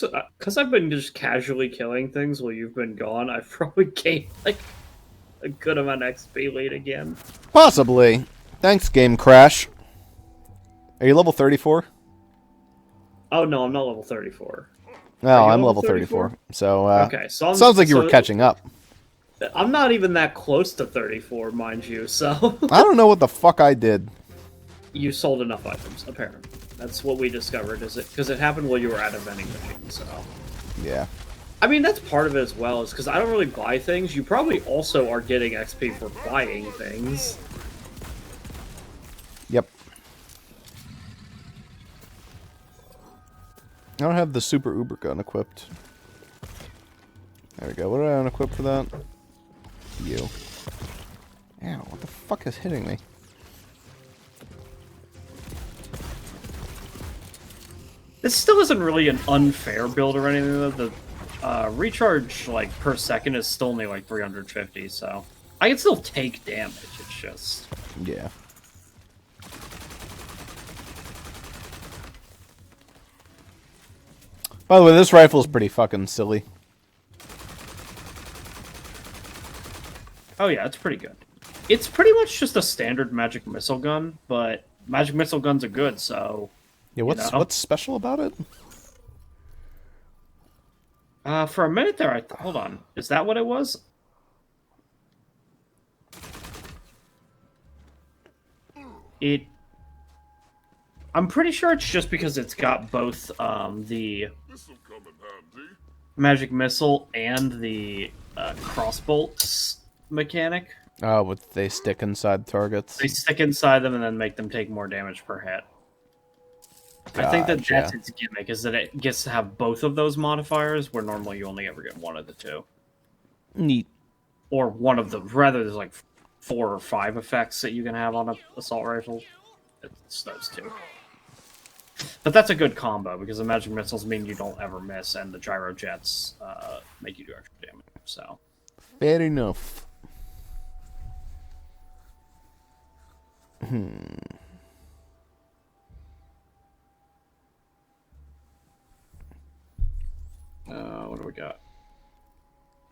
Because I've been just casually killing things while you've been gone, I've probably gained like a good amount of XP late again. Possibly. Thanks, Game Crash. Are you level 34? Oh no, I'm not level 34. No, I'm level 34. So, okay, so sounds like you were catching up. I'm not even that close to 34, mind you, so... I don't know what the fuck I did. You sold enough items, apparently. That's what we discovered, is it? Because it happened while you were at a vending machine, so... Yeah. I mean, that's part of it as well, is because I don't really buy things. You probably also are getting XP for buying things. Yep. I don't have the super uber gun equipped. There we go. What did I unequip for that? You. Ow, what the fuck is hitting me? This still isn't really an unfair build or anything, though. The recharge, like, per second is still only, like, 350, so... I can still take damage, it's just... Yeah. By the way, this rifle is pretty fucking silly. Oh yeah, it's pretty good. It's pretty much just a standard magic missile gun, but magic missile guns are good, so... Yeah, what's special about it? For a minute there, hold on. Is that what it was? I'm pretty sure it's just because it's got both the magic missile and the crossbolts mechanic. Oh, but they stick inside targets? They stick inside them and then make them take more damage per hit. Gotcha. I think that's its gimmick, is that it gets to have both of those modifiers, where normally you only ever get one of the two. Neat. Or one of the... Rather, there's like 4 or 5 effects that you can have on an assault rifle. It's those two. But that's a good combo, because the magic missiles mean you don't ever miss, and the gyro jets make you do extra damage, so... Fair enough. What do we got?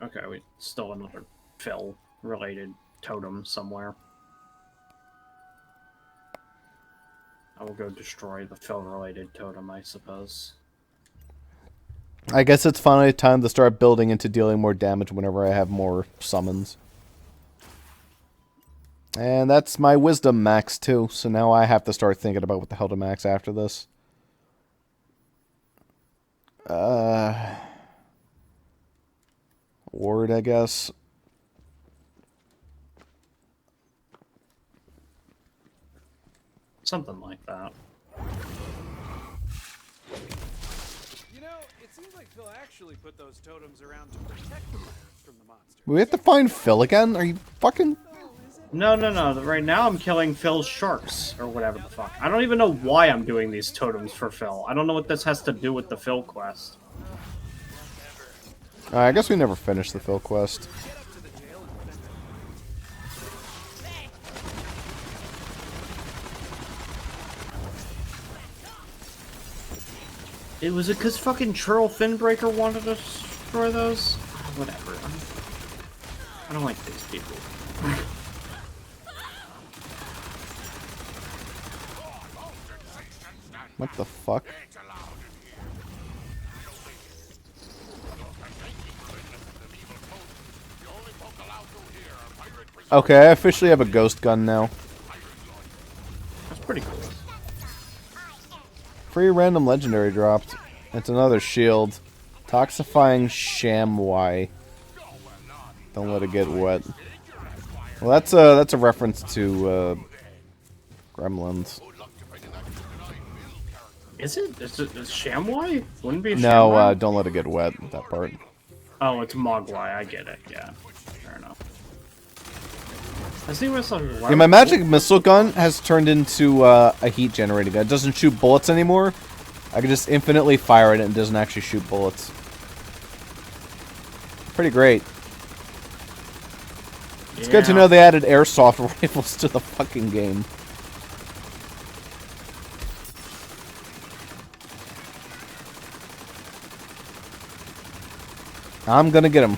Okay, we still another Phil-related totem somewhere. I will go destroy the Phil-related totem, I suppose. I guess it's finally time to start building into dealing more damage whenever I have more summons. And that's my wisdom max too, so now I have to start thinking about what the hell to max after this. Ward, I guess. Something like that. You know, it seems like Phil actually put those totems around to protect the players from the monsters. We have to find Phil again? Are you fucking... No. Right now I'm killing Phil's sharks, or whatever the fuck. I don't even know why I'm doing these totems for Phil. I don't know what this has to do with the Phil quest. I guess we never finished the Phil quest. Was it because fucking Churl Finbreaker wanted to destroy those? Whatever. I don't like these people. What the fuck? Okay, I officially have a ghost gun now. That's pretty cool. Free random legendary dropped. It's another shield. Toxifying ShamY. Don't let it get wet. Well, that's a reference to Gremlins. Is it? Is ShamY? Wouldn't be No, ShamY? don't let it get wet. That part. Oh, it's Mogwai. I get it. Yeah, fair enough. Yeah, my magic missile gun has turned into a heat generating gun. It doesn't shoot bullets anymore. I can just infinitely fire it and it doesn't actually shoot bullets. Pretty great. It's good to know they added airsoft rifles to the fucking game. I'm gonna get him.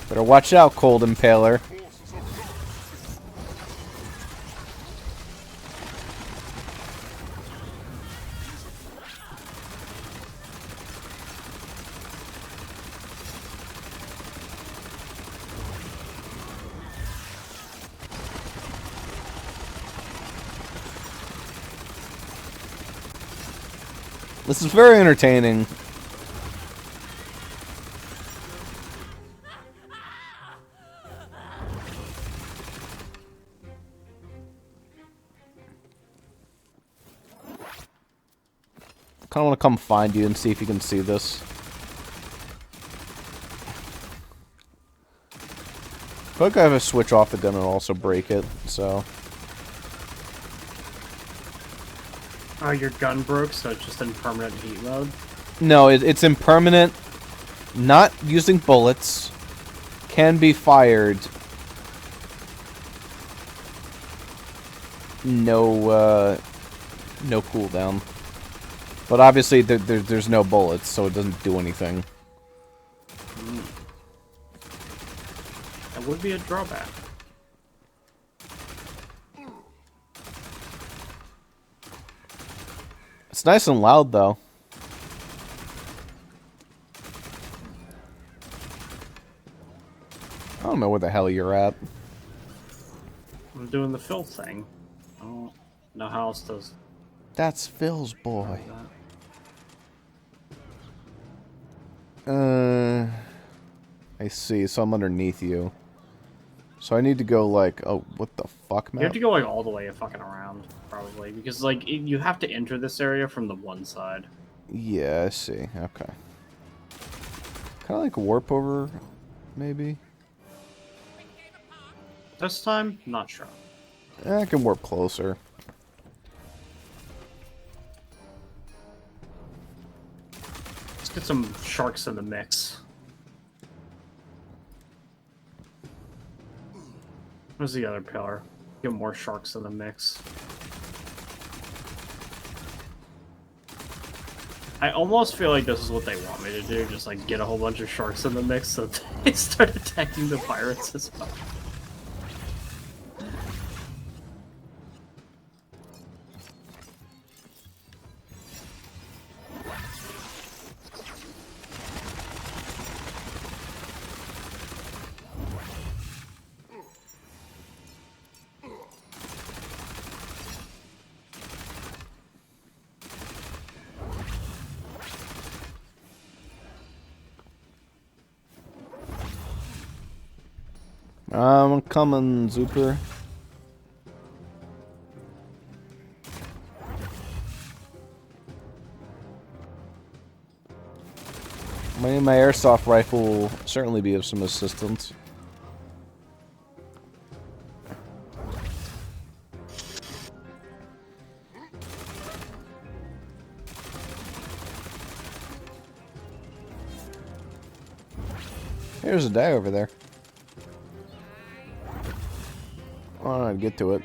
Better watch out, Cold Impaler. This is very entertaining. I kind of want to come find you and see if you can see this. I feel like I have to switch off the gun and also break it, so... Oh, your gun broke, so it's just in permanent heat mode? No, it's in permanent, not using bullets, can be fired. No cooldown. But obviously there's no bullets, so it doesn't do anything. That would be a drawback. It's nice and loud, though. I don't know where the hell you're at. I'm doing the fill thing. I don't know how else does That's Phil's boy. that. I see. So I'm underneath you. So I need to go like, oh, what the fuck, man? You have to go like all the way fucking around, probably, because like you have to enter this area from the one side. Yeah, I see. Okay. Kind of like warp over, maybe. This time, not sure. I can warp closer. Let's get some sharks in the mix. Where's the other pillar? Get more sharks in the mix. I almost feel like this is what they want me to do, just like get a whole bunch of sharks in the mix so that they start attacking the pirates as well. I'm coming, Zuper. My airsoft rifle will certainly be of some assistance. There's a guy over there. Oh, I'd get to it.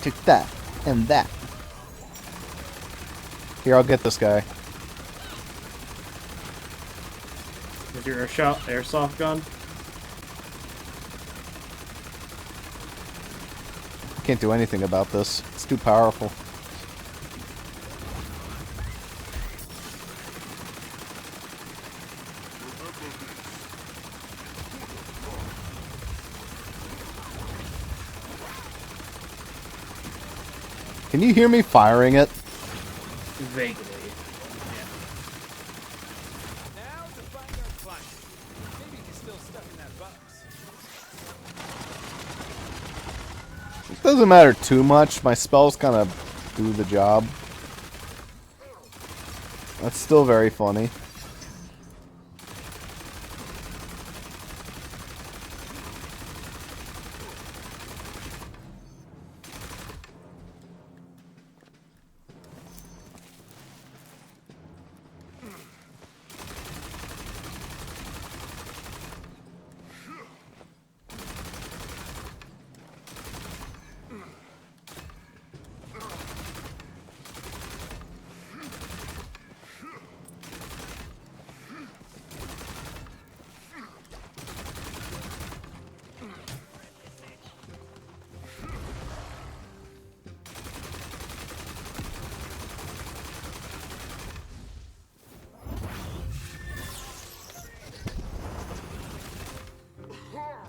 Take that and that. Here, I'll get this guy. Is your airsoft gun? Can't do anything about this. It's too powerful. Can you hear me firing it? Vaguely. Now to find our client. Maybe he's still stuck in that box. It doesn't matter too much. My spells kind of do the job. That's still very funny.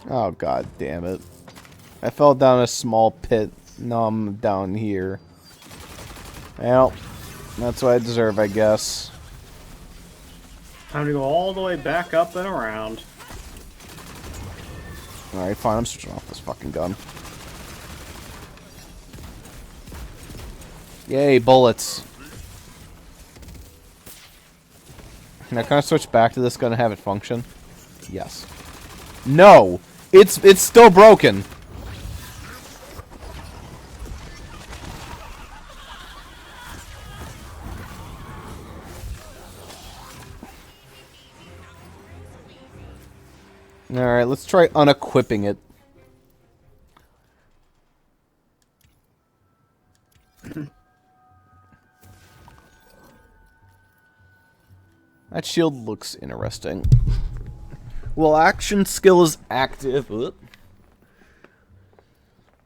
Oh, god damn it. I fell down a small pit. Now I'm down here. Well, that's what I deserve, I guess. Time to go all the way back up and around. Alright, fine, I'm switching off this fucking gun. Yay, bullets. Now, can I switch back to this gun and have it function? Yes. No! It's still broken! Alright, let's try unequipping it. That shield looks interesting. Well, action skill is active. Oop.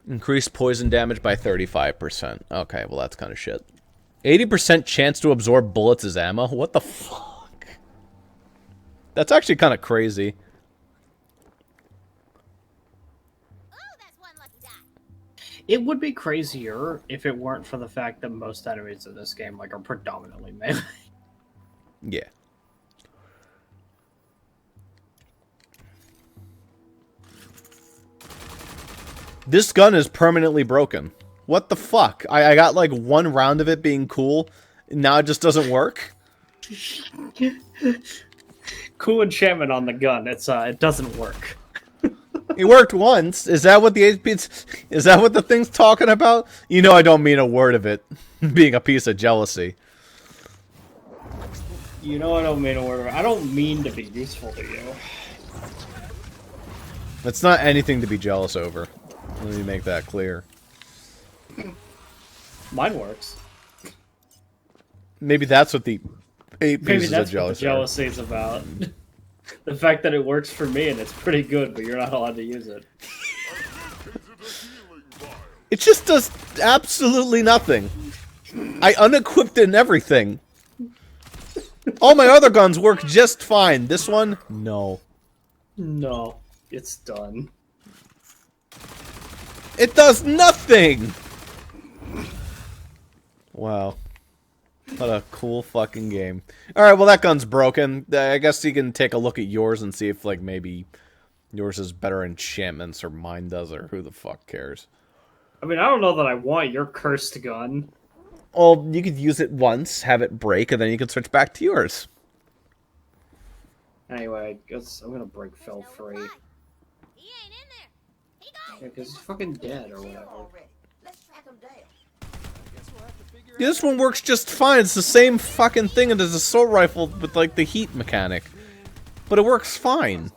Increase poison damage by 35%. Okay, well that's kind of shit. 80% chance to absorb bullets as ammo? What the fuck? That's actually kind of crazy. It would be crazier if it weren't for the fact that most enemies in this game are predominantly melee. Yeah. This gun is permanently broken. What the fuck? I got like one round of it being cool, and now it just doesn't work? Cool enchantment on the gun. It doesn't work. It worked once. Is that what is that what the thing's talking about? You know I don't mean a word of it being a piece of jealousy. You know I don't mean a word. I don't mean to be useful to you. It's not anything to be jealous over. Let me make that clear. Mine works. Maybe that's what the 8 Maybe pieces that's of what the jealousy is about. The fact that it works for me and it's pretty good, but you're not allowed to use it. It just does absolutely nothing. I unequipped it and everything. All my other guns work just fine. This one, no. No, it's done. It does nothing! Wow. What a cool fucking game. Alright, well that gun's broken. I guess you can take a look at yours and see if, like, maybe yours has better enchantments or mine does, or who the fuck cares. I mean, I don't know that I want your cursed gun. Well, you could use it once, have it break, and then you can switch back to yours. Anyway, I guess I'm gonna break Phil free. Yeah, because he's fucking dead or whatever. Yeah, this one works just fine. It's the same fucking thing as an assault rifle with, like, the heat mechanic. But it works fine.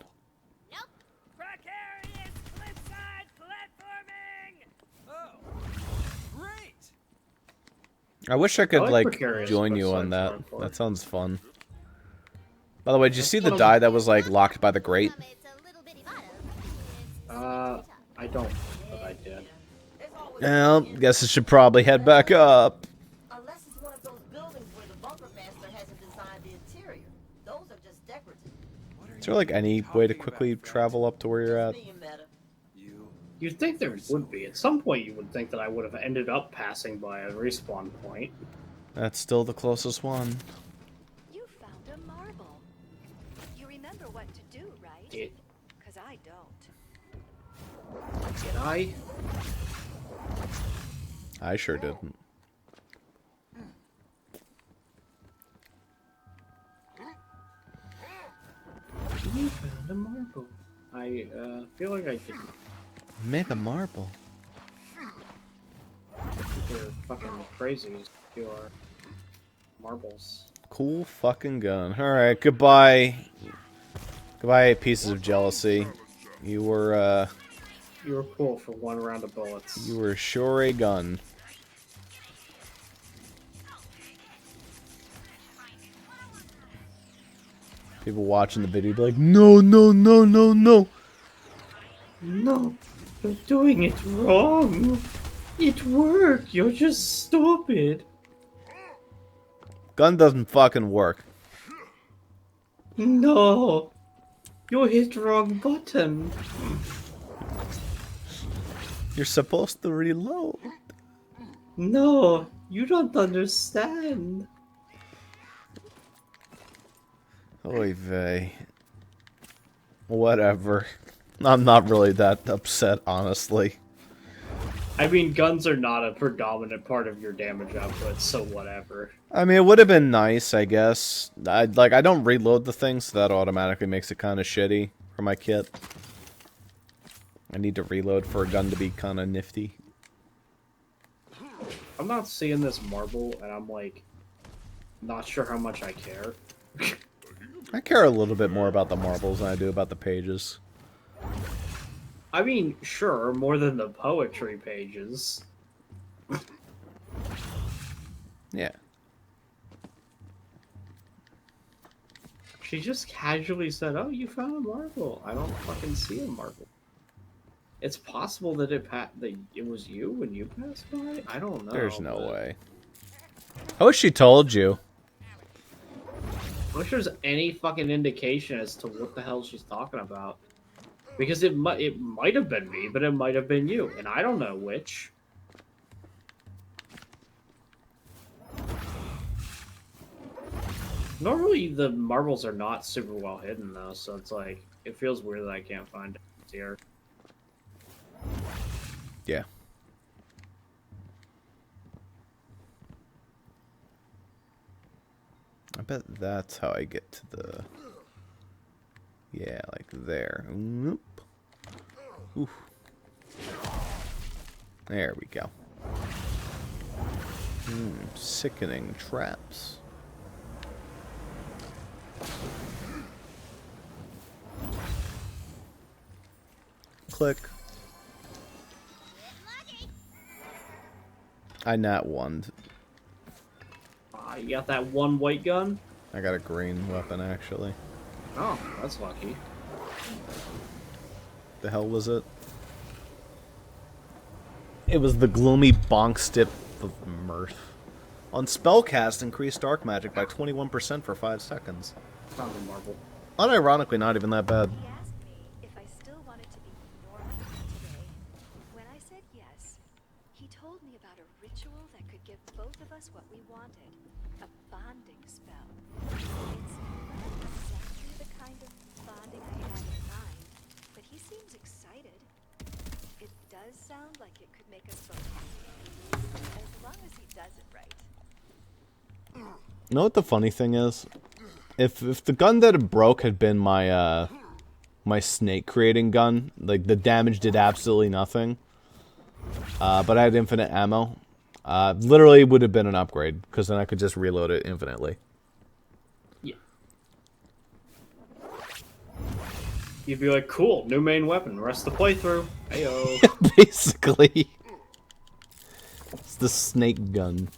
I wish I could, like join you on that. That sounds fun. By the way, did you see the die that was, like, locked by the grate? I don't, but I did. Well, guess I should probably head back up. Unless it's one of those buildings where the bunker master hasn't designed the interior. Those are just decorative. Is there, like, any way to quickly travel up to where you're at? You'd think there would be. At some point you would think that I would have ended up passing by a respawn point. That's still the closest one. You found a marble. You remember what to do, right? Because I don't. Did I? I sure didn't. You found a marble. I feel like I didn't. Make a marble. You're fucking crazy. You are marbles. Cool fucking gun. Alright, goodbye. Goodbye, pieces of jealousy. You were cool for one round of bullets. You were sure a gun. People watching the video be like, no, no, no, no, no. No, you're doing it wrong. It worked. You're just stupid. Gun doesn't fucking work. No. You hit the wrong button. You're supposed to reload. No, you don't understand. Oy vey. Whatever. I'm not really that upset, honestly. I mean, guns are not a predominant part of your damage output, so whatever. I mean, it would have been nice, I guess. I don't reload the thing, so that automatically makes it kind of shitty for my kit. I need to reload for a gun to be kind of nifty. I'm not seeing this marble, and I'm like, not sure how much I care. I care a little bit more about the marbles than I do about the pages. I mean, sure, more than the poetry pages. Yeah. She just casually said, "Oh, you found a marble." I don't fucking see a marble. It's possible that it was you when you passed by. I don't know. There's no way. I wish she told you. I wish there's any fucking indication as to what the hell she's talking about. Because it might have been me, but it might have been you, and I don't know which. Normally, the marbles are not super well hidden, though, so it's like, it feels weird that I can't find it here. Yeah. I bet that's how I get to the... Yeah, like there. Oop. Oof. There we go. Sickening traps. Click. I nat one. You got that one white gun? I got a green weapon, actually. Oh, that's lucky. The hell was it? It was the gloomy bonk stick of mirth. On spellcast, increased dark magic by 21% for 5 seconds. Found a marble. Unironically, not even that bad. He asked me if I still wanted to be normal today. When I said yes, he told me about a ritual that could give both of us what we wanted. A bonding spell. It's not exactly the kind of bonding I had in mind, but he seems excited. It does sound like it could make us both happy. As long as he does it right. You know what the funny thing is? If the gun that broke had been my my snake creating gun, like the damage did absolutely nothing. But I had infinite ammo. Literally would have been an upgrade, because then I could just reload it infinitely. Yeah. You'd be like, cool, new main weapon, rest of the playthrough. Heyo. Basically. It's the snake gun.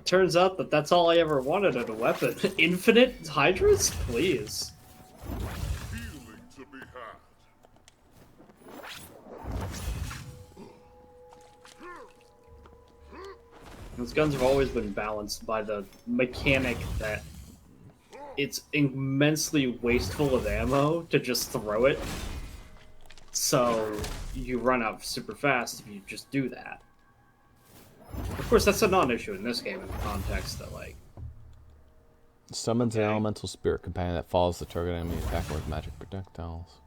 Turns out that that's all I ever wanted in a weapon. Infinite Hydras? Please. Feeling to be had. Those guns have always been balanced by the mechanic that it's immensely wasteful of ammo to just throw it. So you run out super fast if you just do that. Of course, that's a non-issue in this game in the context that, like... Summons an elemental spirit companion that follows the target enemy attacking with magic projectiles.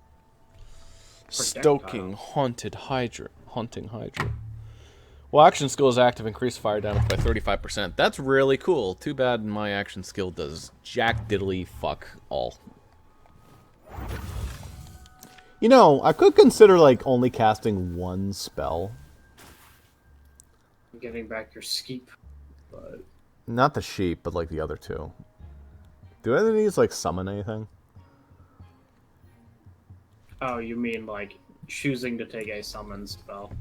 Stoking haunting Hydra. Well, action skill is active, increase fire damage by 35%. That's really cool. Too bad my action skill does jack diddly fuck all. You know, I could consider, like, only casting one spell. Getting back your skeep, but... Not the sheep, but, like, the other two. Do any of these, like, summon anything? Oh, you mean, like, choosing to take a summon spell?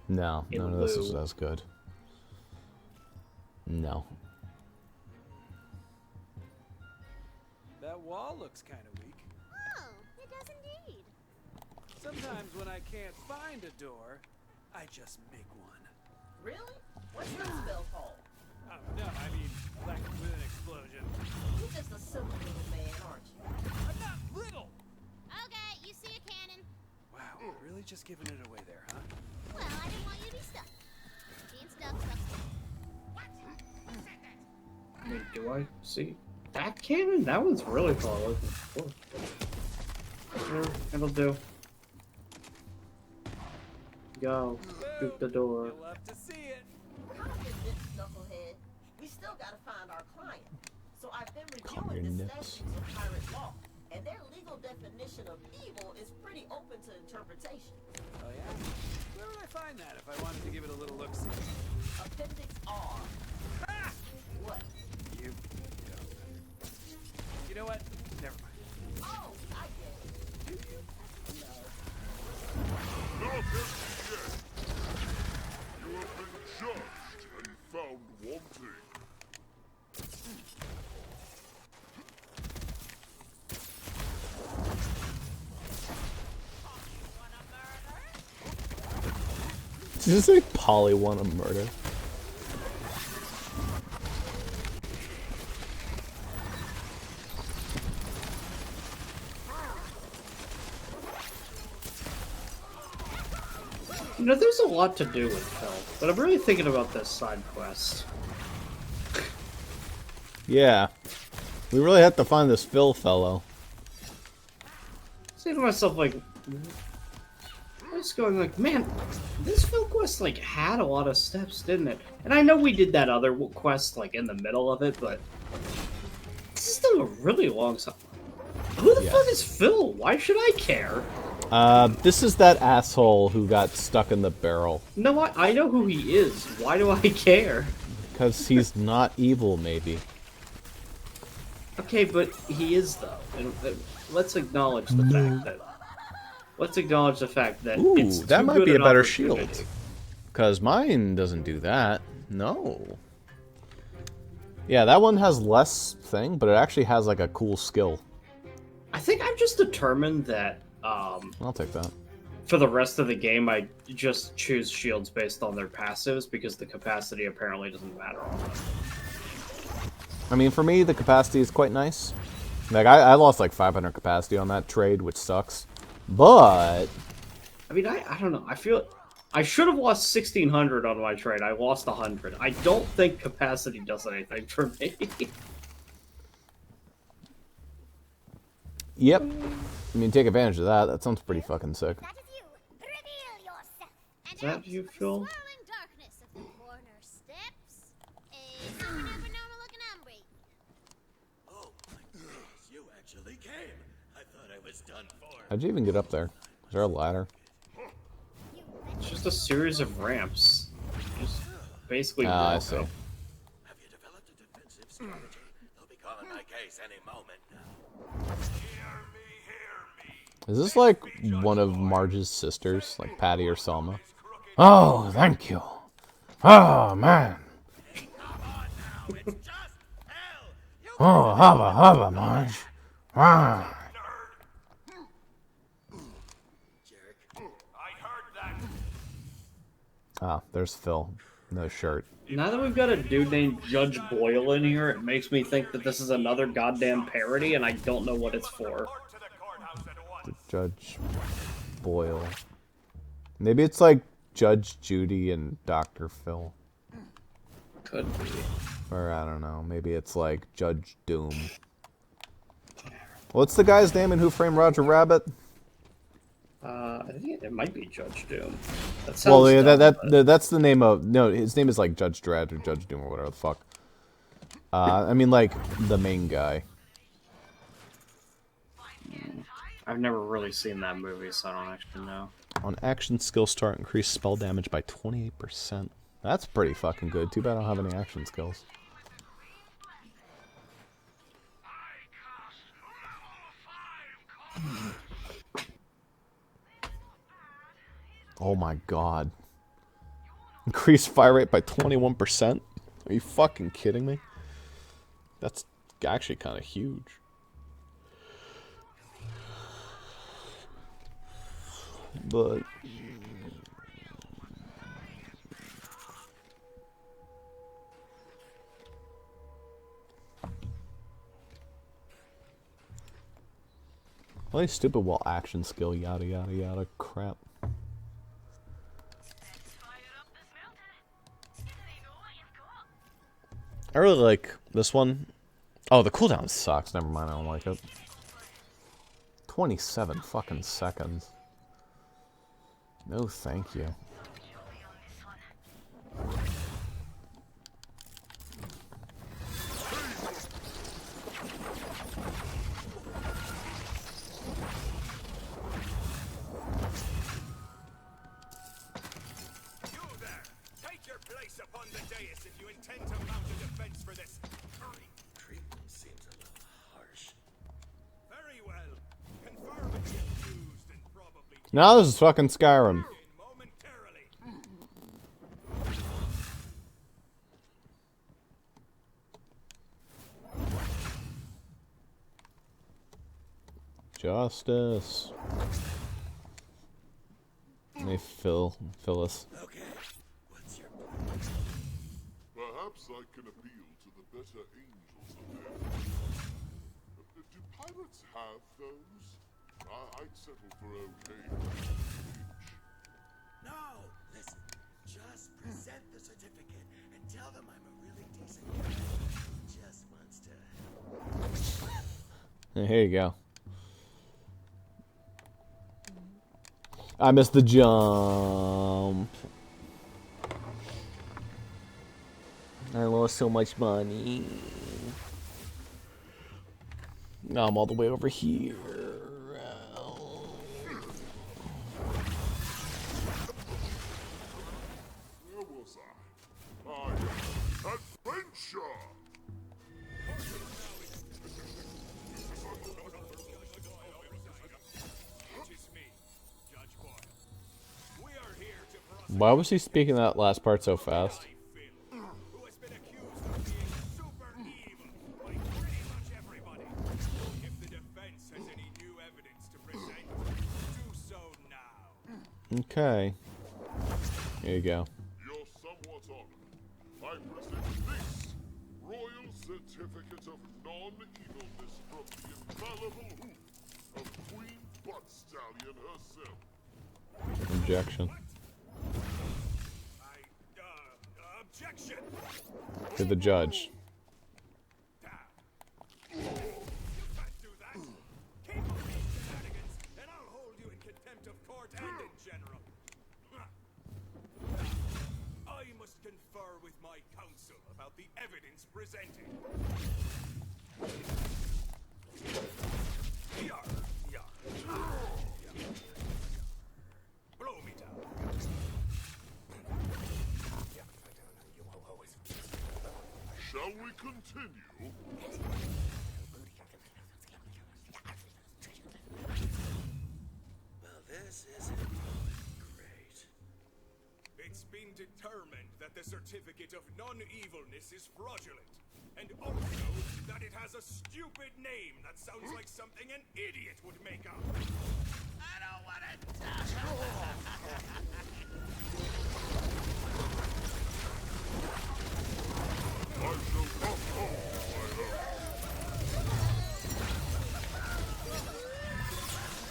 No, In none of this is lieu. as good. No. That wall looks kind of weak. Oh, it does indeed. Sometimes when I can't find a door, I just make one. Really? What's your spell called? Oh, no, I mean, like with an explosion. You're just a simple little man, aren't you? I'm not really just giving it away there, huh? Well, I didn't want you to be stuck. Being stuck sucks. Wait, do I see that cannon? That one's really far away from the floor. Yeah, it'll do. Go. Shoot the door. You'll love to see it. Confident, knucklehead. We still gotta find our client. So I've been Call reviewing your the nips. statutes of pirate law, and their legal definition of evil is pretty open to interpretation. Oh yeah? Where would I find that if I wanted to give it a little look-see? Appendix R. Ah! What? You know what? Never mind. Oh, I get it. Do you? No. Not empty yet. You have been judged and found wanting. Did you say Polly want a murder? You know, there's a lot to do with Phil, but I'm really thinking about this side quest. Yeah. We really have to find this Phil fellow. Saying to myself, like, I was going like, man, this Phil quest, like, had a lot of steps, didn't it? And I know we did that other quest, like, in the middle of it, but this is still a really long time. Who the fuck is Phil? Why should I care? This is that asshole who got stuck in the barrel. No, I know who he is. Why do I care? Because he's not evil, maybe. Okay, but he is, though. And let's acknowledge the fact that... Let's acknowledge the fact that Ooh, it's that too might good be a an better opportunity. shield. Because mine doesn't do that. No. Yeah, that one has less thing, but it actually has, like, a cool skill. I think I've just determined that, I'll take that. for the rest of the game, I just choose shields based on their passives, because the capacity apparently doesn't matter all that. I mean, for me, the capacity is quite nice. Like, I lost, like, 500 capacity on that trade, which sucks. But... I mean, I don't know. I feel... I should have lost 1,600 on my trade. I lost 100. I don't think capacity does anything for me. Yep. I mean, take advantage of that. That sounds pretty fucking sick. That is you. Reveal yourself. And Is that out you, of the Phil? swirling darkness of the corner steps, a super duper normal looking hombre. Oh my goodness, you actually came. I thought I was done for. How'd you even get up there? Is there a ladder? It's just a series of ramps. Just basically Ah, I walk see. up. Have you developed a defensive strategy? They'll be calling my case any moment now. Is this like one of Marge's sisters, like Patty or Selma? Oh, thank you. Oh, man. Come on now, it's just hell. You Oh, hubba, Marge. Ah. jerk. Ah, there's Phil. No shirt. Now that we've got a dude named Judge Boyle in here, it makes me think that this is another goddamn parody, and I don't know what it's for. Judge Boyle. Maybe it's like Judge Judy and Dr. Phil. Could be. Or I don't know. Maybe it's like Judge Doom. What's the guy's name in Who Framed Roger Rabbit? I think it might be Judge Doom. That sounds Well, yeah, dumb, but- that's the name of... No, his name is like Judge Dredd or Judge Doom or whatever the fuck. I mean, like, the main guy. I've never really seen that movie, so I don't actually know. On action skill start, increase spell damage by 28%. That's pretty fucking good. Too bad I don't have any action skills. Oh my god. Increase fire rate by 21%? Are you fucking kidding me? That's actually kind of huge. But... all these stupid wall action skill yada yada yada crap. I really like this one. Oh, the cooldown sucks. Never mind, I don't like it. 27 fucking seconds. No, thank you. You there! Take your place upon the dais if you intend to mount a defense for this. Treatment seems a little harsh. Very well. Confirm it's used and probably Now this is fucking Skyrim. momentarily. Justice. Let me fill us. Okay. What's your plan? Perhaps I can appeal to the better angels of heaven. Do pirates have those? I'd settle for okay. No! Listen. Just present the certificate and tell them I'm a really decent guy who just wants to help. Here you go. I missed the jump. I lost so much money. Now I'm all the way over here. Where was I? Adventure! It is me, Judge Boyle. We are here to Why was he speaking that last part so fast? Phil, who has been accused of being super evil by pretty much everybody. If the defense has any new evidence to present, do so now. Okay. Here you go. You're somewhat honored. I present this Royal Certificate of Non-Evilness from the infallible hoof of Queen Butt Stallion herself. Objection. Objection! To the judge. You can't do that! Keep on these shenanigans, and I'll hold you in contempt of court and in general. I must confer with my counsel about the evidence presented. Yar, yar, yar. Blow me down. Shall we continue? Well, this isn't great. It's been determined that the certificate of non-evilness is fraudulent, and also that it has a stupid name that sounds like something an idiot would make up. I don't want to I shall come home, my love.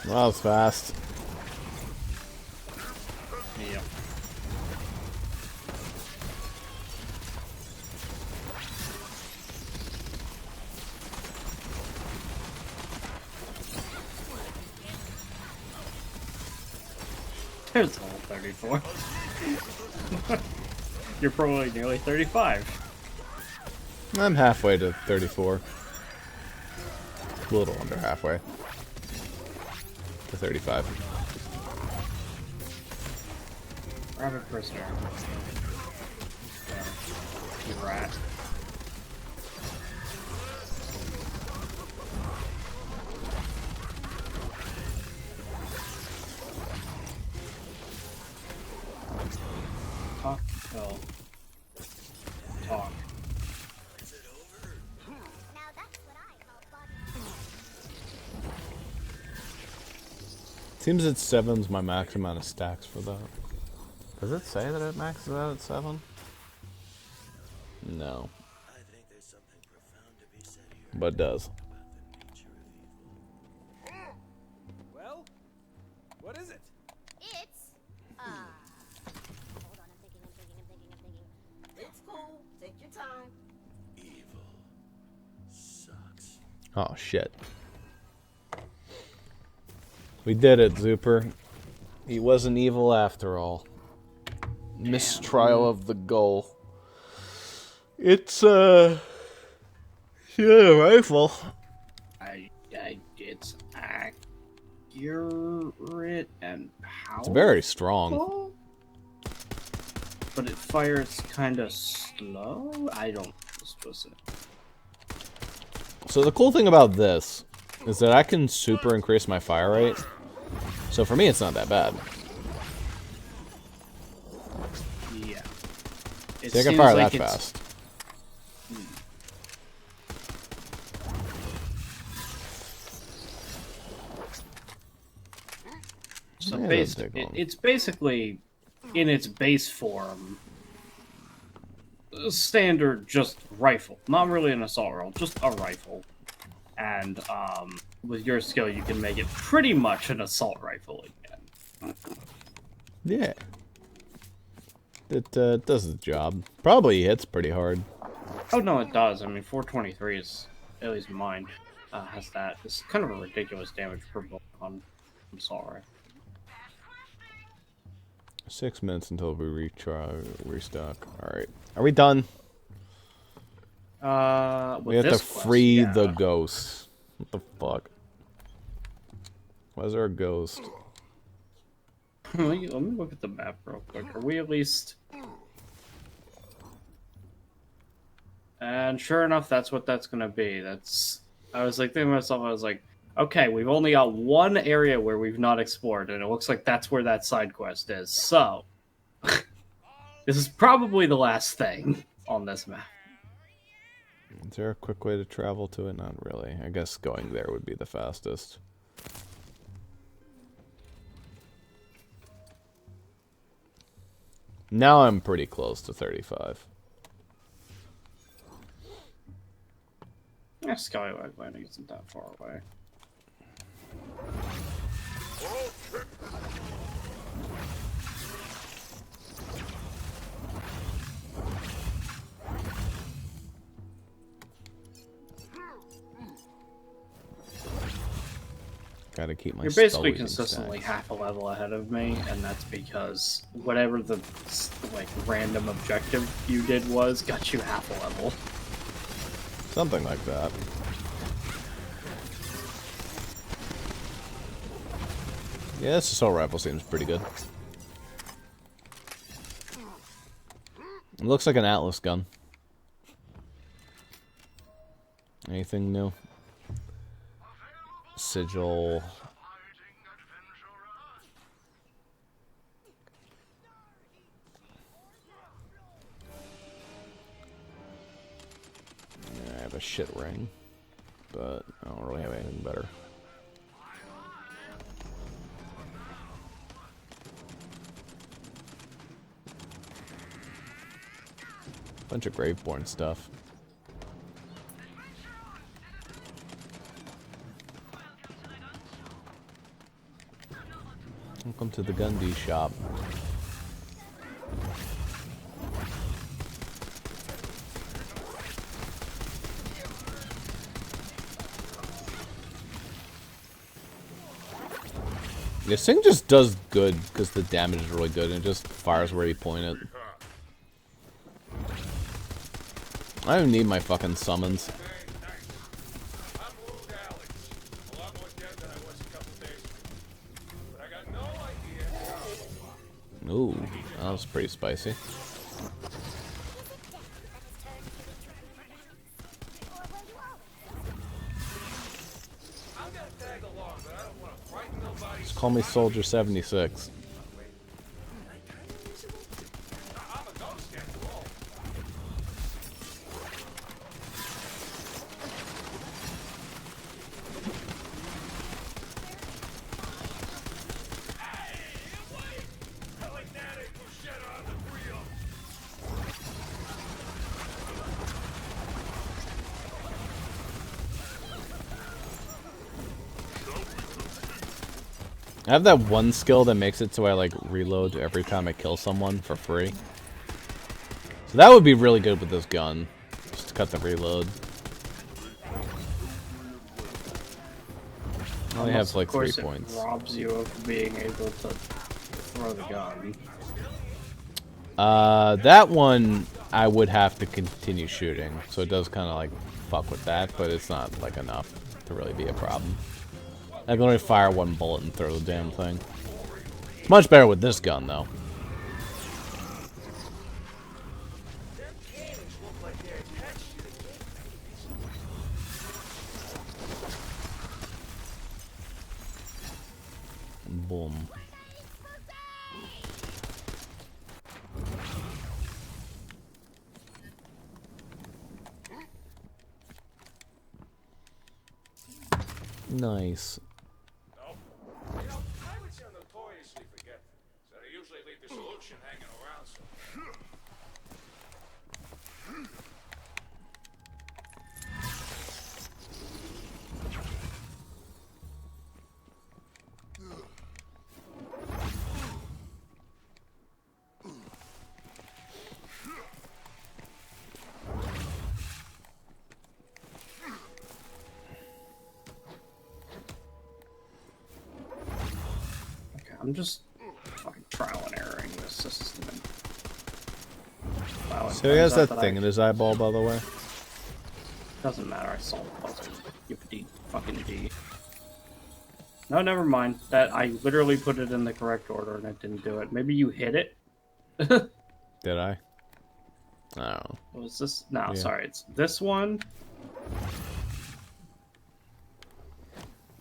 That was fast. Yep. There's all 34. You're probably nearly 35. I'm halfway to 34. A little under halfway. To 35. Rabbit prisoner. You rat. Talk. Oh. Talk. Now that's what I call body. Seems that 7's my max amount of stacks for that. Does it say that it maxes out at 7? No. I think there's something profound to be said here But it does. about the nature of evil. Well, what is it? It's hold on, I'm thinking. It's cool. Take your time. Oh, shit. We did it, Zuper. He wasn't evil after all. Mistrial of the goal. It's, yeah, a rifle. It's accurate and powerful. It's very strong. But it fires kind of slow? I don't know what's it. So the cool thing about this is that I can super increase my fire rate. So for me, it's not that bad. Yeah. So I can fire that fast. So Yeah, it's basically, in its base form, a standard just rifle. Not really an assault rifle, just a rifle. And with your skill, you can make it pretty much an assault rifle again. Yeah. It does the job. Probably hits pretty hard. Oh, no, it does. I mean, 423 is, at least mine, has that. It's kind of a ridiculous damage per bullet on assault rifle. 6 minutes until we restock. Alright. Are we done? We have to free the ghost. What the fuck? Why is there a ghost? Let me look at the map real quick. Are we at least... And sure enough, that's what that's gonna be. I was like thinking to myself, I was like, okay, we've only got one area where we've not explored, and it looks like that's where that side quest is. So, this is probably the last thing on this map. Is there a quick way to travel to it? Not really. I guess going there would be the fastest. Now I'm pretty close to 35. Yeah, Skywag Landing isn't that far away. Gotta keep my You're basically spell consistently stacks. half a level ahead of me, and that's because whatever the random objective you did got you half a level. Something like that. Yeah, this assault rifle seems pretty good. It looks like an Atlas gun. Anything new? Sigil. Yeah, I have a shit ring, but I don't really have anything better. Bunch of Graveborn stuff. Welcome to the Gundy shop. This thing just does good because the damage is really good and it just fires where you point it. I don't need my fucking summons. Ooh, that was pretty spicy. Just call me Soldier 76. I have that one skill that makes it so I like reload every time I kill someone for free. So that would be really good with this gun. Just to cut the reload. only have like of course 3 points. It robs you of being able to throw the gun. That one I would have to continue shooting, so it does kind of like fuck with that, but it's not like enough to really be a problem. I can only fire 1 bullet and throw the damn thing. It's much better with this gun though. Boom. Nice. No. You know, pirates are notoriously forgetful, so they usually leave the solution hanging around somewhere. Okay, I'm just fucking trial and erroring this system. Wow, it So he has turns out that thing in his eyeball, by the way. Doesn't matter, I solved the puzzle. Yippity fucking D. No, never mind. That I literally put it in the correct order and it didn't do it. Maybe you hit it? Did I? Oh. Was this? No, Yeah. sorry. It's this one.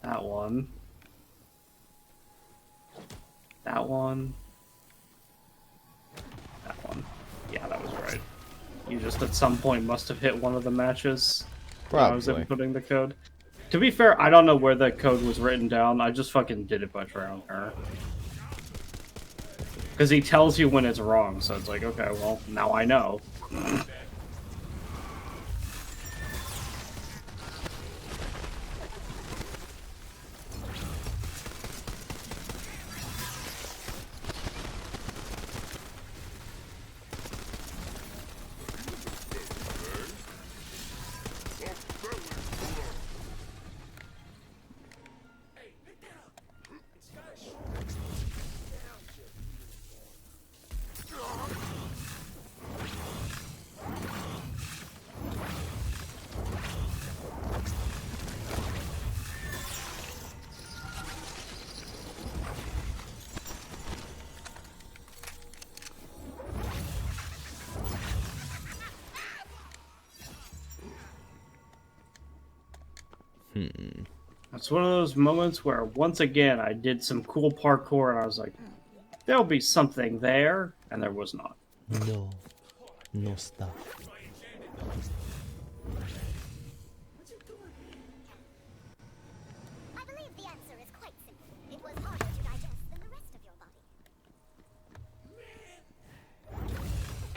That one. That one. That one. Yeah, that was right. You just at some point must have hit one of the matches. When I was Probably. inputting the code. To be fair, I don't know where that code was written down. I just fucking did it by trial and error. Because he tells you when it's wrong, so it's like, okay, well, now I know. It's one of those moments where, once again, I did some cool parkour and I was like, there'll be something there, and there was not. No. No stuff. I believe the answer is quite simple. It was harder to digest than the rest of your body. I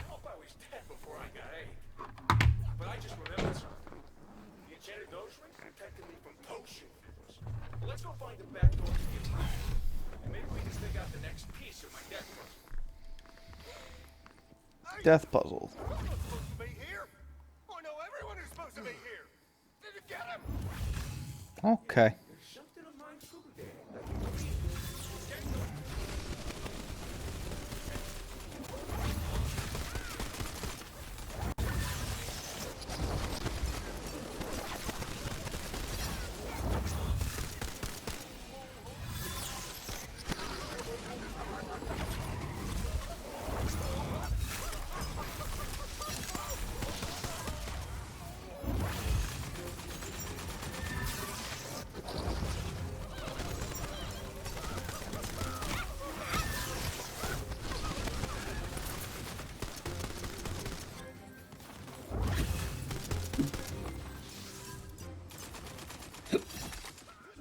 hope I was dead before I got AIDS. But I just remembered something. The enchanted nose ring protected me from potion wars. Well, let's go find the back door to the attack. And maybe we can stick out the next piece of my death puzzle. Death puzzle. Supposed to be here? Oh no, everyone is supposed to be here. Did you get him? Okay. There's something of mine too there.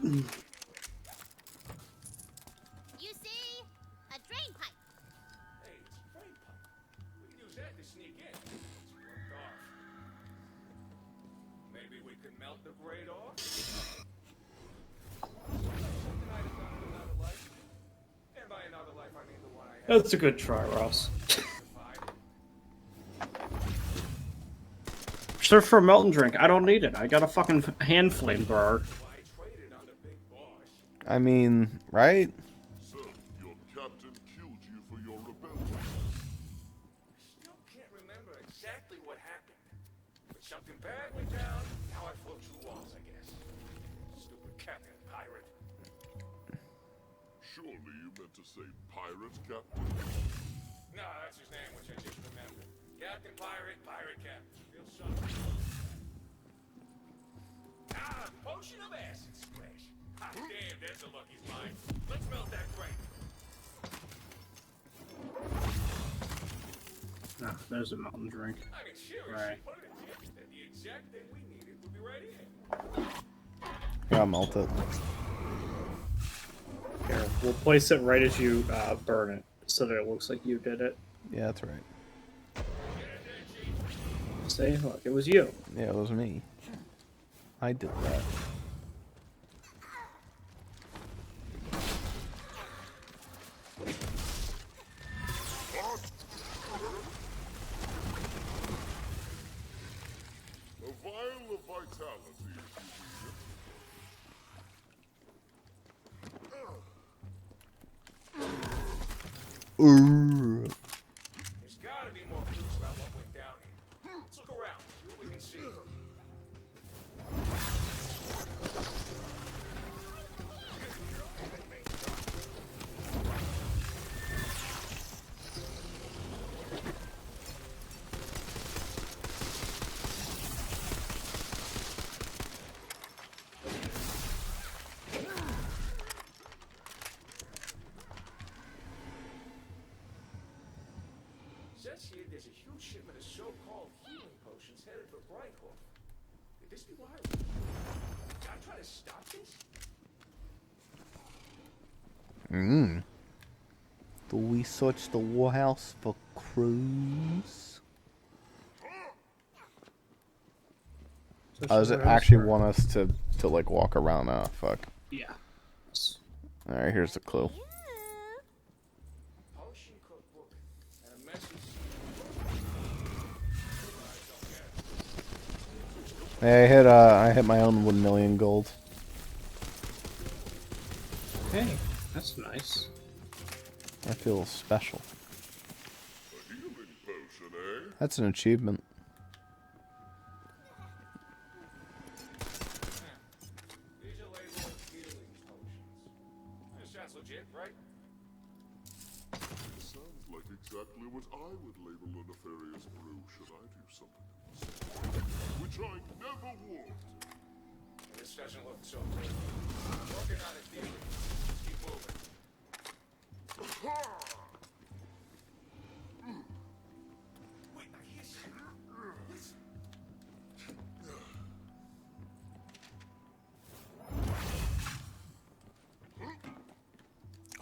You see? A drain pipe. Hey, it's a drain pipe. We can use that to sneak in. It's blocked off. Maybe we can melt the grate off? Something I'd have done in another life. And by another life, I mean the one I had. That's a good try, Ross. Search for a melting drink. I don't need it. I got a fucking hand flamethrower. I traded on the big boss. I mean, right? So, your captain killed you for your rebellion. Still can't remember exactly what happened. But something bad went down. Now I float through walls, I guess. Stupid captain pirate. Surely you meant to say pirate captain? No, that's his name, which I just remembered. Captain Pirate, Pirate Captain. Real something. Ah, potion of acid splash. Ah, damn, that's a lucky find. Let's melt that crate. Ah, there's a mountain drink. I mean, seriously, Right. what a chance that the exact thing we needed would be right here. Yeah, I'll melt it. Here, we'll place it right as you burn it, so that it looks like you did it. Yeah, that's right. See, look, it was you. Yeah, it was me. I did that. A vial of vitality, if you need it. There's gotta be more clues about what went down here. Let's look around, see what we can see. Says here there's a huge shipment of so-called healing potions headed for Brighthoof. Could this be why? I'm trying to stop this? Do we search the warehouse for crews? Does it actually want us to like walk around? Oh, fuck. Yeah. Alright, here's the clue. Potion cookbook and a message. Hey, I hit my own 1 million gold. Hey, that's nice. I feel special. A healing potion, eh? That's an achievement. These are labeled healing potions. This sounds legit, right? Sounds like exactly what I would label a nefarious brew should I do something else. Which I never would. This doesn't look so good. Working on it, dealer. Let's keep moving. Wait, I hear something. Listen.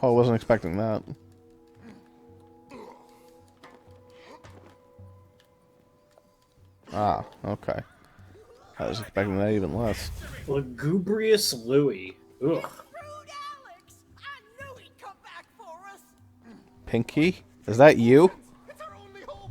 Oh, I wasn't expecting that. Ah, okay. I was expecting that even less. Lugubrious Louis. Ugh. Rude Alex! I knew he'd come back for us! Pinky? Is that you? It's our only hope!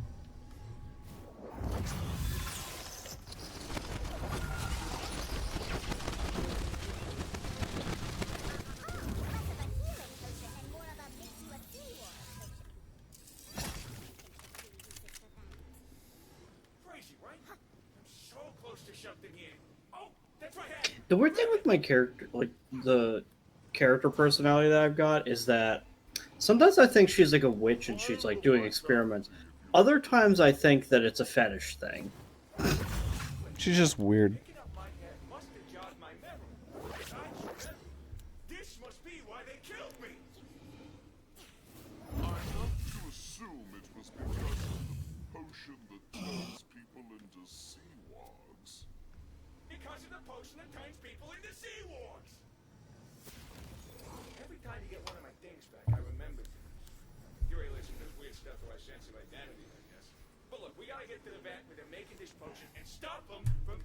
Crazy, right? I'm so close to something here. Oh, that's right. Hey. The weird thing with my character, like the character personality that I've got, is that sometimes I think she's like a witch and she's like doing experiments. Other times I think that it's a fetish thing. She's just weird. Picking up my head must have jogged my memory. Because I remember. This must be why they killed me. I have to assume it was because of the potion that turns people into sea wargs. Because of the potion that turns people into sea wargs. Every time you get one of my things back, I remember things. Your aliasing does weird stuff to our sense of identity, I guess. But look, we gotta get to the vat where they're making this potion and stop them from,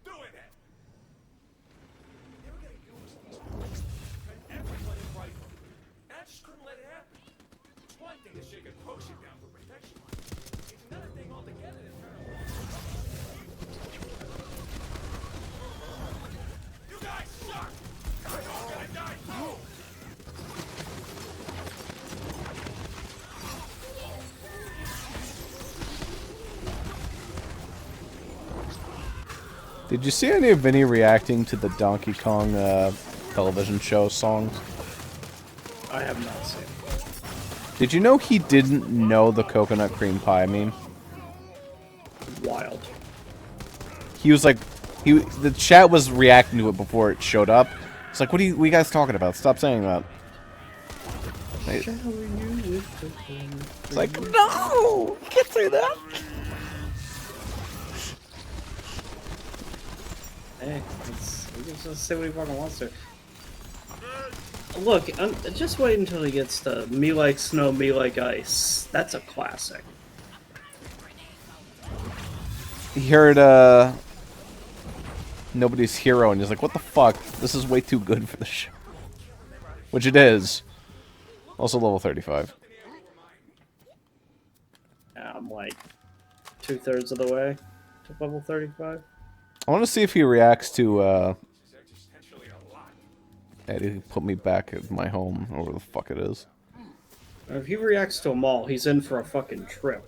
doing that. They were gonna use these potions to turn everyone in Brighthoof. And I just couldn't let it happen. It's one thing to shake a potion down for protection. It's another thing altogether to turn them. You guys suck! You're all gonna die! Did you see any of Vinny reacting to the Donkey Kong television show songs? I have not seen it. Did you know he didn't know the coconut cream pie meme? Wild. He was like, the chat was reacting to it before it showed up. It's like, what are you guys talking about? Stop saying that. It's like, no! You can't say that! Hey, we can just say what he fucking wants to. Look, just wait until he gets to Me Like Snow, Me Like Ice. That's a classic. He heard, Nobody's Hero, and he's like, what the fuck? This is way too good for the show. Which it is. Also level 35. I'm like 2/3 of the way to level 35. I want to see if he reacts to, Eddie put me back at my home, or where the fuck it is. If he reacts to them all, he's in for a fucking trip.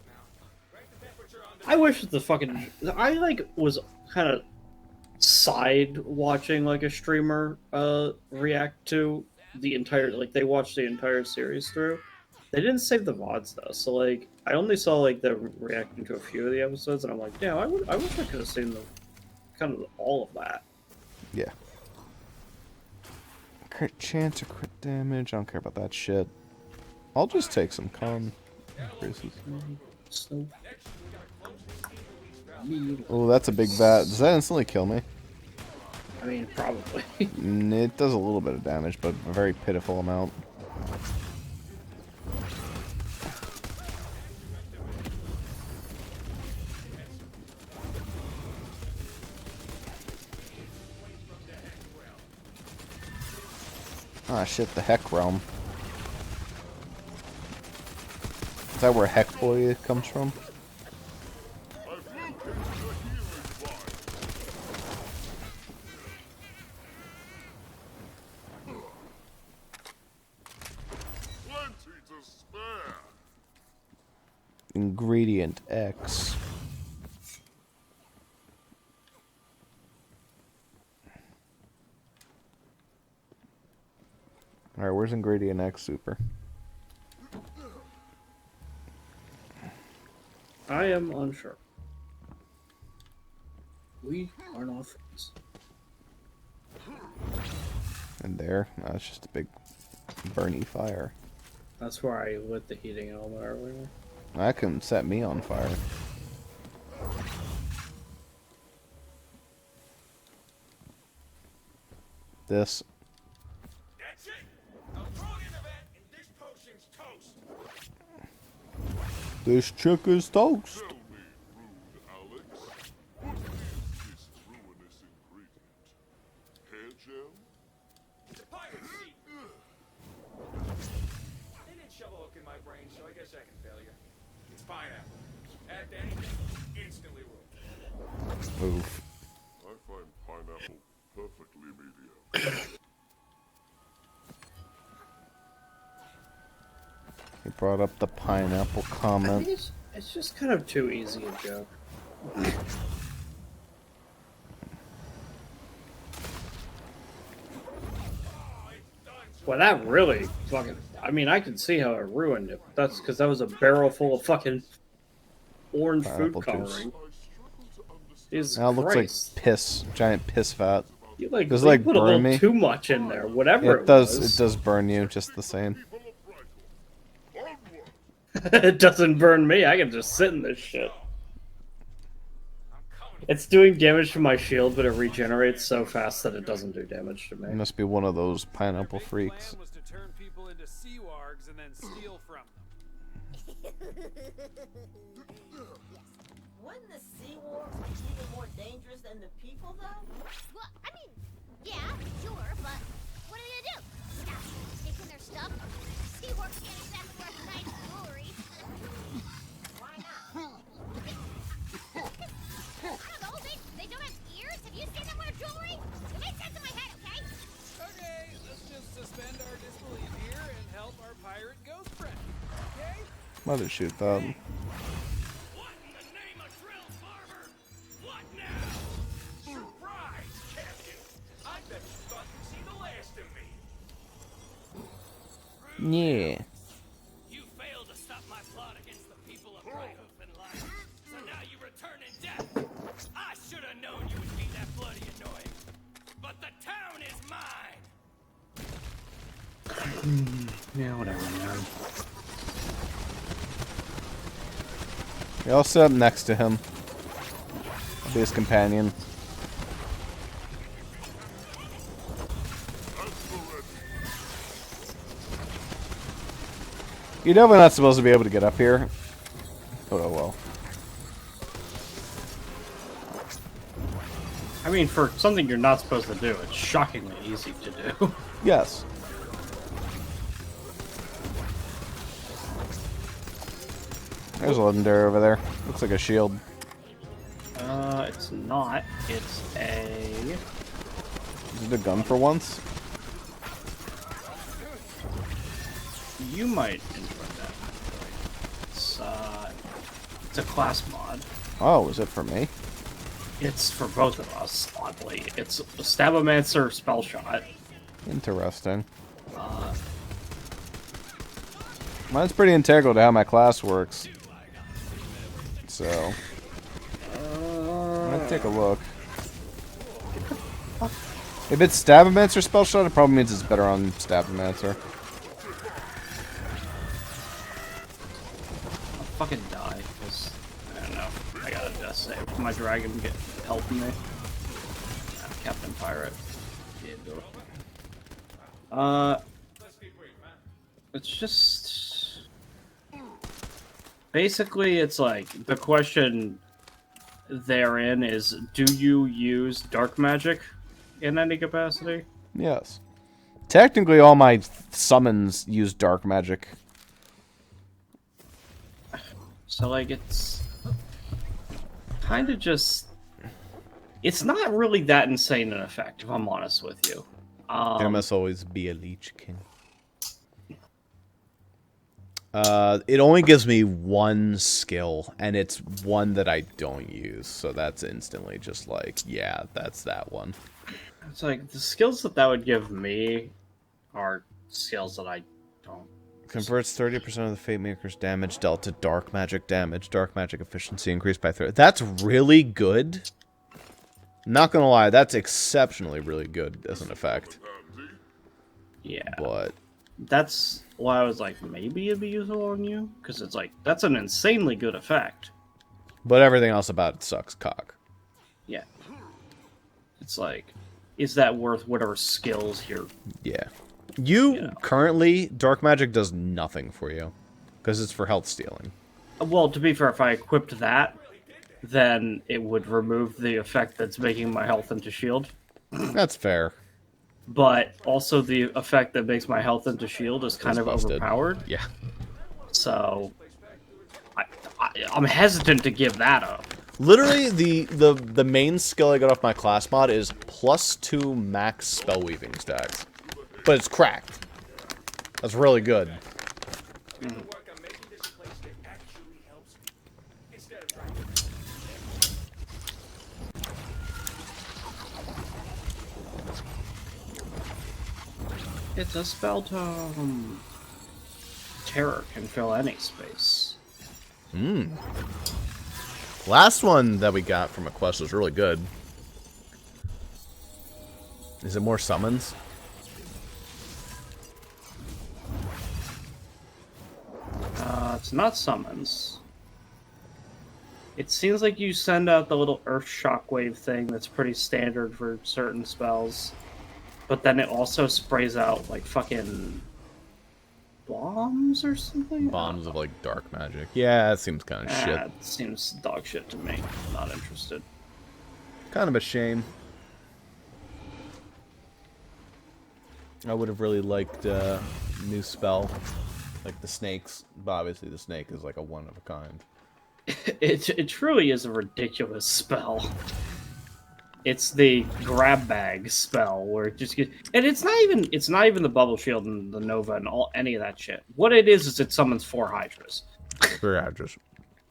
I wish the fucking... I, like, was kind of side watching, like, a streamer react to the entire... Like, they watched the entire series through. They didn't save the VODs, though, so, like, I only saw, like, them reacting to a few of the episodes, and I'm like, damn, I wish I could have seen the kind of all of that. Yeah. Crit chance or crit damage, I don't care about that shit. I'll just take some con increases. Oh, that's a big bat. Does that instantly kill me? I mean, probably. It does a little bit of damage, but a very pitiful amount. Ah, shit, the Heck Realm. Is that where Heck Boy comes from? Plenty to spare. Ingredient X. Alright, where's ingredient X, Zuper? I am unsure. We are not friends. And there, it's just a big burny fire. That's where I lit the heating element earlier. That can set me on fire. This. That's it! I'm throwing in the vat and this potion's toast! This chick is toast. Tell me, rude Alex, what is this ruinous ingredient? Hair gel? Pirate seed! They didn't shove a hook in my brain, so I guess I can fail you. It's pineapple. Add to anything, instantly ruined. Oof. I find pineapple perfectly mediocre. He brought up the pineapple I comment. think it's just kind of too easy a joke. Well, that really fucking... I mean, I can see how it ruined it. That's because that was a barrel full of fucking orange Pineapple food juice. coloring. Jesus Now it looks Christ. like piss. Giant piss vat. You like, Does it, you like, put a burn little me? too much in there. Whatever It does. was. It does burn you just the same. People of Brighton, onward! It doesn't burn me. I can just sit in this shit. It's doing damage to my shield, but it regenerates so fast that it doesn't do damage to You me. must be one of those pineapple Big freaks. plan was to turn people into sea wargs and then steal from them. Wouldn't the sea wargs be even more dangerous than the people, though? Well, I mean, yeah, sure, but what are they gonna do? Stop taking their stuff? Seaworks can't exactly wear nice jewelry. Why not? I don't know, they don't have ears? Have you seen them wear jewelry? It makes sense in my head, okay? Okay, let's just suspend our disbelief here and help our pirate ghost friend. Okay? Mother shoot that. What in the name of Drill Farmer? What now? Yeah. You failed to stop my plot against the people of Dryhoof and Lion. So now you return in death. I should have known you would be that bloody annoying. But the town is mine. Yeah, whatever, man. I'll sit up next to him. I'll be his companion. You're definitely not supposed to be able to get up here. Oh well. I mean, for something you're not supposed to do, it's shockingly easy to do. Yes. There's a legendary over there. Looks like a shield. It's not. It's a... Is it a gun for once? You might enjoy that. It's a class mod. Oh, is it for me? It's for both of us, oddly. It's a Stabomancer spell shot. Interesting. Mine's pretty integral to how my class works. So... Let's take a look. If it's Stabomancer spell shot, it probably means it's better on Stabomancer. I'll fucking die, because, I don't know, I got a death save. My dragon get helping me. Captain Pirate. Yeah, do it. It's just... Basically, it's like, the question therein is, do you use dark magic in any capacity? Yes. Technically, all my summons use dark magic. So, like, it's kind of just... It's not really that insane an effect, if I'm honest with you. There must always be a Lich King. It only gives me one skill, and it's one that I don't use, so that's instantly just like, yeah, that's that one. It's like, the skills that would give me are skills that I don't... Converts 30% of the Fate Maker's damage dealt to dark magic damage. Dark magic efficiency increased by 30. That's really good. Not gonna lie, that's exceptionally really good as an effect. Yeah. But... That's why I was like, maybe it'd be useful on you? Because it's like, that's an insanely good effect. But everything else about it sucks cock. Yeah. It's like, is that worth whatever skills you're... Yeah. You currently, dark magic does nothing for you. Because it's for health stealing. Well, to be fair, if I equipped that, then it would remove the effect that's making my health into shield. That's fair. But also the effect that makes my health into shield is kind of overpowered. Yeah. So, I'm hesitant to give that up. Literally, the main skill I got off my class mod is +2 max spell weaving stacks. But it's cracked. That's really good. It's a spell tome. Terror can fill any space. Last one that we got from a quest was really good. Is it more summons? It's not summons. It seems like you send out the little earth shockwave thing that's pretty standard for certain spells. But then it also sprays out, like, fucking... bombs or something? Bombs of, like, dark magic. Yeah, that seems kind of shit. It seems dog shit to me. Not interested. Kind of a shame. I would have really liked a new spell. Like the snakes. But obviously the snake is like a one of a kind. It truly is a ridiculous spell. It's the grab bag spell where it just gets, and it's not even the bubble shield and the nova and any of that shit. What it is it summons 4 hydras. 3 hydras.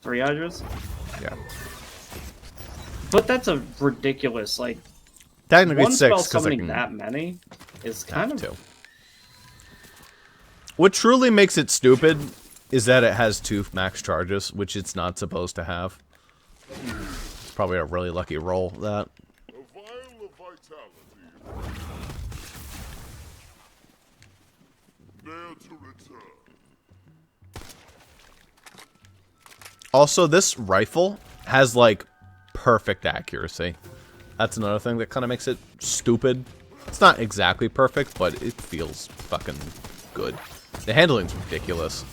3 hydras? Yeah. But that's a ridiculous, like, technically one 6 spell because summoning that many is kind of 2. What truly makes it stupid is that it has 2 max charges, which it's not supposed to have. It's probably a really lucky roll, that. A vial of vitality. There to return. Also, this rifle has, like, perfect accuracy. That's another thing that kind of makes it stupid. It's not exactly perfect, but it feels fucking good. The handling's ridiculous.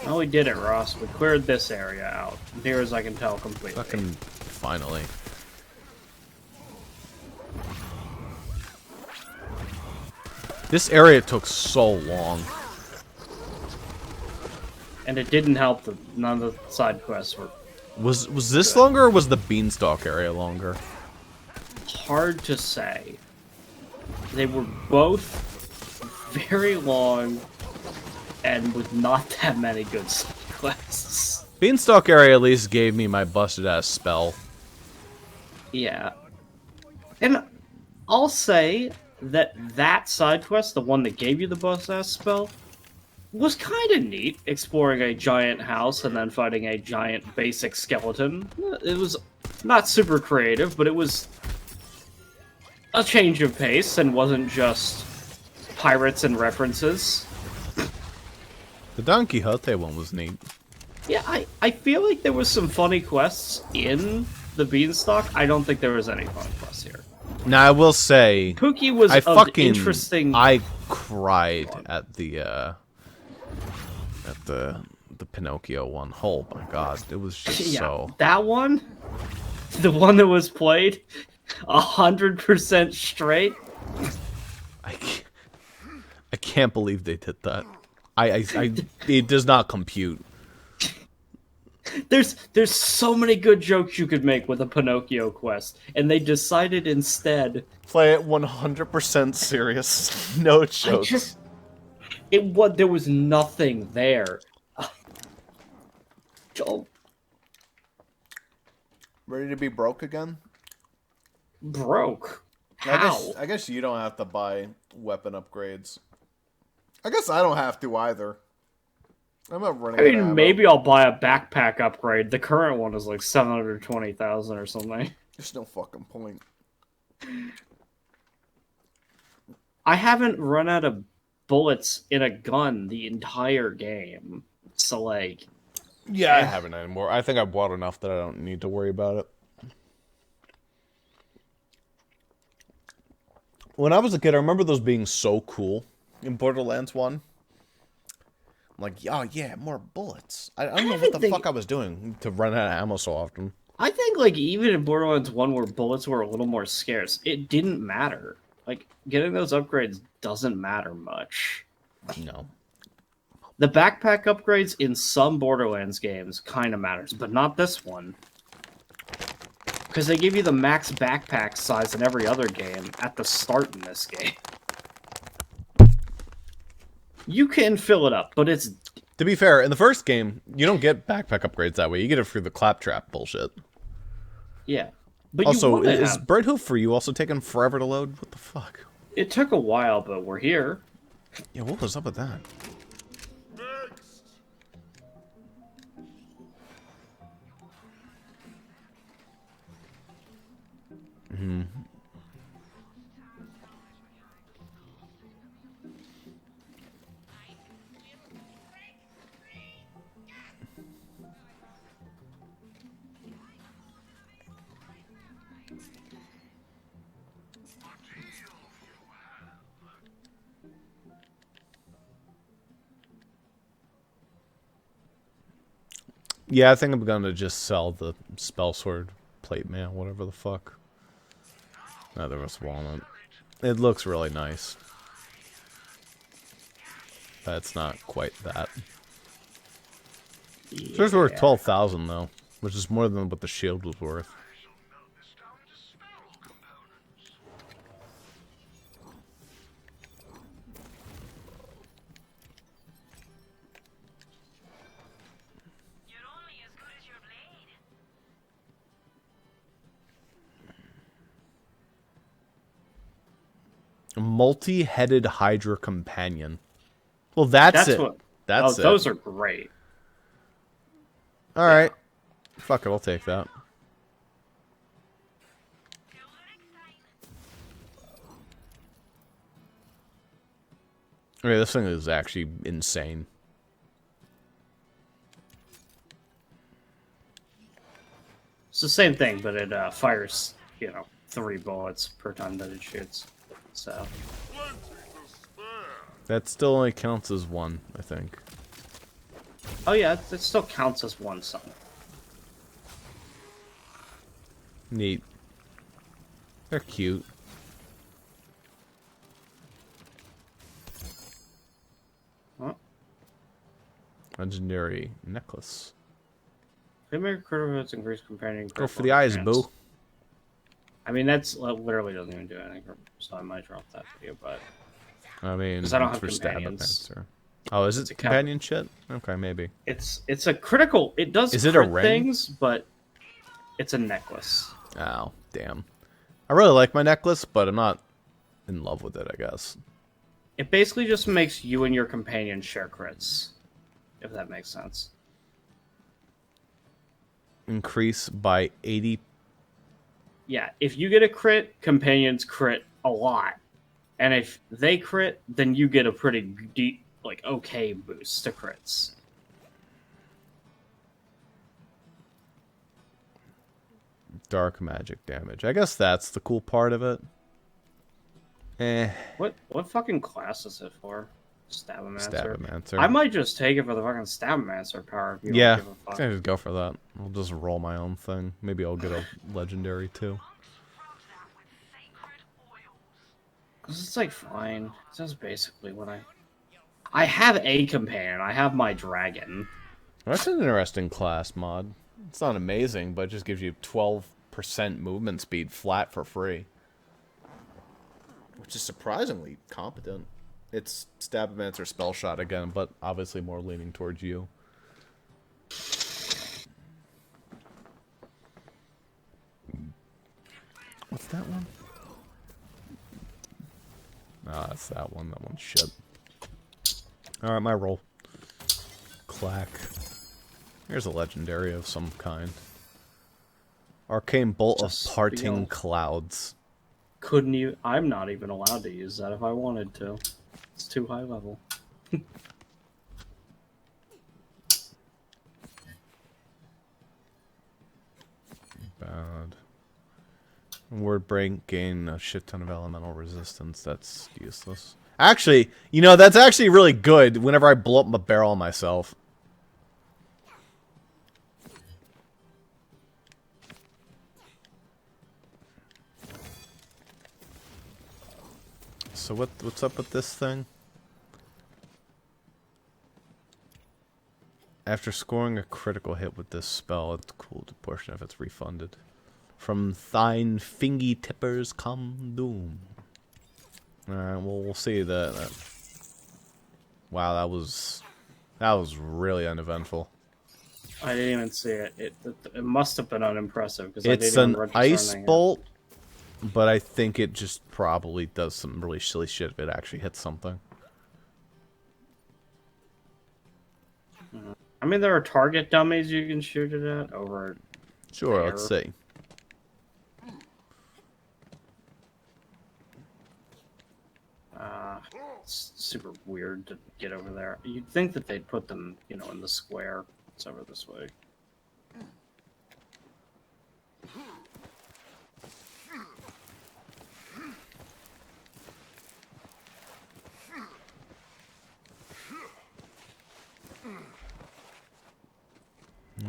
Well, we did it, Ross. We cleared this area out, near as I can tell, completely. Fucking finally. This area took so long. And it didn't help that none of the side quests were Was this longer or was the beanstalk area longer? hard to say. They were both very long and with not that many good side quests. Beanstalk area at least gave me my busted ass spell. Yeah. And I'll say that that side quest, the one that gave you the busted ass spell, was kind of neat, exploring a giant house and then fighting a giant basic skeleton. It was not super creative, but it was a change of pace and wasn't just pirates and references. The Don Quixote one was neat. Yeah, I feel like there was some funny quests in the Beanstalk. I don't think there was any funny quests here. Now I will say, Pookie was interesting. I cried at the Pinocchio one. Oh my god, it was just Yeah, so. that one, the one that was played 100% straight. I can't believe they did that. It does not compute. There's so many good jokes you could make with a Pinocchio quest, and they decided instead Play it 100% serious. No jokes. there was nothing there. Joel, Ready to be broke again? broke. How? I guess you don't have to buy weapon upgrades. I guess I don't have to either. I'm not running. I mean, maybe I'll buy a backpack upgrade. The current one is like 720,000 or something. There's no fucking point. I haven't run out of bullets in a gun the entire game. So, like... Yeah, I haven't anymore. I think I bought enough that I don't need to worry about it. When I was a kid, I remember those being so cool in Borderlands 1. I'm like, oh yeah, more bullets. I don't know what the fuck I was doing to run out of ammo so often. I think, like, even in Borderlands 1 where bullets were a little more scarce, it didn't matter. Like, getting those upgrades doesn't matter much. No. The backpack upgrades in some Borderlands games kind of matters, but not this one. Because they give you the max backpack size in every other game at the start in this game. You can fill it up, but it's... To be fair, in the first game, you don't get backpack upgrades that way. You get it through the claptrap bullshit. Yeah. But also, is Breadhoof for you also taking forever to load? What the fuck? It took a while, but we're here. Yeah, what was up with that? Next! Hmm. Yeah, I think I'm gonna just sell the spell sword plate mail, whatever the fuck. There was walnut. It looks really nice. That's not quite that. Yeah. It's worth 12,000 though, which is more than what the shield was worth. Multi-headed Hydra companion. Well, that's it. What. That's it. Those are great. All right. Fuck it, I'll take that. Okay, this thing is actually insane. It's the same thing, but it fires, 3 bullets per time that it shoots. So. That still only counts as 1, I think. Oh yeah, it still counts as 1 son. Neat. They're cute. Huh? Legendary necklace. They make critical hits, increase companion. Go for the eyes, boo. I mean, that's literally doesn't even do anything, so I might drop that video, but. I mean, I don't have for companions. Oh, is it a companion shit? Okay, maybe. It's a critical. It does. Is it a crit ring? things, but it's a necklace. Oh, damn. I really like my necklace, but I'm not in love with it, I guess. It basically just makes you and your companion share crits, if that makes sense. Increase by 80. Yeah, if you get a crit, companions crit a lot. And if they crit, then you get a pretty deep, okay boost to crits. Dark magic damage. I guess that's the cool part of it. What fucking class is it for? Stabomancer. Stabomancer. I might just take it for the fucking Stabomancer power. If you Yeah, don't give a fuck. I just go for that. I'll just roll my own thing. Maybe I'll get a legendary too. It's fine. That's basically what I have a companion. I have my dragon. That's an interesting class mod. It's not amazing, but it just gives you 12% movement speed flat for free. Which is surprisingly competent. It's Stabomancer spell shot again, but obviously more leaning towards you. What's that one? Ah, that's that one. That one's shit. Alright, my roll. Clack. Here's a legendary of some kind. Arcane Bolt of Just Parting feel- Clouds. Couldn't you? I'm not even allowed to use that if I wanted to. It's too high level. Bad. Word break, gain a shit ton of elemental resistance. That's useless. Actually, that's actually really good whenever I blow up my barrel on myself. So what's up with this thing? After scoring a critical hit with this spell, it's cool to portion if it's refunded. From thine fingy tippers come doom. Alright, well we'll see that. Wow, that was really uneventful. I didn't even see it. It must have been unimpressive because It's an ice bolt, but I think it just probably does some really silly shit if it actually hits something. I mean, there are target dummies you can shoot it at over. Sure, there. let's see. It's super weird to get over there. You'd think that they'd put them, in the square. It's over this way.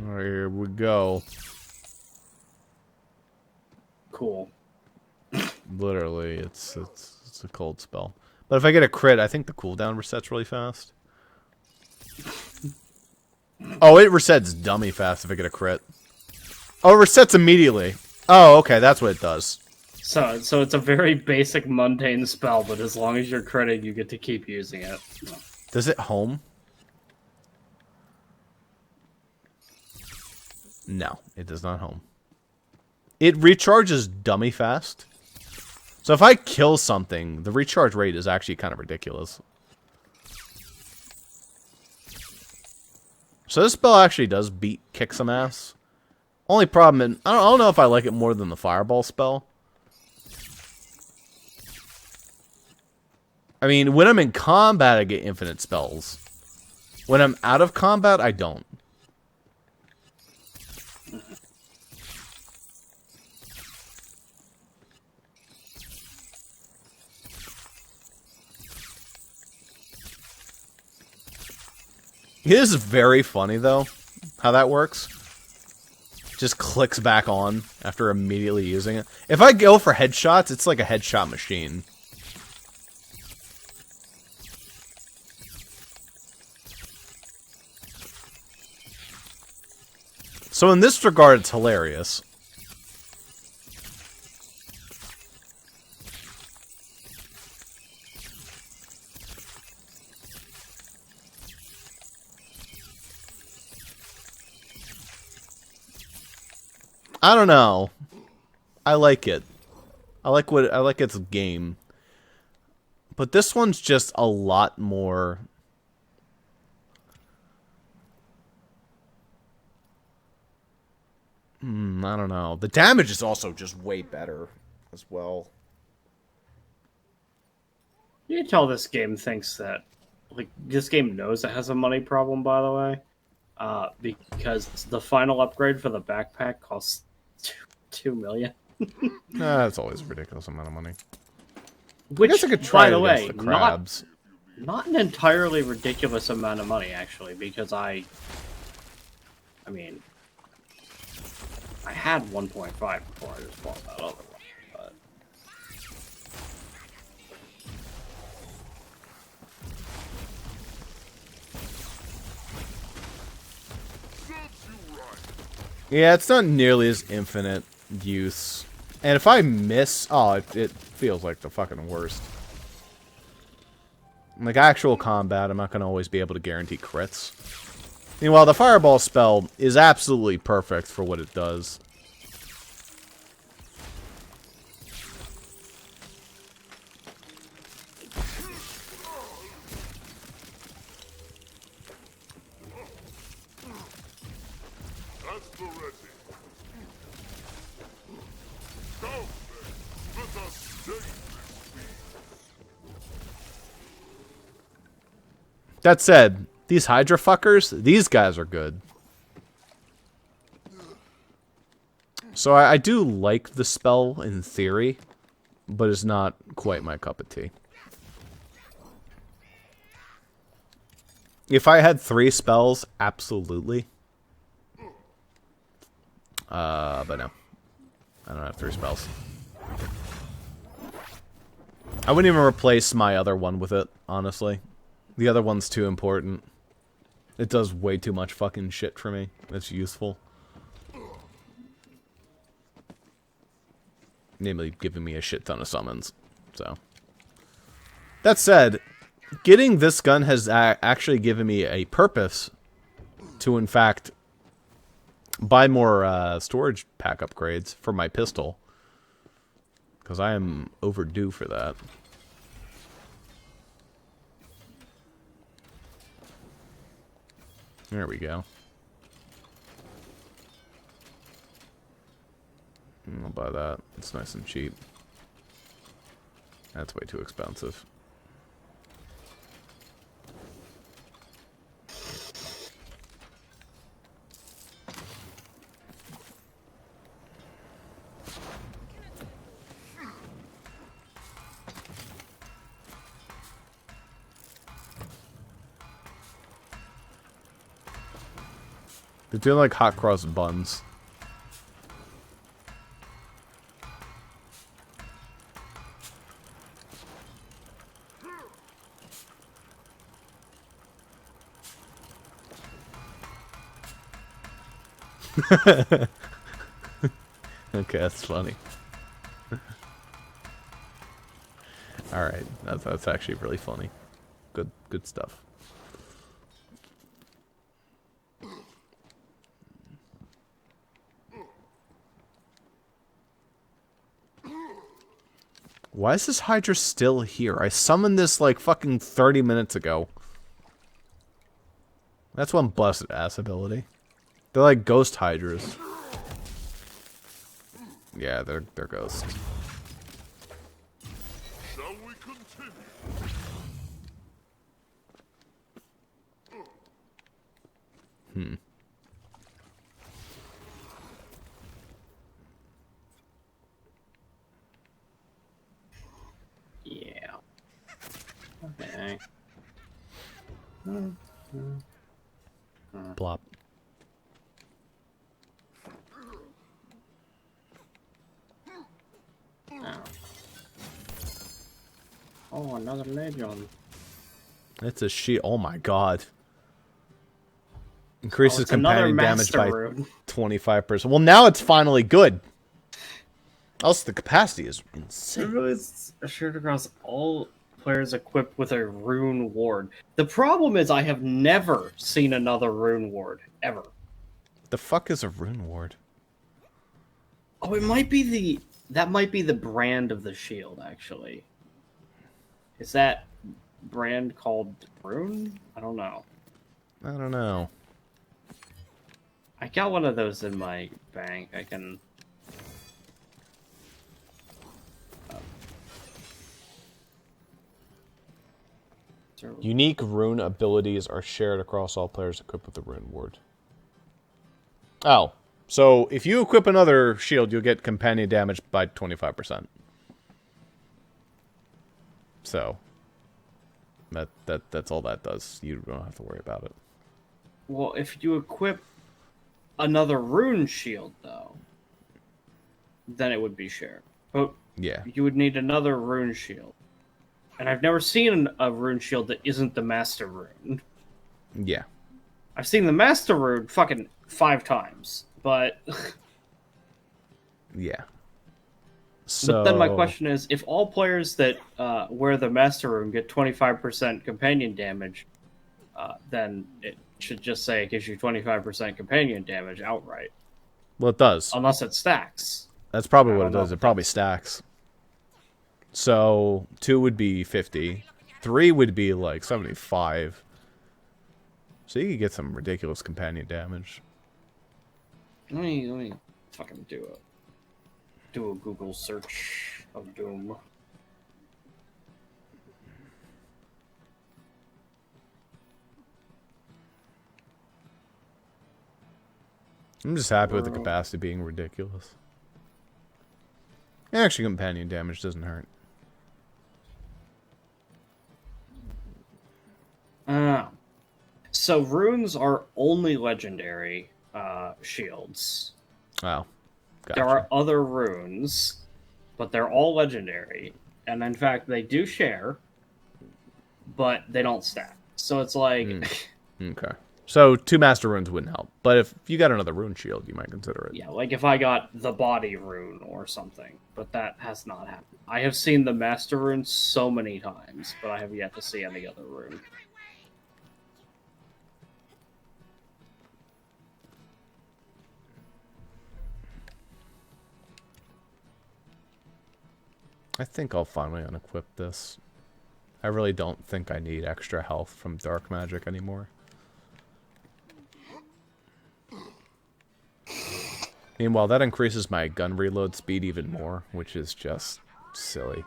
Alright, here we go. Cool. Literally, it's a cold spell. But if I get a crit, I think the cooldown resets really fast. Oh, it resets dummy fast if I get a crit. Oh, it resets immediately. Oh, okay, that's what it does. So it's a very basic, mundane spell, but as long as you're critting, you get to keep using it. Does it home? No, it does not home. It recharges dummy fast. So if I kill something, the recharge rate is actually kind of ridiculous. So this spell actually does kick some ass. Only problem, and I don't know if I like it more than the fireball spell. I mean, when I'm in combat, I get infinite spells. When I'm out of combat, I don't. It is very funny, though, how that works. Just clicks back on after immediately using it. If I go for headshots, it's like a headshot machine. So in this regard, it's hilarious. I don't know. I like it. I like its game. But this one's just a lot more. I don't know. The damage is also just way better as well. You can tell this game thinks that, like, this game knows it has a money problem, by the way. Because the final upgrade for the backpack costs $2 million. That's always a ridiculous amount of money. Which, I guess I could try by the it way, against the crabs. not an entirely ridiculous amount of money, actually, because I mean, I had 1.5 before I just bought that other one, but... Yeah, it's not nearly as infinite use. And if I miss... Oh, it feels like the fucking worst. Like, actual combat, I'm not going to always be able to guarantee crits. Meanwhile, the fireball spell is absolutely perfect for what it does. That's the ready. Go then. Let us stay this That said, these Hydra fuckers, these guys are good. So I do like the spell in theory, but it's not quite my cup of tea. If I had 3 spells, absolutely. But no. I don't have 3 spells. I wouldn't even replace my other one with it, honestly. The other one's too important. It does way too much fucking shit for me. It's useful. Namely, giving me a shit ton of summons. So. That said, getting this gun has actually given me a purpose to, in fact, buy more storage pack upgrades for my pistol. Because I am overdue for that. There we go. I'll buy that. It's nice and cheap. That's way too expensive. They're doing like hot cross buns. Okay, that's funny. Alright, that's actually really funny. Good stuff. Why is this Hydra still here? I summoned this like fucking 30 minutes ago. That's one busted ass ability. They're like ghost Hydras. Yeah, they're ghosts. Shall we continue? Yeah. Okay. Plop. Oh, another legend. It's a sheet. Oh my god. Increases it's another companion damage master by rune. 25%. Well, now it's finally good. Also, the capacity is insane. It's shared across all players equipped with a rune ward. The problem is I have never seen another rune ward, ever. The fuck is a rune ward? Oh, it might be the... That might be the brand of the shield, actually. Is that brand called Rune? I don't know. I don't know. I got one of those in my bank. I can... Unique rune abilities are shared across all players equipped with a rune ward. Oh. So, if you equip another shield, you'll get companion damage by 25%. So, that's all that does. You don't have to worry about it. Well, if you equip another rune shield, though, then it would be shared. But Yeah. you would need another rune shield. And I've never seen a rune shield that isn't the Master Rune. Yeah. I've seen the Master Rune fucking 5 times, but... Yeah. So... But then my question is, if all players that wear the Master Rune get 25% companion damage, then it should just say it gives you 25% companion damage outright. Well, it does. Unless it stacks. That's probably I what don't it does. know. It probably stacks. So, 2 would be 50. 3 would be like 75. So you could get some ridiculous companion damage. Let me fucking do a Google search of Doom. I'm just happy with the capacity being ridiculous. Actually, companion damage doesn't hurt. So runes are only legendary shields. Wow. Gotcha. There are other runes, but they're all legendary. And in fact, they do share, but they don't stack. So it's like... Okay. So 2 Master Runes wouldn't help. But if you got another Rune Shield, you might consider it. Yeah, like if I got the body rune or something. But that has not happened. I have seen the Master Rune so many times, but I have yet to see any other rune. I think I'll finally unequip this. I really don't think I need extra health from dark magic anymore. Meanwhile, that increases my gun reload speed even more, which is just silly.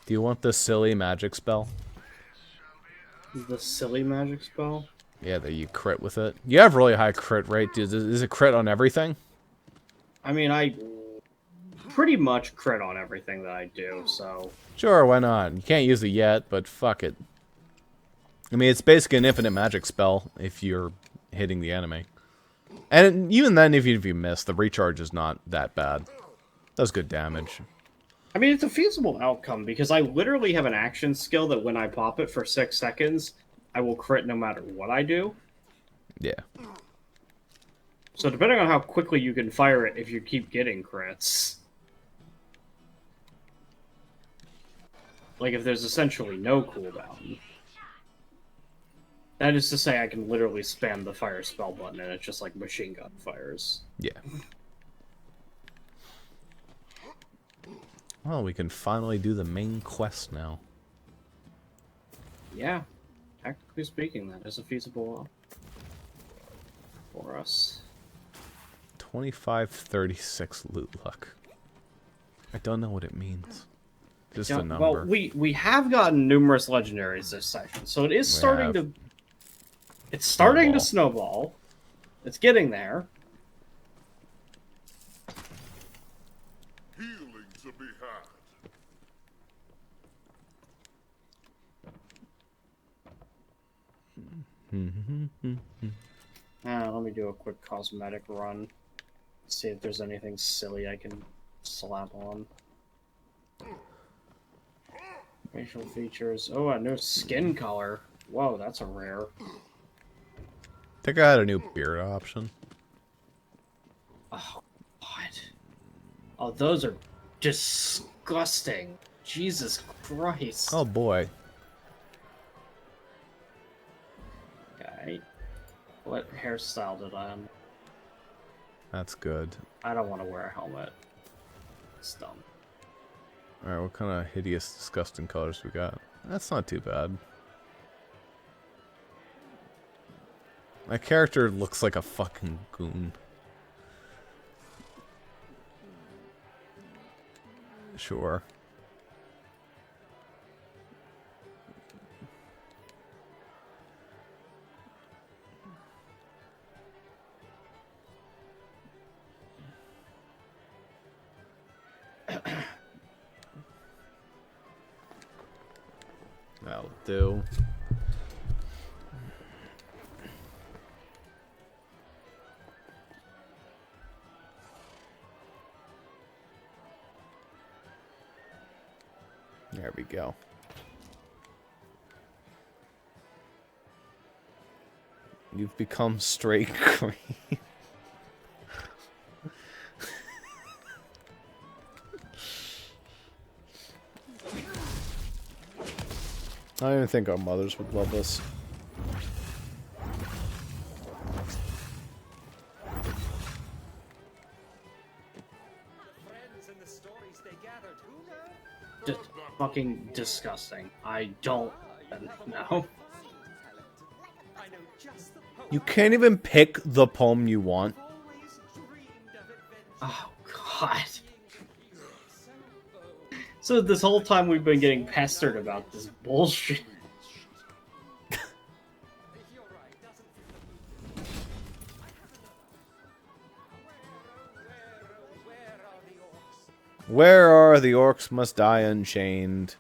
Do you want the silly magic spell? The silly magic spell? Yeah, that you crit with it. You have really high crit rate. Is it crit on everything? I mean, I pretty much crit on everything that I do, so... Sure, why not? You can't use it yet, but fuck it. I mean, it's basically an infinite magic spell if you're hitting the enemy. And even then, if you miss, the recharge is not that bad. Does good damage. I mean, it's a feasible outcome, because I literally have an action skill that when I pop it for 6 seconds, I will crit no matter what I do. Yeah. So depending on how quickly you can fire it, if you keep getting crits... Like, if there's essentially no cooldown, That is to say, I can literally spam the fire spell button, and it's just like machine gun fires. Yeah. Well, we can finally do the main quest now. Yeah, technically speaking, that is a feasible for us. 2536 loot luck. I don't know what it means. Just Yeah, a number. well, we have gotten numerous legendaries this section, so it is starting to. It's starting to snowball. It's getting there. Healing to be had. Let me do a quick cosmetic run. See if there's anything silly I can slap on. Facial features. Oh, a new skin color. Whoa, that's a rare. I think I had a new beard option. Oh, God. Oh, those are disgusting. Jesus Christ. Oh boy. Okay. What hairstyle did I on? That's good. I don't want to wear a helmet. It's dumb. Alright, what kind of hideous, disgusting colors we got? That's not too bad. My character looks like a fucking goon. Sure. That'll do. There we go. You've become straight green. I don't even think our mothers would love us. Just fucking disgusting. I don't know. You can't even pick the poem you want. Oh, God. So this whole time we've been getting pestered about this bullshit. Where are the orcs must die unchained?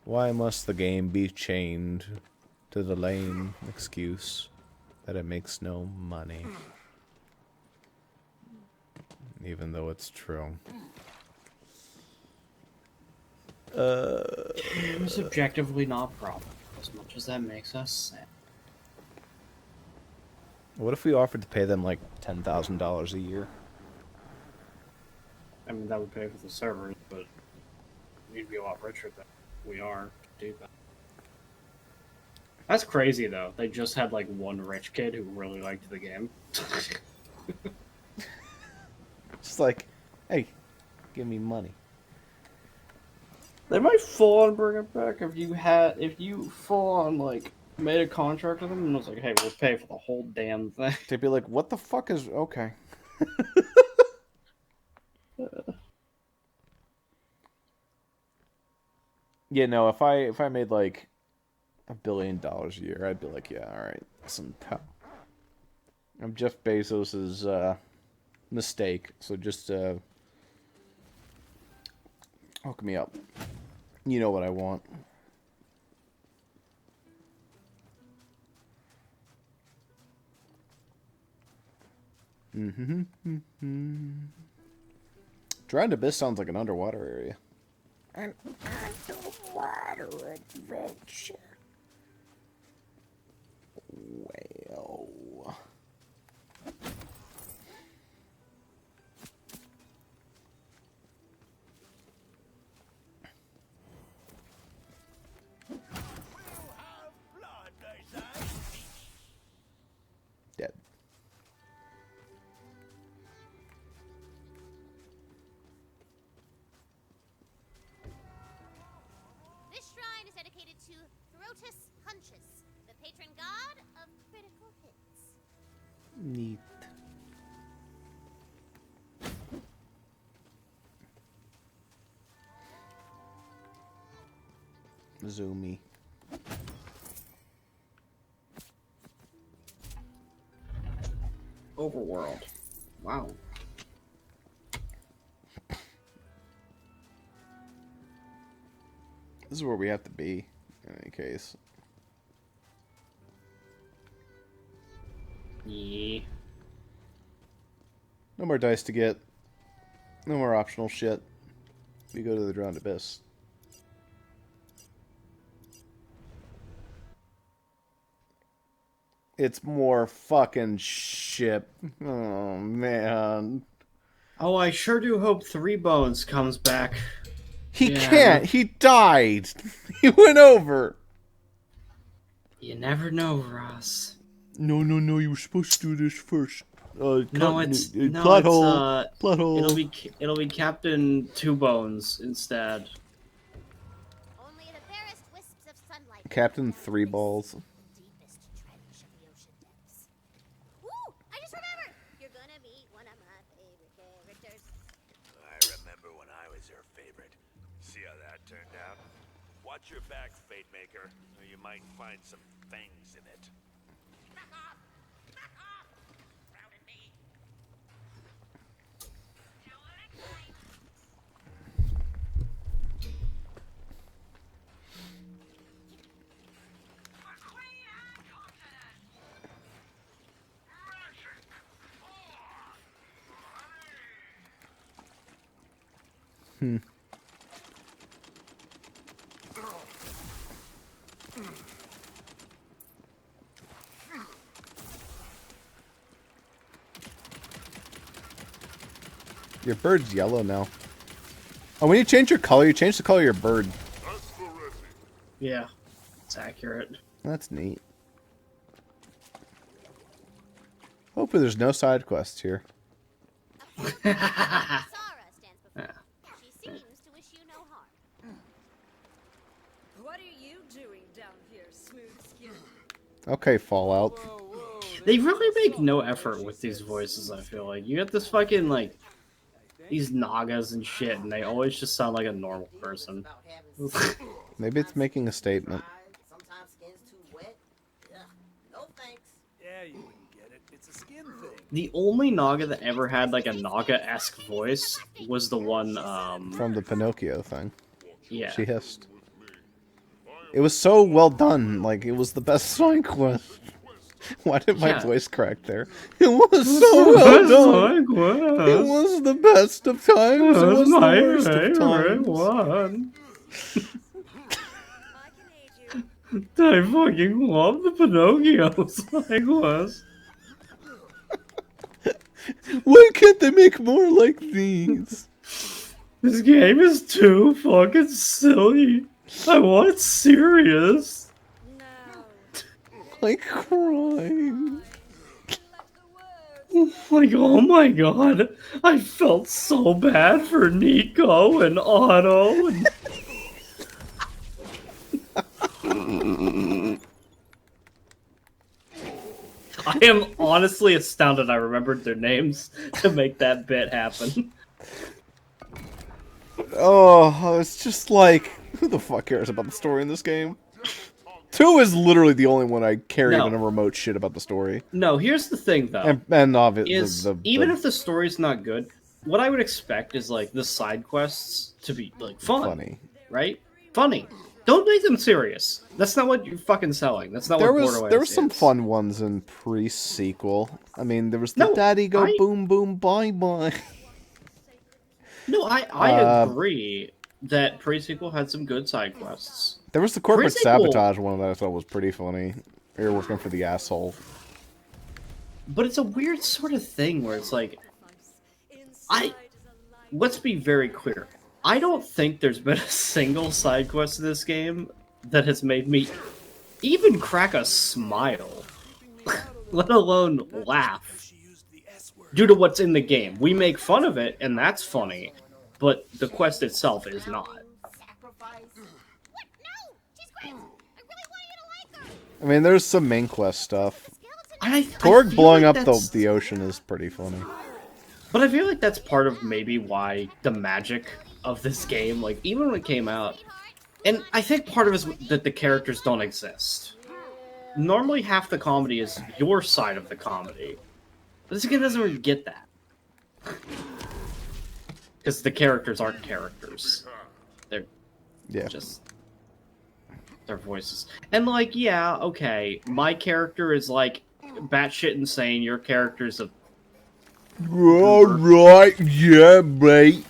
Why must the game be chained to the lame excuse that it makes no money? Even though it's true. It's objectively not profitable, as much as that makes us sad. What if we offered to pay them like $10,000 a year? I mean, that would pay for the servers, but we'd be a lot richer than we are to do that. That's crazy, though. They just had, like, one rich kid who really liked the game. Just like, hey, give me money. They might full on bring it back if you full on, like, made a contract with them and was like, hey, we'll pay for the whole damn thing. They'd be like, what the fuck is... Okay. Yeah, no, if I made like $1 billion a year, I'd be like, yeah, all right, listen, pal. I'm Jeff Bezos's mistake, so just hook me up. You know what I want. Drowned Abyss sounds like an underwater area. An underwater adventure. Well. to Throtus Hunchus, the patron god of critical hits. Neat. Zoomy. Overworld. Wow. This is where we have to be, in any case. Yeah. No more dice to get. No more optional shit. We go to the Drowned Abyss. It's more fucking shit. Oh, man. Oh, I sure do hope Three Bones comes back. He Yeah. can't. He died. He went over. You never know, Ross. No. You were supposed to do this first. No, it's plot hole. Plot hole. It'll be Captain Two Bones instead. Only the barest wisps of sunlight. Captain Three Balls. Deepest trench of the ocean depths. Ooh, I just remembered. You're gonna meet one of my favorite characters. I remember when I was your favorite. See how that turned out? Watch your back, Fate Maker, or you might find some fangs in it. Your bird's yellow now. Oh, when you change your color, you change the color of your bird. That's the Resi. Yeah, it's accurate. That's neat. Hopefully there's no side quests here. Sara stands before you. She seems to wish you no harm. What are you doing down here, smooth skin? Okay, Fallout. They really make no effort with these voices, I feel like. You got this fucking, like, these Nagas and shit, and they always just sound like a normal person. Maybe it's making a statement. Sometimes skin's too wet. Ugh, no thanks. Yeah, you wouldn't get it. It's a skin thing. The only Naga that ever had, like, a Naga-esque voice was the one, From the Pinocchio thing. yeah. She hissed. It was so well done. Like, it was the best side quest. Why did my Yeah. voice crack there? It was so well done. It was the best of times. It was the worst of times. one. I can aid you. I fucking love the Pinocchio side quest. Why can't they make more like these? This game is too fucking silly. I want it serious. No. Like crying. Like, oh my god. I felt so bad for Nico and Otto. And... I am honestly astounded I remembered their names to make that bit happen. Oh, it's just like, who the fuck cares about the story in this game? 2 is literally the only one I care No. even a remote shit about the story. No, here's the thing though. And obviously, Is even if the story's not good, what I would expect is like the side quests to be like fun, funny. right? Funny. Don't make them serious. That's not what you're fucking selling. That's not There what was Borderlands there was some is. fun ones in pre-sequel. I mean, there was the No, Daddy Go I- Boom Boom Bye Bye. No, I Uh, agree that pre-sequel had some good side quests. There was the corporate Pre-sequel- sabotage one that I thought was pretty funny. You're working for the asshole. But it's a weird sort of thing where it's like, Inside is a light. let's be very clear. I don't think there's been a single side quest in this game that has made me even crack a smile, let alone laugh, She used the S word. due to what's in the game. We make fun of it, and that's funny, but the quest itself is not. Sacrifice. What? No! She's great! I mean, there's some main quest stuff. I Torg feel blowing like up that's- the ocean is pretty funny. But I feel like that's part of maybe why the magic of this game, like, even when it came out, and I think part of it is that the characters don't exist. Normally half the comedy is your side of the comedy. But this game doesn't really get that. Because the characters aren't characters. They're just their voices. And like, yeah, okay, my character is like batshit insane, your character's a Alright, yeah, mate.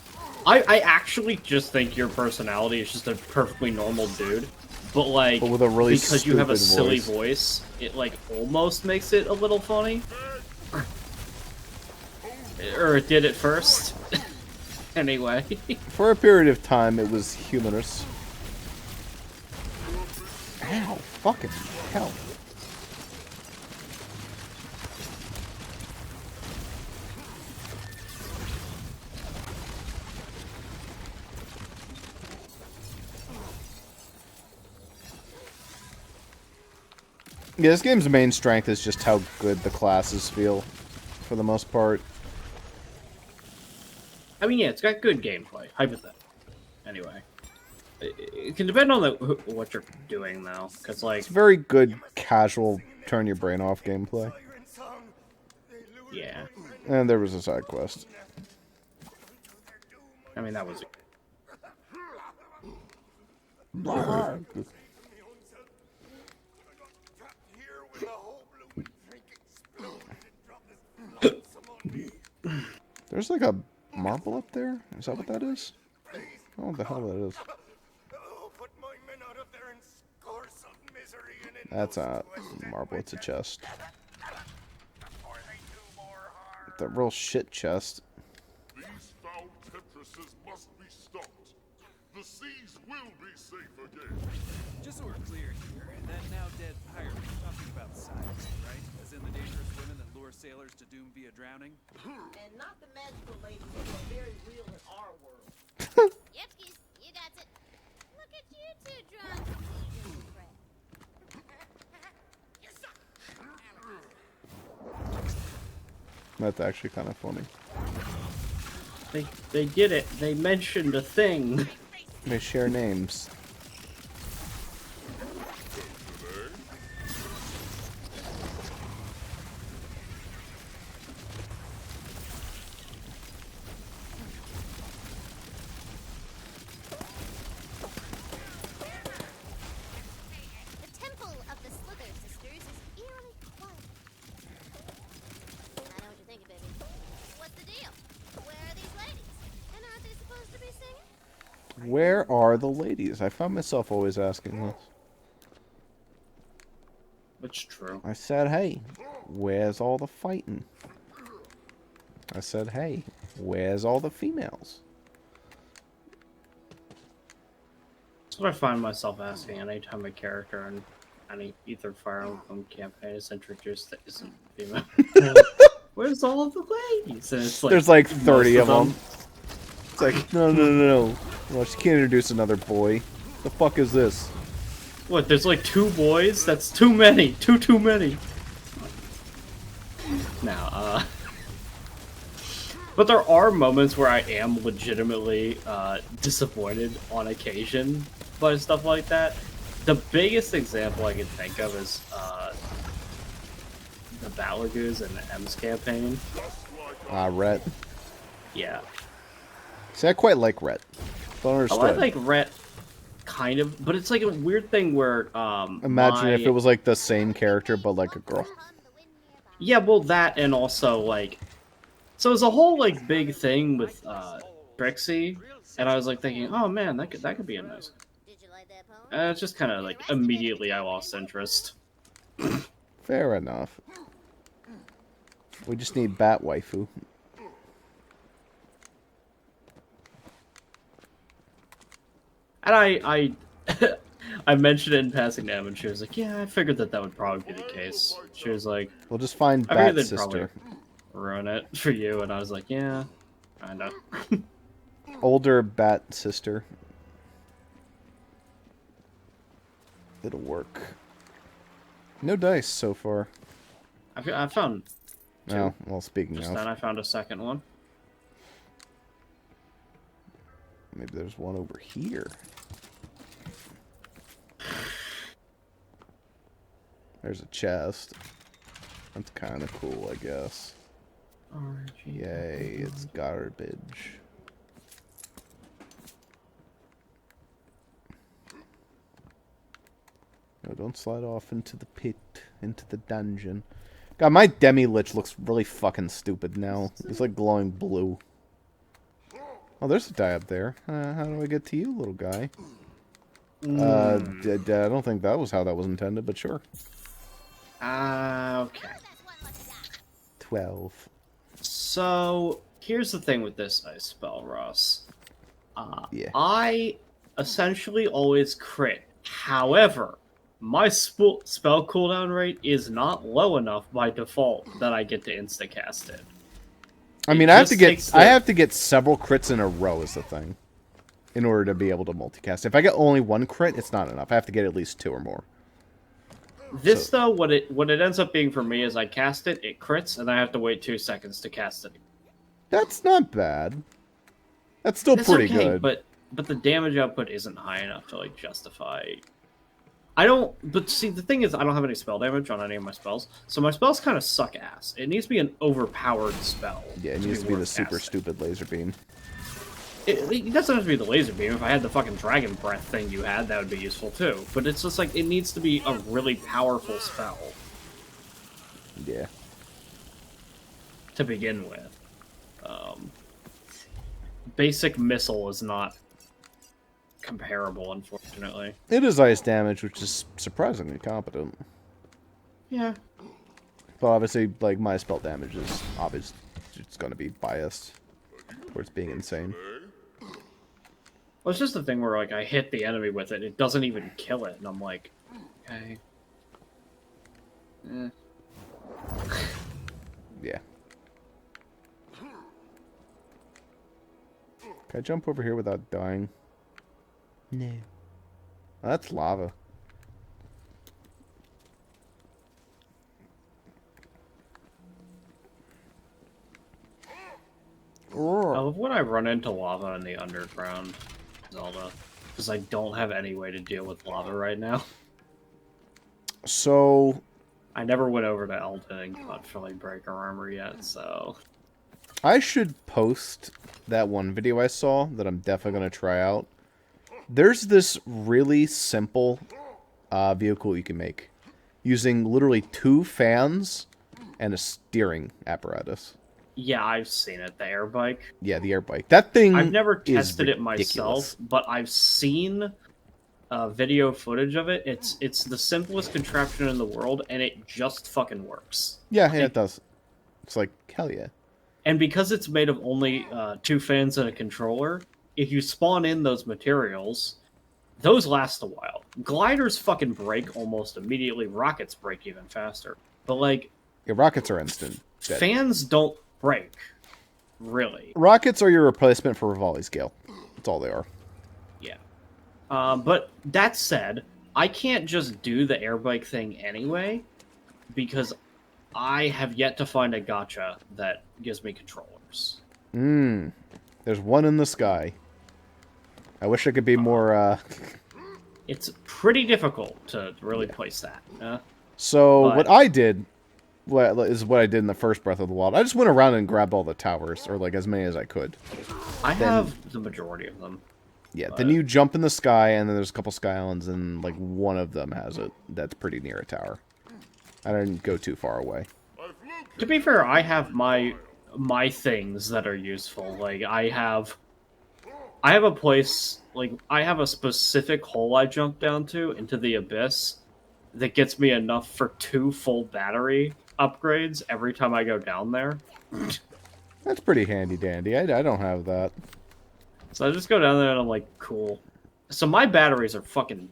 I actually just think your personality is just a perfectly normal dude. But like, But with a really because you have a stupid silly voice. voice, it like almost makes it a little funny. Or it did at first. Anyway. For a period of time, it was humorous. Ow, fucking hell. Yeah, this game's main strength is just how good the classes feel, for the most part. I mean, yeah, it's got good gameplay, hypothetically. Anyway. It can depend on what you're doing, though. Because, like... It's very good, casual, turn your brain off gameplay. Yeah. And there was a side quest. I mean, that was... There's like a marble up there? Is that what that is? I don't know what the hell that is. That's a marble, it's a chest. The real shit chest. These foul temptresses must be stopped. The seas will be safe again. Just so we're clear here, that now dead pirate is talking about sirens, right? As in the dangerous women that lure sailors to doom via drowning? And not the magical ladies who are very real in our world. Yep, you got it. Look at you two drunk seasoned friends. That's actually kind of funny. They did it. They mentioned a thing. They share names. The temple of the Slither sisters is eerily quiet. I know what you're thinking, baby. What's the deal? Where are these ladies? And aren't they supposed to be singing? Where are the ladies? I find myself always asking this. It's true. I said, hey, where's all the fighting? I said, hey, where's all the females? That's what I find myself asking anytime a character in any either Fire Emblem campaign is introduced that isn't female. Where's all of the ladies? And it's like, There's like 30 of most them. It's like, no. Well, she can't introduce another boy. The fuck is this? What, there's like 2 boys? That's too many. Too many. Now, but there are moments where I am legitimately disappointed on occasion by stuff like that. The biggest example I can think of is the Balagoo's and the M's campaign. Rhett. Yeah. See, I quite like Rhett. Don't understand. Oh, I like Rhett, kind of, but it's like a weird thing where Imagine if it was like the same character, but like a girl. Yeah, well, that and also like, so it's a whole like big thing with Trixie, and I was like thinking, oh man, that could be a nice. It's just kind of like immediately I lost interest. Fair enough. We just need Bat Waifu. And I I mentioned it in passing to Em, and she was like, yeah, I figured that would probably be the case. She was like, We'll just find I Bat figured they'd probably Sister. ruin it for you, and I was like, yeah, I know. Older Bat Sister. It'll work. No dice so far. I found two. Oh, well, speaking Just of, then I found a second one. maybe there's one over here. There's a chest. That's kind of cool, I guess. Yay, it's garbage. No, don't slide off into the pit, into the dungeon. God, my demi-lich looks really fucking stupid now. It's like glowing blue. Oh, there's a die up there. How do I get to you, little guy? I don't think that was how that was intended, but sure. Okay. 12. So, here's the thing with this ice spell, Ross. Yeah. I essentially always crit. However, my spell cooldown rate is not low enough by default that I get to insta-cast it. I mean, I have to get several crits in a row is the thing, in order to be able to multicast. If I get only one crit, it's not enough. I have to get at least 2 or more. This, though, what it ends up being for me is I cast it, it crits, and I have to wait 2 seconds to cast it. That's not bad. That's still pretty good. But the damage output isn't high enough to, like, justify... But see, the thing is, I don't have any spell damage on any of my spells, so my spells kind of suck ass. It needs to be an overpowered spell. Yeah, it needs to be the super stupid laser beam. It doesn't have to be the laser beam. If I had the fucking dragon breath thing you had, that would be useful too. But it's just like, it needs to be a really powerful spell. Yeah. To begin with. Basic missile is not comparable, unfortunately. It is ice damage, which is surprisingly competent. Yeah. But obviously, like, my spell damage is obvious. It's going to be biased towards being insane. Well, it's just the thing where, like, I hit the enemy with it, it doesn't even kill it, and I'm like, okay. Yeah. Can I jump over here without dying? No. Oh, that's lava. I love when I run into lava in the underground, Zelda, because I don't have any way to deal with lava right now. So... I never went over to Elden and got Philly Breaker Armor yet, so... I should post that one video I saw that I'm definitely going to try out. There's this really simple vehicle you can make using literally 2 fans and a steering apparatus. Yeah, I've seen it, the air bike. Yeah, the air bike. That thing I've never is tested it ridiculous. myself, but I've seen video footage of it. It's the simplest contraption in the world, and it just fucking works. Yeah, it does. It's like, hell yeah. And because it's made of only 2 fans and a controller, if you spawn in those materials, those last a while. Gliders fucking break almost immediately. Rockets break even faster. But, like... Yeah, rockets are instant. Dead. Fans don't break. Really. Rockets are your replacement for Rivali scale. That's all they are. Yeah. But that said, I can't just do the air bike thing anyway, because I have yet to find a gacha that gives me controllers. There's one in the sky. I wish I could be more, It's pretty difficult to really place that. So, what I did is what I did in the first Breath of the Wild. I just went around and grabbed all the towers, or like as many as I could. I have the majority of them. Yeah, then you jump in the sky, and then there's a couple sky islands, and like one of them has it that's pretty near a tower. I didn't go too far away. To be fair, I have my things that are useful. Like, I have a place, like, I have a specific hole I jump down to into the abyss that gets me enough for 2 full battery upgrades every time I go down there. That's pretty handy dandy. I don't have that. So I just go down there and I'm like, cool. So my batteries are fucking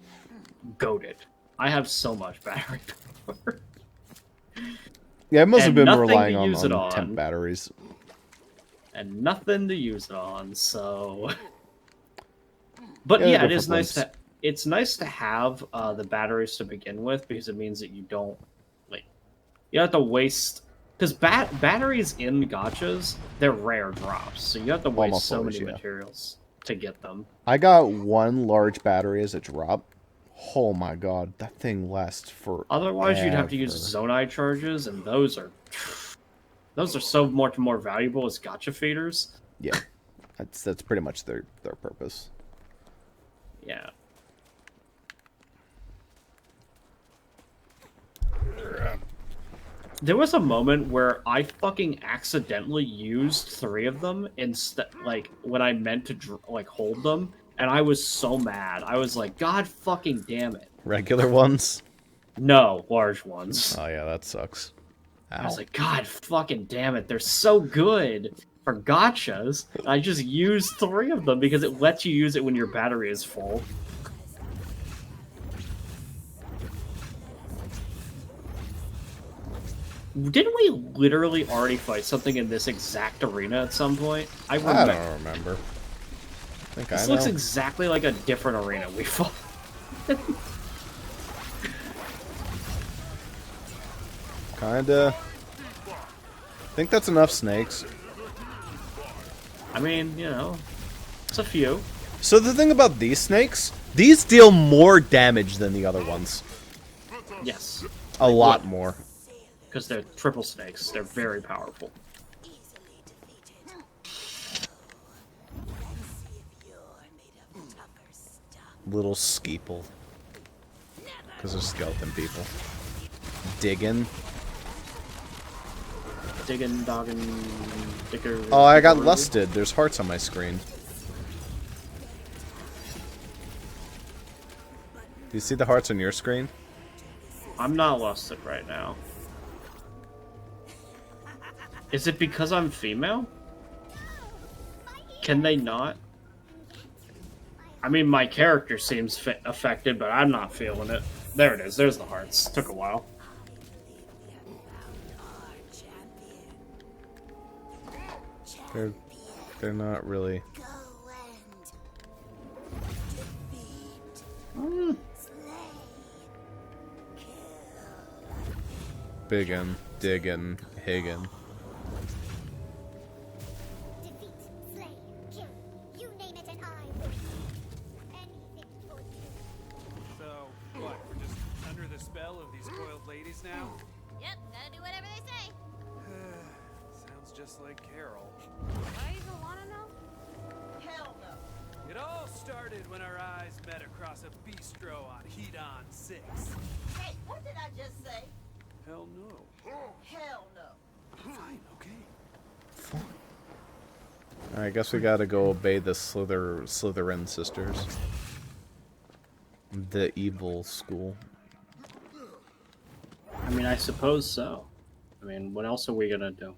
goated. I have so much battery power. Yeah, it must have And been nothing relying to use it on on. temp batteries. And nothing to use it on, so... But Yeah, yeah, go it for is nice blimps. it's nice to have the batteries to begin with because it means that you don't like you don't have to waste because batteries in gachas they're rare drops, so you have to waste Almost so always, many yeah. materials to get them. I got one large battery as a drop. Oh my god, that thing lasts for. Otherwise, you'd have to use zonai charges, and those are so much more valuable as gacha feeders. Yeah, that's pretty much their purpose. Yeah. There was a moment where I fucking accidentally used 3 of them instead, like when I meant to like hold them, and I was so mad. I was like, "God fucking damn it!" Regular ones? No, large ones. Oh yeah, that sucks. Ow. I was like, "God fucking damn it! They're so good for gachas." I just used 3 of them because it lets you use it when your battery is full. Didn't we literally already fight something in this exact arena at some point? I don't remember. I think this looks exactly like a different arena we fought. Kinda. I think that's enough snakes. I mean, you know, it's a few. So the thing about these snakes, these deal more damage than the other ones. Yes. A lot more. Because they're triple snakes. They're very powerful. Little skeeple. Because they're skeleton people. Diggin'. Diggin', doggin', dicker... Oh, I got lusted. There's hearts on my screen. Do you see the hearts on your screen? I'm not lusted right now. Is it because I'm female? Can they not? I mean, my character seems affected, but I'm not feeling it. There it is. There's the hearts. Took a while. They're not really. Biggin, diggin, higgin. Defeat, slay, kill. You name it and I will. Anything for you. So, what, we're just under the spell of these coiled ladies now? Yep, gotta do whatever they say. Sounds just like Carol. I even wanna know? Hell no. It all started when our eyes met across a bistro on Hedon 6. Hey, what did I just say? Hell no. Hell no. Fine, okay. I guess we gotta go obey the Slytherin sisters. The evil school. I mean, I suppose so. I mean, what else are we gonna do?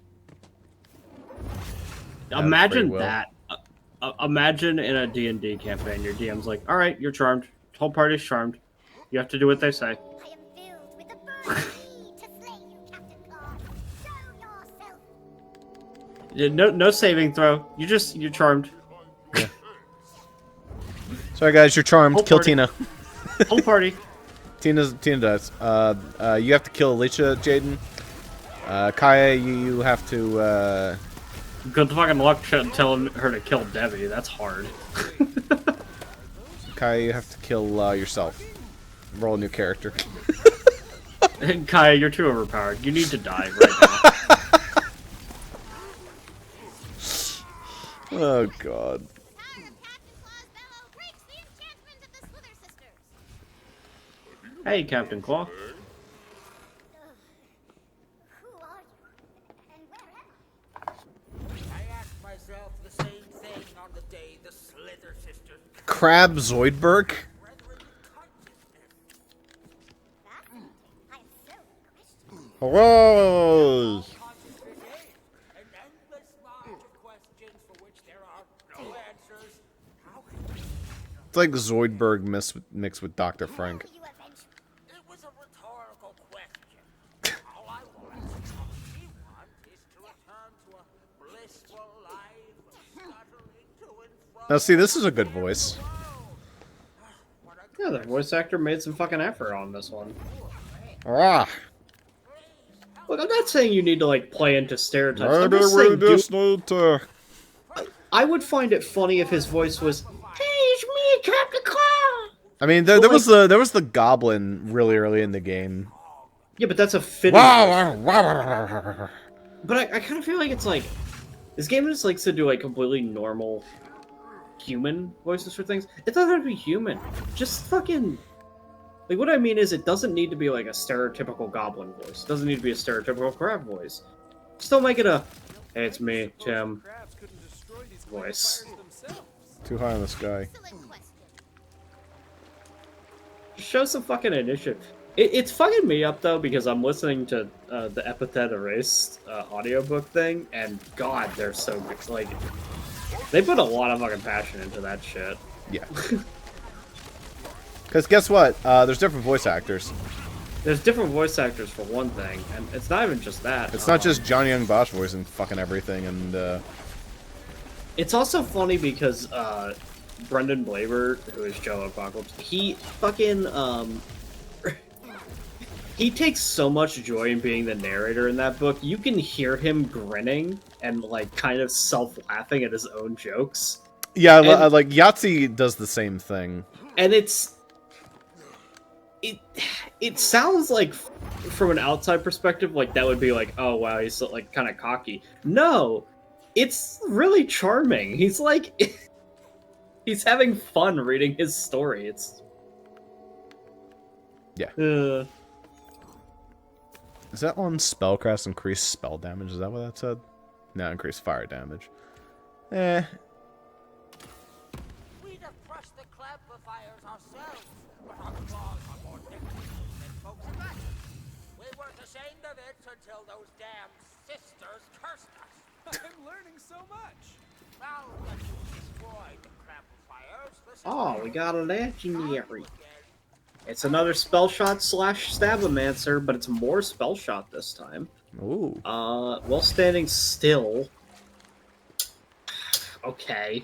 Imagine that. Imagine in a D&D campaign, your DM's like, "All right, you're charmed. Whole party's charmed. You have to do what they say." I am filled with the burning need to slay you, Captain Claw. Show yourself. No saving throw. You're charmed. Sorry guys, you're charmed. Whole Kill party. Tina. Whole party. Tina does. You have to kill Alicia, Jaden. Kaya, you have to. Good fucking luck telling her to kill Debbie. That's hard. Kaya, you have to kill yourself. Roll a new character. And Kaya, you're too overpowered. You need to die right now. Oh god. The power of Captain Claw's bellow breaks the enchantment of the Slither sisters. Hey, Captain Claw. Who are you? And where am I? I asked myself the same thing on the day the Slither sisters Crab Zoidberg? brethren consciousness. Fascinating. I am so questioned. Hello! Conscious brigade, an endless march of questions for which there are no answers. How can we? It's like Zoidberg mixed with Dr. How Frank. will you avenge me? It was a rhetorical question. All I want, all we want, is to return to a blissful life, stuttering to and from. Now see, this is a good voice. What a the voice actor made some fucking effort on this one. Ah. Look, I'm not saying you need to like play into stereotypes. I'm Maybe just we saying, just need to. I would find it funny if his voice was, "Hey, it's me, Captain Claw." I mean, there was the goblin really early in the game. Yeah, but that's a fitting. But I kind of feel like it's like this game just likes to do like completely normal human voices for things. It doesn't have to be human. Just fucking like what I mean is it doesn't need to be like a stereotypical goblin voice. It doesn't need to be a stereotypical crab voice. Still make it a "Hey, it's me, Tim" voice. Too high in the sky. Excellent question. Show some fucking initiative. It's fucking me up though because I'm listening to the Epithet Erased audiobook thing, and God, they're so good. Like, they put a lot of fucking passion into that shit. Yeah. Because guess what? There's different voice actors. There's different voice actors for one thing, and it's not even just that. It's not just Johnny Young Bosch voicing fucking everything, and It's also funny because Brendan Blaber, who is Joe Apocalypse, he fucking he takes so much joy in being the narrator in that book. You can hear him grinning and like kind of self-laughing at his own jokes. yeah, like Yahtzee does the same thing. And it sounds like from an outside perspective like that would be like, oh wow, he's so, like kind of cocky. No, it's really charming. He's like he's having fun reading his story. It's Yeah. Is that one spellcast increased spell damage? Is that what that said? No, increased fire damage. Eh. We'd have crushed the clarifiers ourselves, but our claws are more difficult than folks imagine. We weren't ashamed of it until those damn sisters cursed us. I'm learning so much. Now that you've destroyed the clarifiers, oh, we got a legendary. It's another spell shot / stabomancer, but it's more spell shot this time. Ooh. While standing still. Okay.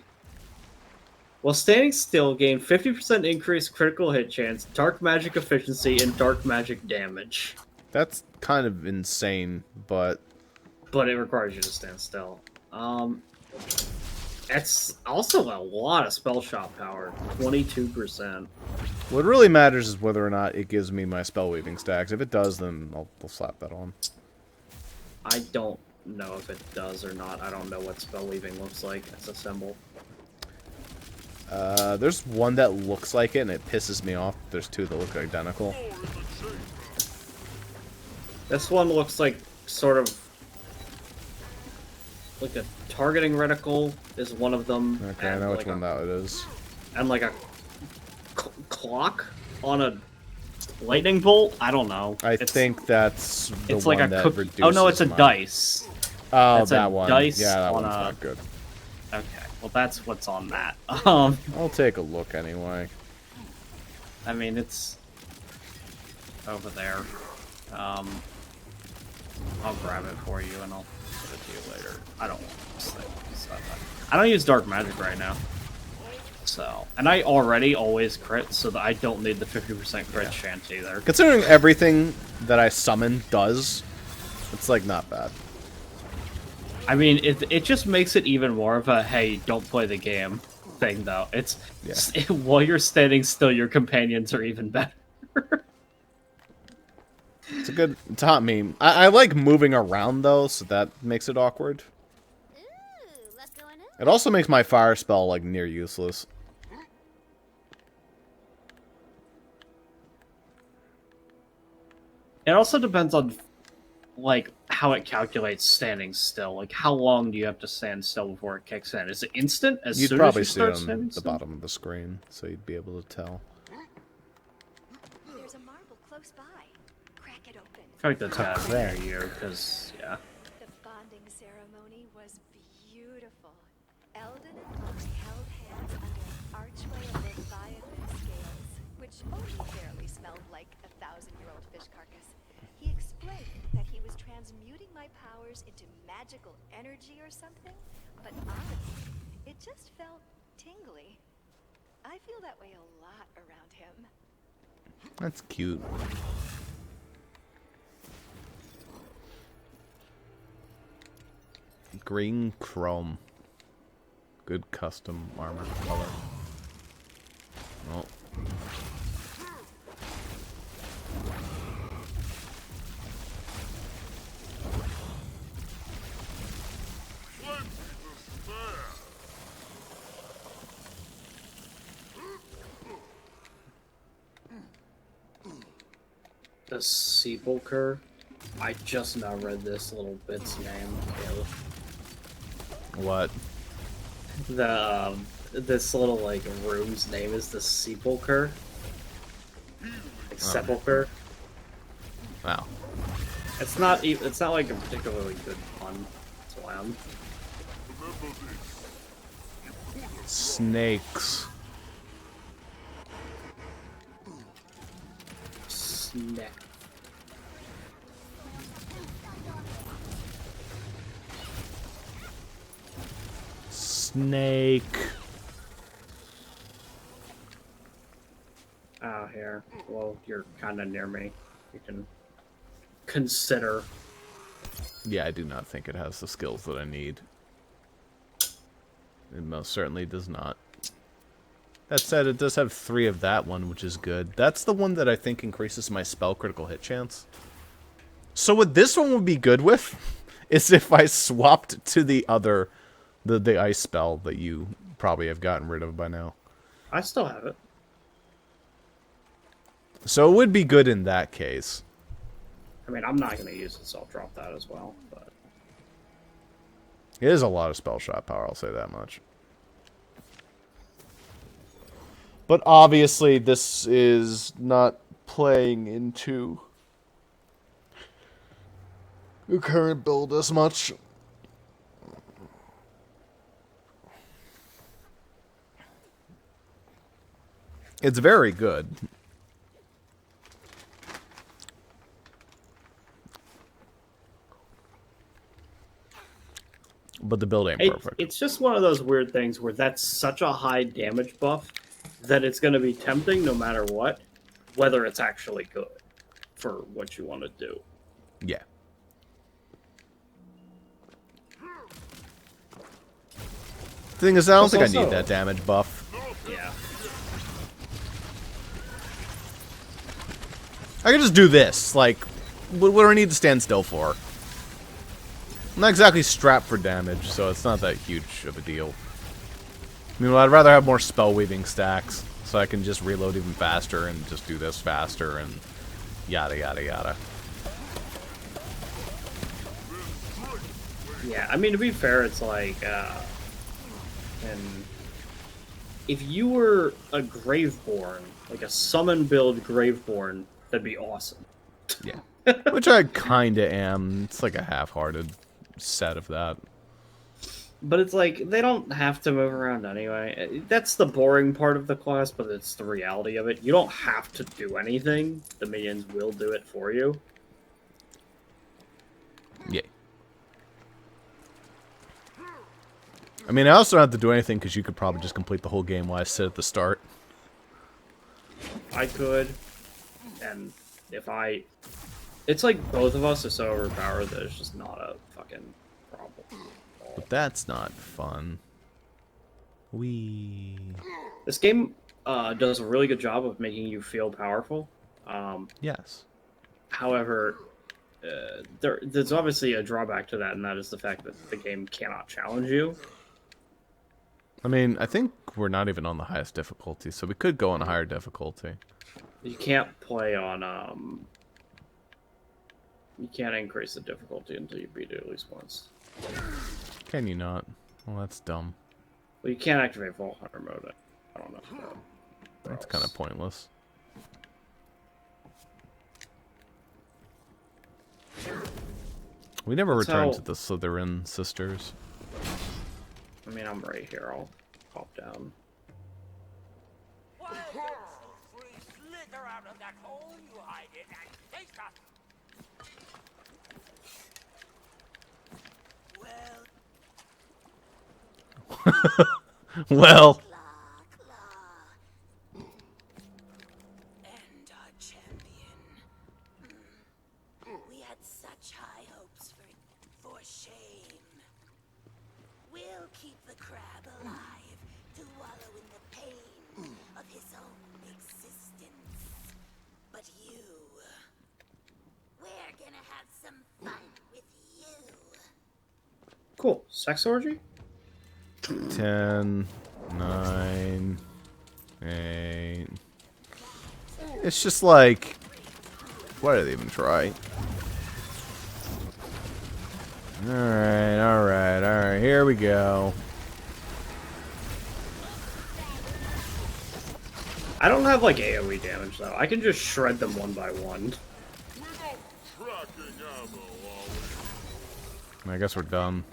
While standing still, gain 50% increased critical hit chance, dark magic efficiency, and dark magic damage. That's kind of insane, but But it requires you to stand still. It's also a lot of spell shot power. 22%. what really matters is whether or not it gives me my spell weaving stacks. If it does, then I'll slap that on. I don't know if it does or not. I don't know what spell weaving looks like as a symbol. There's one that looks like it, and it pisses me off. There's two that look identical. This one looks like sort of like a targeting reticle is one of them. Okay, I know which one that is. And like a clock on a lightning bolt. I don't know. I think that's the it's one like a that cookie. reduces Oh no, it's a my... dice. Oh, That's that a one. dice Yeah, that on one's a- not good. Okay, well that's what's on that. I'll take a look anyway. I mean it's over there. I'll grab it for you and I'll give it to you later. I don't want this thing. So I don't use dark magic right now. So, and I already always crit, so that I don't need the 50% crit chance either. Considering everything that I summon does, it's like not bad. I mean, it just makes it even more of a hey, don't play the game thing though. It's while you're standing still, your companions are even better. It's a hot meme. I like moving around though, so that makes it awkward. Ooh, what's going on? It also makes my fire spell like near useless. It also depends on like how it calculates standing still. Like how long do you have to stand still before it kicks in? Is it instant as You'd soon probably as see you it start on standing the still? bottom of the screen, so you'd be able to tell. There's a marble close by. Crack it open. I feel like that's gotta be near you, because yeah. The bonding ceremony was beautiful. Eldon and I held hands under an archway of leviathan scales, which only barely smelled like a 1,000-year-old fish carcass. He explained that he was transmuting my powers into magical energy or something, but honestly, it just felt tingly. I feel that way a lot around him. That's cute. Green chrome. Good custom armor color. Oh. The Sepulcher. I just now read this little bit's name. What? The this little like room's name is the Sepulcher. Like sepulcher. Wow. It's not like a particularly good pun. Slam. Snakes. Snack. Snake. Oh, here. Well, you're kind of near me. You can consider. Yeah, I do not think it has the skills that I need. It most certainly does not. That said, it does have 3 of that one, which is good. That's the one that I think increases my spell critical hit chance. So what this one would be good with is if I swapped to the other, the ice spell that you probably have gotten rid of by now. I still have it. So it would be good in that case. I mean, I'm not going to use it, so I'll drop that as well. But it is a lot of spell shot power, I'll say that much. But obviously, this is not playing into the current build as much. It's very good. But the build ain't perfect. It's just one of those weird things where that's such a high damage buff that it's going to be tempting no matter what, whether it's actually good for what you want to do. Yeah. The thing is, I don't think I need that damage buff. Yeah. I can just do this. Like, what do I need to stand still for? I'm not exactly strapped for damage, so it's not that huge of a deal. I mean, well, I'd rather have more spell weaving stacks, so I can just reload even faster and just do this faster and yada yada yada. Yeah, I mean, to be fair, it's like, and if you were a Graveborn, like a summon build Graveborn, that'd be awesome. Yeah. Which I kinda am. It's like a half-hearted set of that. But it's like, they don't have to move around anyway. That's the boring part of the class, but it's the reality of it. You don't have to do anything. The minions will do it for you. Yeah. I mean, I also don't have to do anything because you could probably just complete the whole game while I sit at the start. I could. And if I... It's like both of us are so overpowered that it's just not a fucking problem. But that's not fun. This game does a really good job of making you feel powerful. Yes. However, there's obviously a drawback to that, and that is the fact that the game cannot challenge you. I mean, I think we're not even on the highest difficulty, so we could go on a higher difficulty. You can't play on, you can't increase the difficulty until you beat it at least once. Can you not? Well, that's dumb. Well, you can't activate Vault Hunter mode. I don't know. That's kind of pointless. We never returned to the Slytherin sisters. I mean, I'm right here. I'll pop down. Why don't you three slither out of that hole you hide in and taste us? Well. had such high hopes for shame. We'll keep the crab alive to wallow in the pain of his own existence. But you, we're gonna have some fun with you. Cool. Sex orgy? 10, 9, 8. It's just like, why do they even try? Alright, here we go. I don't have like AoE damage though. I can just shred them one by one. I guess we're done.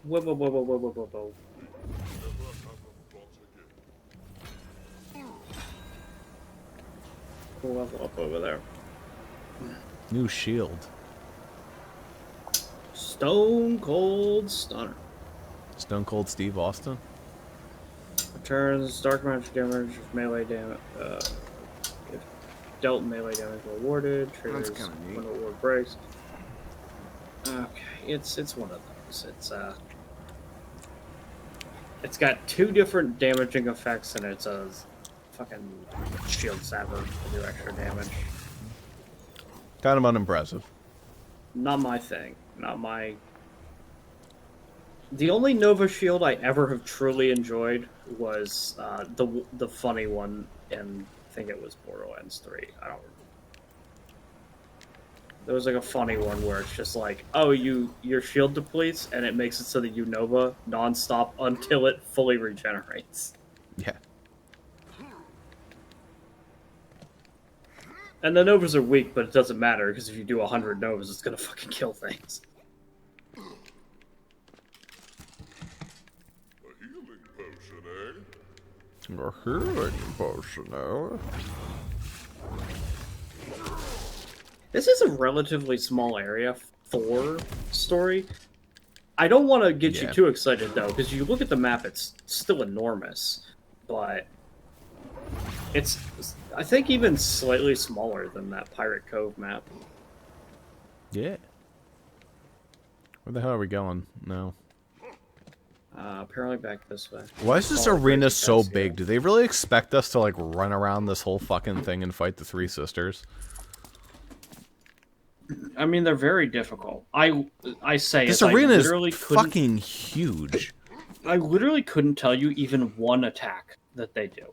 Whoa, whoa, whoa, whoa, whoa, whoa, whoa, whoa. We'll level up over there. New shield. Stone Cold Stunner. Stone Cold Steve Austin. Returns dark magic damage if melee damage. If dealt melee damage rewarded. Triggers when the ward breaks. Okay, it's one of those. It's got two different damaging effects, and it's a fucking shield sapper to do extra damage. Kind of unimpressive. Not my thing. Not my. The only Nova shield I ever have truly enjoyed was the funny one in, I think it was Borderlands 3. I don't remember. There was like a funny one where it's just like, oh, your shield depletes and it makes it so that you Nova nonstop until it fully regenerates. Yeah. And the Novas are weak, but it doesn't matter because if you do 100 Novas, it's gonna fucking kill things. A healing potion, eh? A healing potion, eh? This is a relatively small area for story. I don't want to get you too excited, though, because you look at the map, it's still enormous. But it's, I think, even slightly smaller than that Pirate Cove map. Yeah. Where the hell are we going now? Apparently back this way. Why is this arena so big? Do they really expect us to, like, run around this whole fucking thing and fight the three sisters? I mean, they're very difficult. I say this it, arena is fucking huge. I literally couldn't tell you even one attack that they do.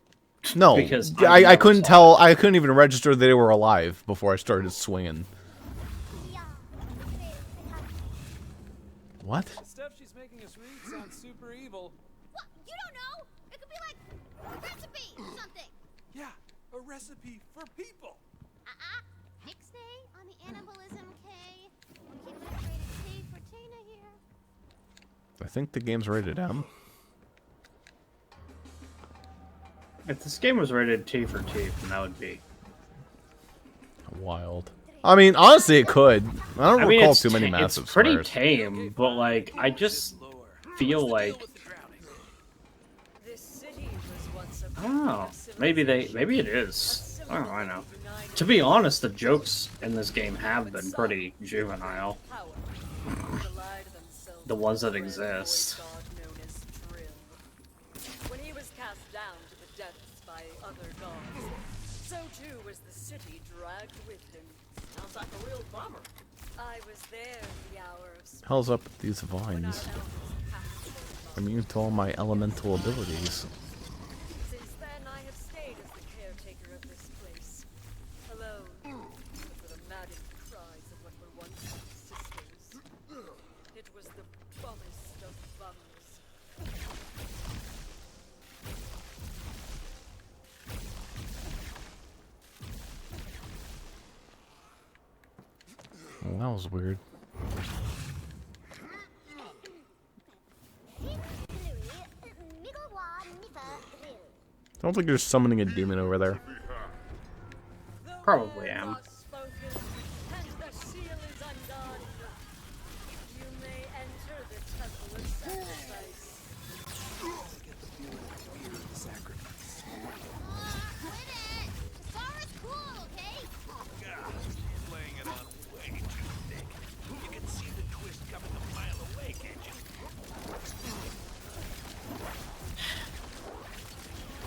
No, because I couldn't tell. I couldn't even register they were alive before I started swinging. What? The stuff she's making us read sounds super evil. What? You don't know? It could be like a recipe or something. Yeah, a recipe for people. Ixnay on the Annibalism K. We're keeping it rated T for Tina here. I think the game's rated M. If this game was rated T for T, then that would be wild. I mean, honestly, it could. I don't recall too many massive It's pretty swears. tame, but like, I just feel like, oh, maybe it is. I don't know. I know. To be honest, the jokes in this game have been pretty juvenile. The ones that exist. When he was cast down to the depths by other gods, so too was the city dragged with him. Sounds like a real bummer. I was there in the hour of spring. Hell's up with these vines? Immune to all my elemental abilities. Since then, I have stayed as the caretaker of this place. Alone, but for the maddened cries of what were once sisters. It was the bummest of bums. Well, that was weird. I don't think you're summoning a demon over there. Probably am. Are spoken, and the seal is undone. You may enter the temple of sacrifice. Quit it! Sara's cool, okay? Laying it on way too thick. You can see the twist coming a mile away, can't you?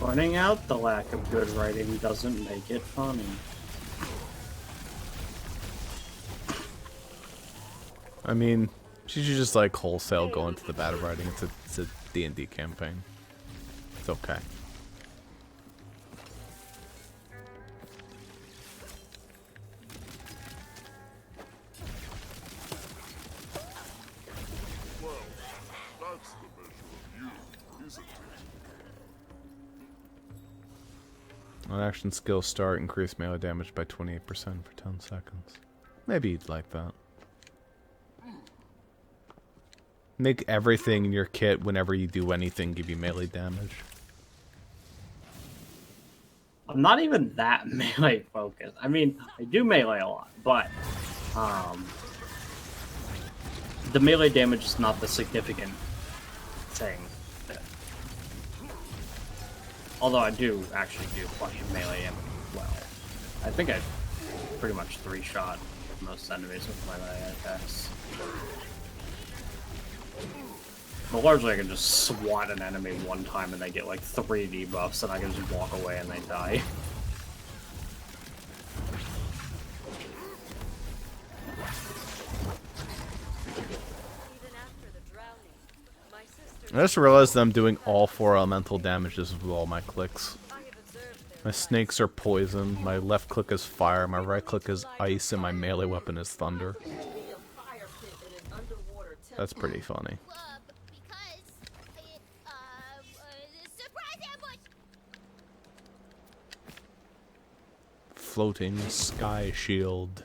Pointing out the lack of good writing doesn't make it funny. I mean, she should just like wholesale go into the bad writing. It's a D&D campaign. It's okay. Well, that's the measure of you, isn't it? On action skill start, increase melee damage by 28% for 10 seconds. Maybe you'd like that. Make everything in your kit, whenever you do anything, give you melee damage. I'm not even that melee focused. I mean, I do melee a lot, but the melee damage is not the significant thing. Although I do actually do plenty of melee as well. I think I pretty much 3-shot most enemies with my melee attacks. But largely I can just swat an enemy one time and they get like 3 debuffs and I can just walk away and they die. Even after the drowning, my sister. I just realized that I'm doing all 4 elemental damages with all my clicks. I have observed their My snakes are poison, my left click is fire, my right click is ice, and my melee weapon is thunder. That's pretty funny. Because it, surprise ambush! Floating sky shield.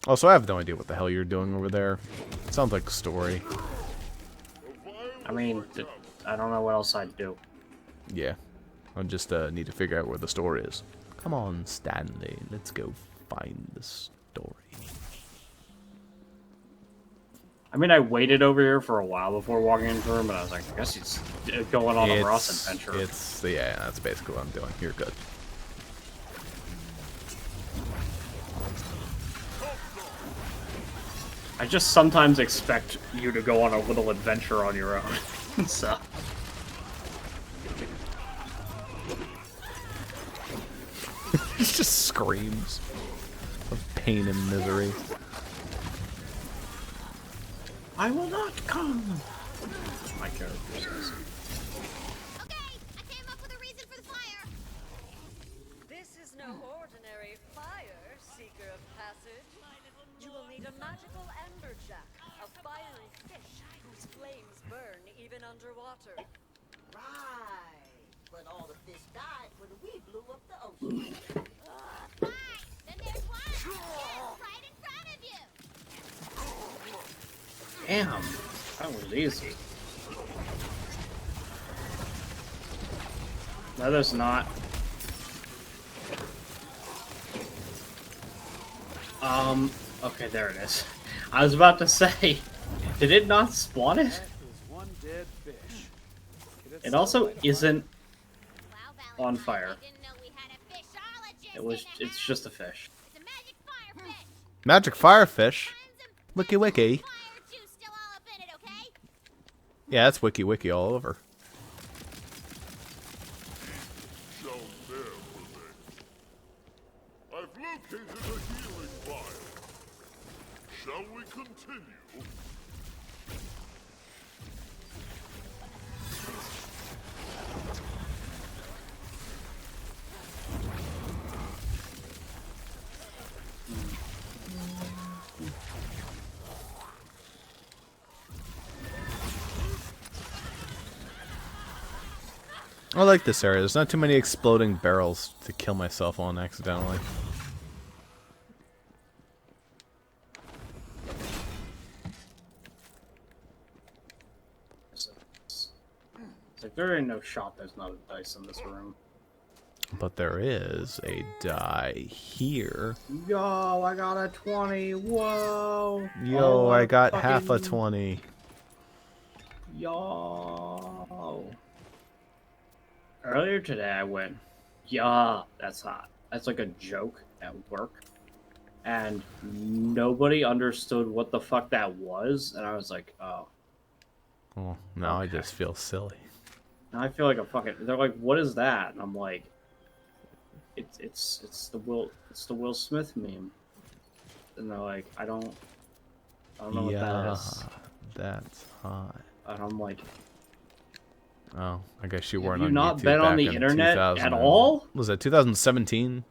Also, I have no idea what the hell you're doing over there. Sounds like a story. I mean, I don't know what else I'd do. Yeah. I just need to figure out where the store is. Come on, Stanley. Let's go find the story. I mean, I waited over here for a while before walking into the room, but I was like, I guess he's going on a Ross adventure. Yeah, that's basically what I'm doing. You're good. I just sometimes expect you to go on a little adventure on your own. So. He just screams of pain and misery. I will not come. My character says. Okay, I came up with a reason for the fire. This is no ordinary fire, seeker of passage. You will need a magical emberjack, a fiery fish whose flames burn even underwater. Right. But all the fish died when we blew up the ocean. Fine, then there's one. Yes, right in front of you. Damn, that was easy. No, there's not. Okay, there it is. I was about to say, did it not spawn it? That is one dead fish. It also isn't Wow, on Valentine, fire. I didn't know we had a fishologist It was. in the It's house. just a fish. It's a magic firefish. Magic firefish? Tons of Wiki wiki. fire juice still all up in it, okay? Yeah, that's wiki wiki all over. Shall never remain. I've located a healing fire. Shall we continue? I like this area. There's not too many exploding barrels to kill myself on accidentally. It's like there ain't no shot there's not a dice in this room. But there is a die here. Yo, I got a 20. Whoa. Yo, Oh, I got fucking- half a 20. Yo. Earlier today, I went, yeah, that's hot. That's like a joke at work. And nobody understood what the fuck that was. And I was like, oh. Well, now Okay. I just feel silly. Now I feel like a fucking. They're like, what is that? And I'm like, it's the Will Smith meme. And they're like, I don't know what that is. That's hot. And I'm like, Oh, I guess you Have weren't you on not YouTube been on back the in internet 2000 at all? Was that 2017?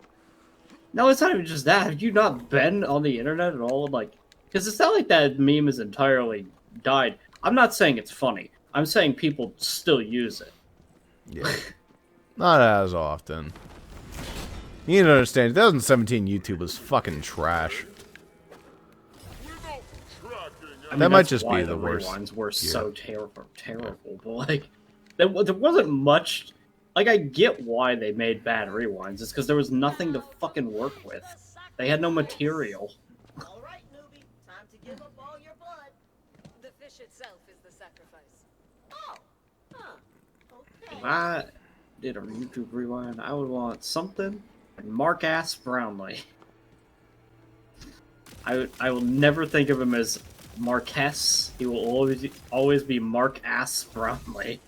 no, it's not even just that. Have you not been on the internet at all? Like, because it's not like that meme has entirely died. I'm not saying it's funny. I'm saying people still use it. Yeah. Not as often. You need to understand, 2017 YouTube was fucking trash. I mean, That might that's just why be the worst rewinds were year. so terrible. But like, there wasn't much. Like, I get why they made bad rewinds. It's because there was nothing to fucking work with. They had no material. All right, newbie. Time to give up all your blood. The fish itself is the sacrifice. Oh. Huh. Okay. If I did a YouTube rewind, I would want something like Mark Ass Brownlee. I will never think of him as Marquess. He will always be Mark Ass Brownlee.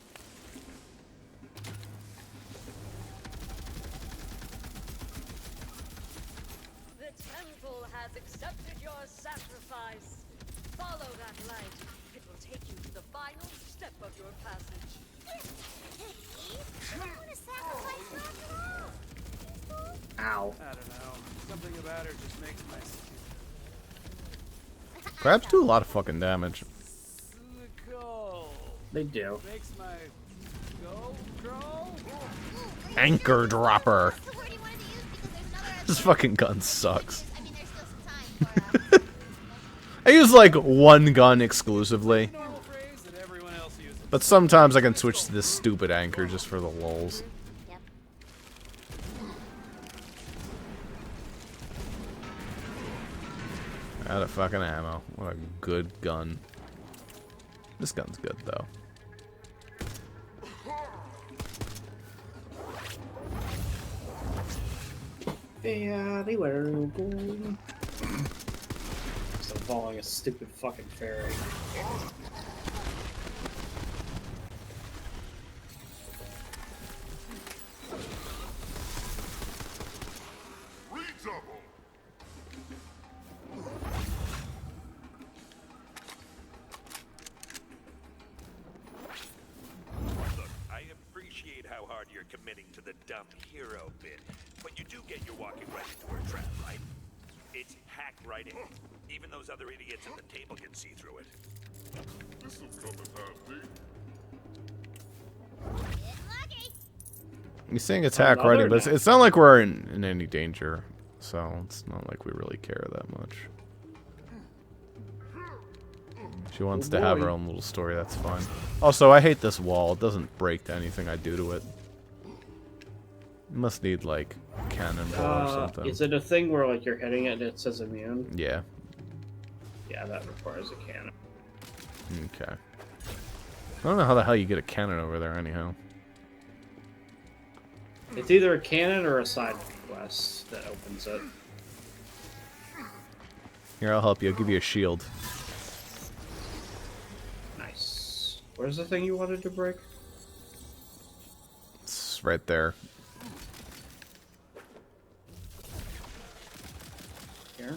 The temple has accepted your sacrifice. Follow that light. It will take you to the final step of your passage. I don't want to sacrifice her after all. Ow. I don't know. Something about her just makes my Crabs do a lot of fucking damage. go. They do. Makes my go grow. Anchor dropper. What's the word you wanted to use? Because there's another. This fucking gun sucks. I mean, there's still some time for. I use like one gun exclusively. Normal phrase that everyone else uses. But sometimes I can switch to this stupid anchor just for the lulz. Yep. Out of fucking ammo. What a good gun. This gun's good though. Yeah, they were going. Still following a stupid fucking ferry. Redouble. Look, I appreciate how hard you're committing to the dumb hero bit, but you do get you're walking right into her trap, right? It's hacked right in. Even those other idiots at the table can see through it. This'll come in handy. Get lucky. You're saying attack Another ready, but net. it's not like we're in any danger. So it's not like we really care that much. She wants to have her own little story, that's fine. Also, I hate this wall. It doesn't break anything I do to it. You must need, like, a cannonball or something. Is it a thing where like you're hitting it and it says immune? Yeah. Yeah, that requires a cannon. Okay. I don't know how the hell you get a cannon over there, anyhow. It's either a cannon or a side quest that opens it. Here, I'll help you. I'll give you a shield. Nice. Where's the thing you wanted to break? It's right there. Here.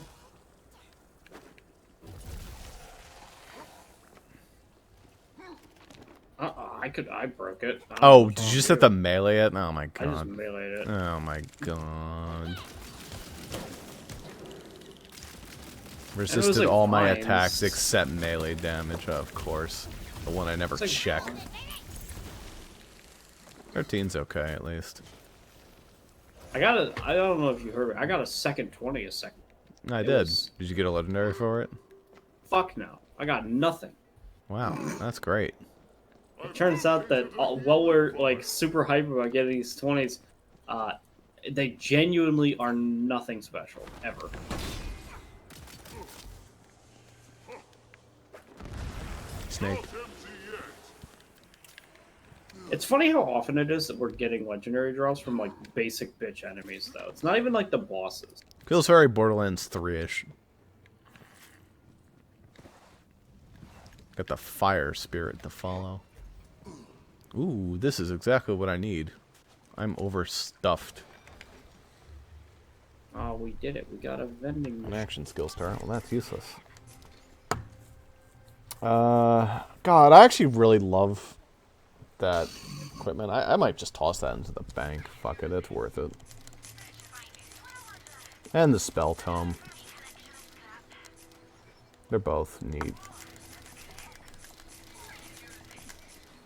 I broke it. I don't know Oh, if did I'll you just do have to melee it? Oh my I just god. meleeed it. Oh my god. Resisted like, all my vines. attacks except melee damage, of course. The one I never It's like check. vines. 13's okay, at least. I don't know if you heard me. I got a second 20 a second. I It did. was- Did you get a legendary for it? Fuck no. I got nothing. Wow, that's great. It turns out that while we're like super hype about getting these 20s, They genuinely are nothing special, ever. Snake. It's funny how often it is that we're getting legendary draws from, like, basic bitch enemies, though. It's not even, like, the bosses. Feels very Borderlands 3-ish. Got the fire spirit to follow. Ooh, this is exactly what I need. I'm overstuffed. Oh, we did it. We got a vending An machine. action skill star. Well, that's useless. God, I actually really love that equipment. I might just toss that into the bank. Fuck it, it's worth it. And the spell tome. They're both neat.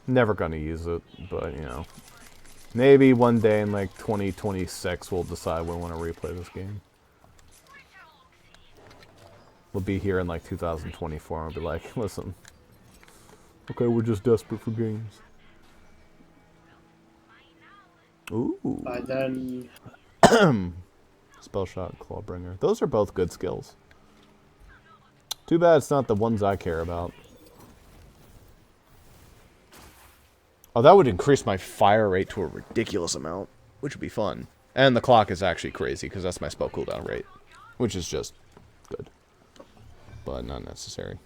Never gonna use it, but you know. Maybe one day in like 2026 we'll decide we want to replay this game. We'll be here in like 2024 and we'll be like, listen. Okay, we're just desperate for games. Ooh. By then... Spell shot, clawbringer. Those are both good skills. Too bad it's not the ones I care about. Oh, that would increase my fire rate to a ridiculous amount, which would be fun. And the clock is actually crazy, because that's my spell cooldown rate. Which is just good. But not necessary.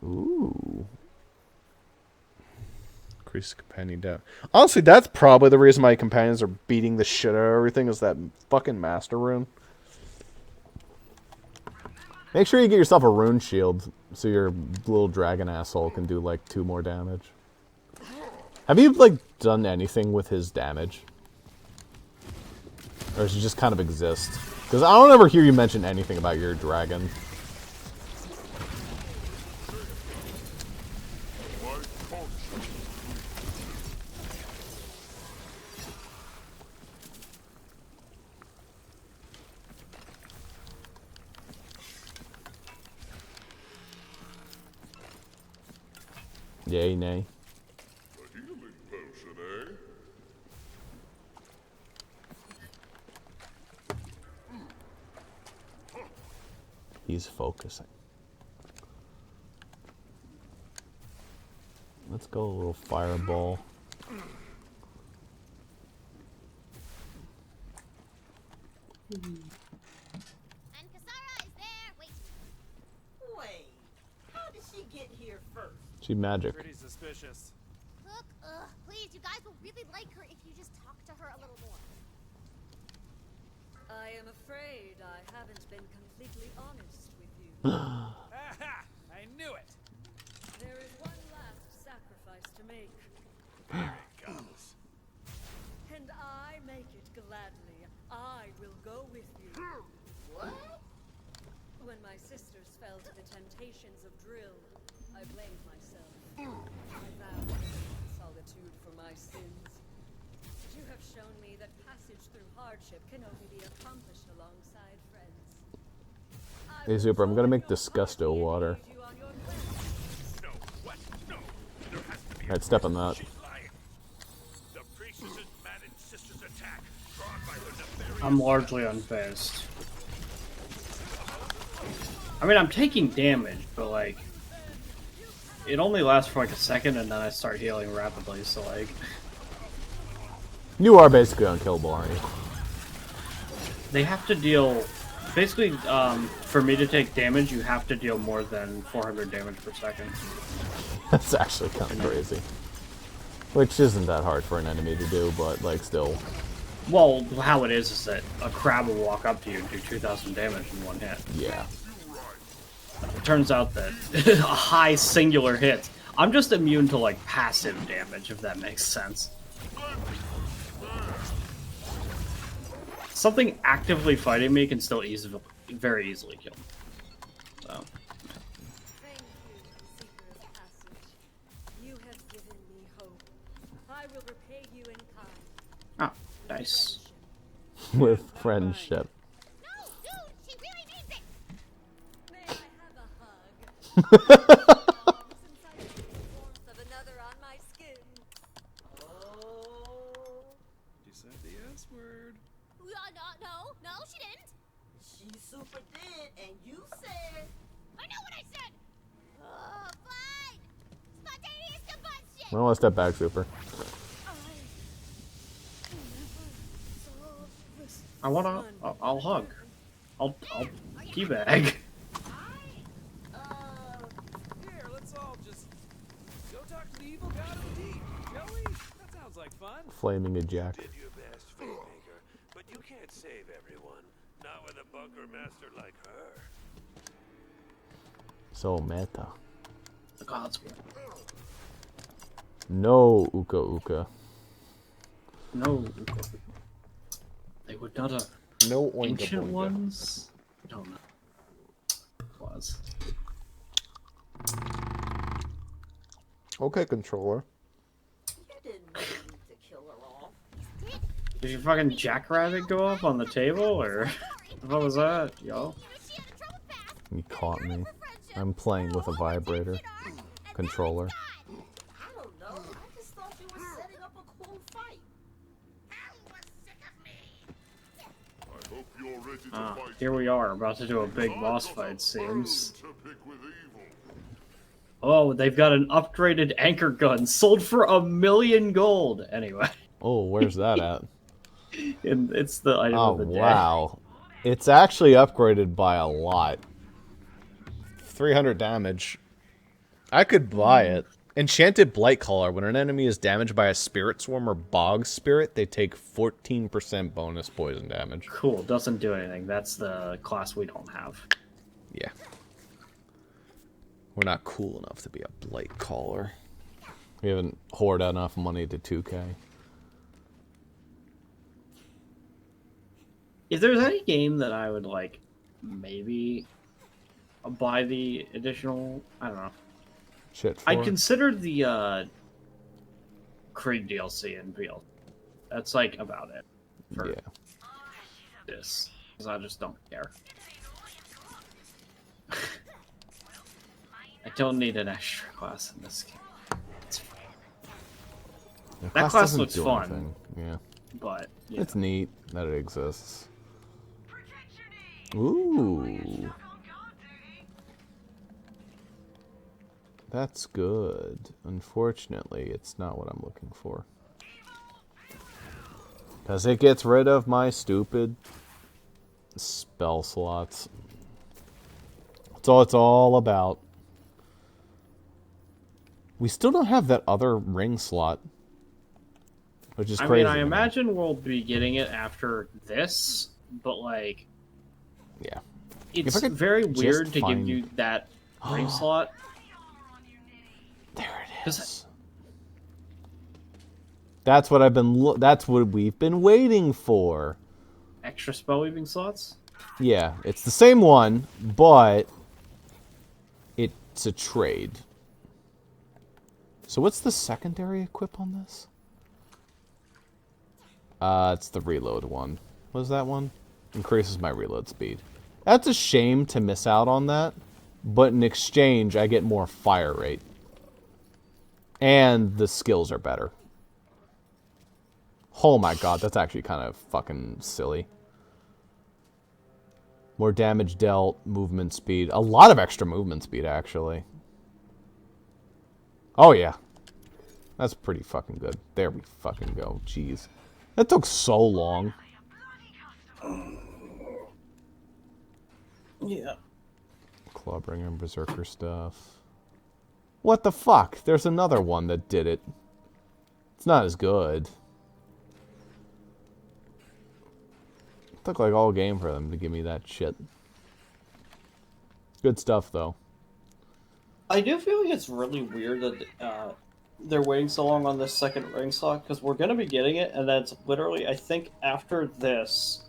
Ooh. Increase companion down. Honestly, that's probably the reason my companions are beating the shit out of everything, is that fucking master rune. Make sure you get yourself a rune shield, so your little dragon asshole can do like 2 more damage. Have you like done anything with his damage? Or does it just kind of exist? Because I don't ever hear you mention anything about your dragon. Yay, nay. A healing potion, eh? He's focusing. Let's go a little fireball. And Kasara is there. Wait. Wait, how did she get here first? She magic. Pretty suspicious. Look, please, you guys will really like her if you just talk to her a little more. I am afraid I haven't been completely honest with you. Aha! I knew it! There is one last sacrifice to make. Here it comes. And I make it gladly. I will go with you. What? When my sisters fell to the temptations of drill, I blamed myself. I vowed solitude for my sins. You have shown me that passage through hardship can only be accomplished alongside friends. Hey, Zuper, I'm gonna make Disgusto water. No, what? No. There has to be Alright, step on that. She's lying. The priestess's mad and sister's attack, drawn by her nefarious... I'm largely unfazed. I mean, I'm taking damage, but, like... It only lasts for, like, a second, and then I start healing rapidly, so, like... You are basically unkillable, aren't you? They have to deal... Basically, for me to take damage, you have to deal more than 400 damage per second. That's actually kind of crazy. Which isn't that hard for an enemy to do, but, like, still. Well, how it is that a crab will walk up to you and do 2,000 damage in one hit. Yeah. It turns out that a high singular hit. I'm just immune to, like, passive damage, if that makes sense. Something actively fighting me can still very easily kill me. So. Thank you, Seeker of Passage. You have given me hope. I will repay you in kind. Ah, nice. With friendship. No, dude, she Of another on my skin. Oh. She said the S word. No, she didn't. She super did, and you said. I know what I said. Oh, fine. Spontaneous combustion. Well, let's step back, Zuper. I wanna. I'll hug. I'll teabag. Here, let's all just go talk to the evil god of the deep, shall we? That sounds like fun. Flaming eject. Did your best, Faymaker, but you can't save everyone. Not with a bunker master like her. So meta. The gods will. No Uka Uka. No. They would not have. No oinka Ancient boinka. ones? I don't know. Was. Okay, controller. You didn't mean to kill her off. Did your fucking jackrabbit go up on the table, or what was that, yo? You caught me. I'm playing with a vibrator controller. I don't know. I just thought you were setting up a cool fight. I hope you're ready to Ah, fight. here we are, about to do a big boss fight, seems. To pick with evil. Oh, they've got an upgraded anchor gun, sold for $1 million gold. Anyway, Oh, where's that at? and it's the item Oh, of the day. wow. It's actually upgraded by a lot. 300 damage. I could buy it. Enchanted Blight Collar. When an enemy is damaged by a spirit swarm or bog spirit, they take 14% bonus poison damage. Cool, doesn't do anything. That's the class we don't have. Yeah. We're not cool enough to be a Blight Caller. We haven't hoarded enough money to 2K. If there's any game that I would like, maybe buy the additional, I don't know. Shit. I'd consider the Krieg DLC and VL. That's like about it for Yeah. this, because I just don't care. I don't need an extra class in this game. It's fine. The That class doesn't looks do fun. anything. Yeah. But yeah. It's neat that it exists. Ooh. That's good. Unfortunately, it's not what I'm looking for. Because it gets rid of my stupid spell slots. That's all it's all about. We still don't have that other ring slot. Which is I crazy. mean, I to me. imagine we'll be getting it after this, but like, Yeah. it's I could very just weird to find- give you that ring slot. There it 'Cause is. That's what I've been. That's what we've been waiting for. Extra spell weaving slots? Yeah, it's the same one, but it's a trade. So what's the secondary equip on this? It's the reload one. What is that one? Increases my reload speed. That's a shame to miss out on that, but in exchange, I get more fire rate. And the skills are better. Oh my god, that's actually kind of fucking silly. More damage dealt, movement speed. A lot of extra movement speed, actually. Oh, yeah. That's pretty fucking good. There we fucking go. Jeez. That took so long. Yeah. Clawbringer and Berserker stuff. What the fuck? There's another one that did it. It's not as good. It took like all game for them to give me that shit. Good stuff, though. I do feel like it's really weird that they're waiting so long on this second ring slot, because we're going to be getting it, and that's literally, I think, after this,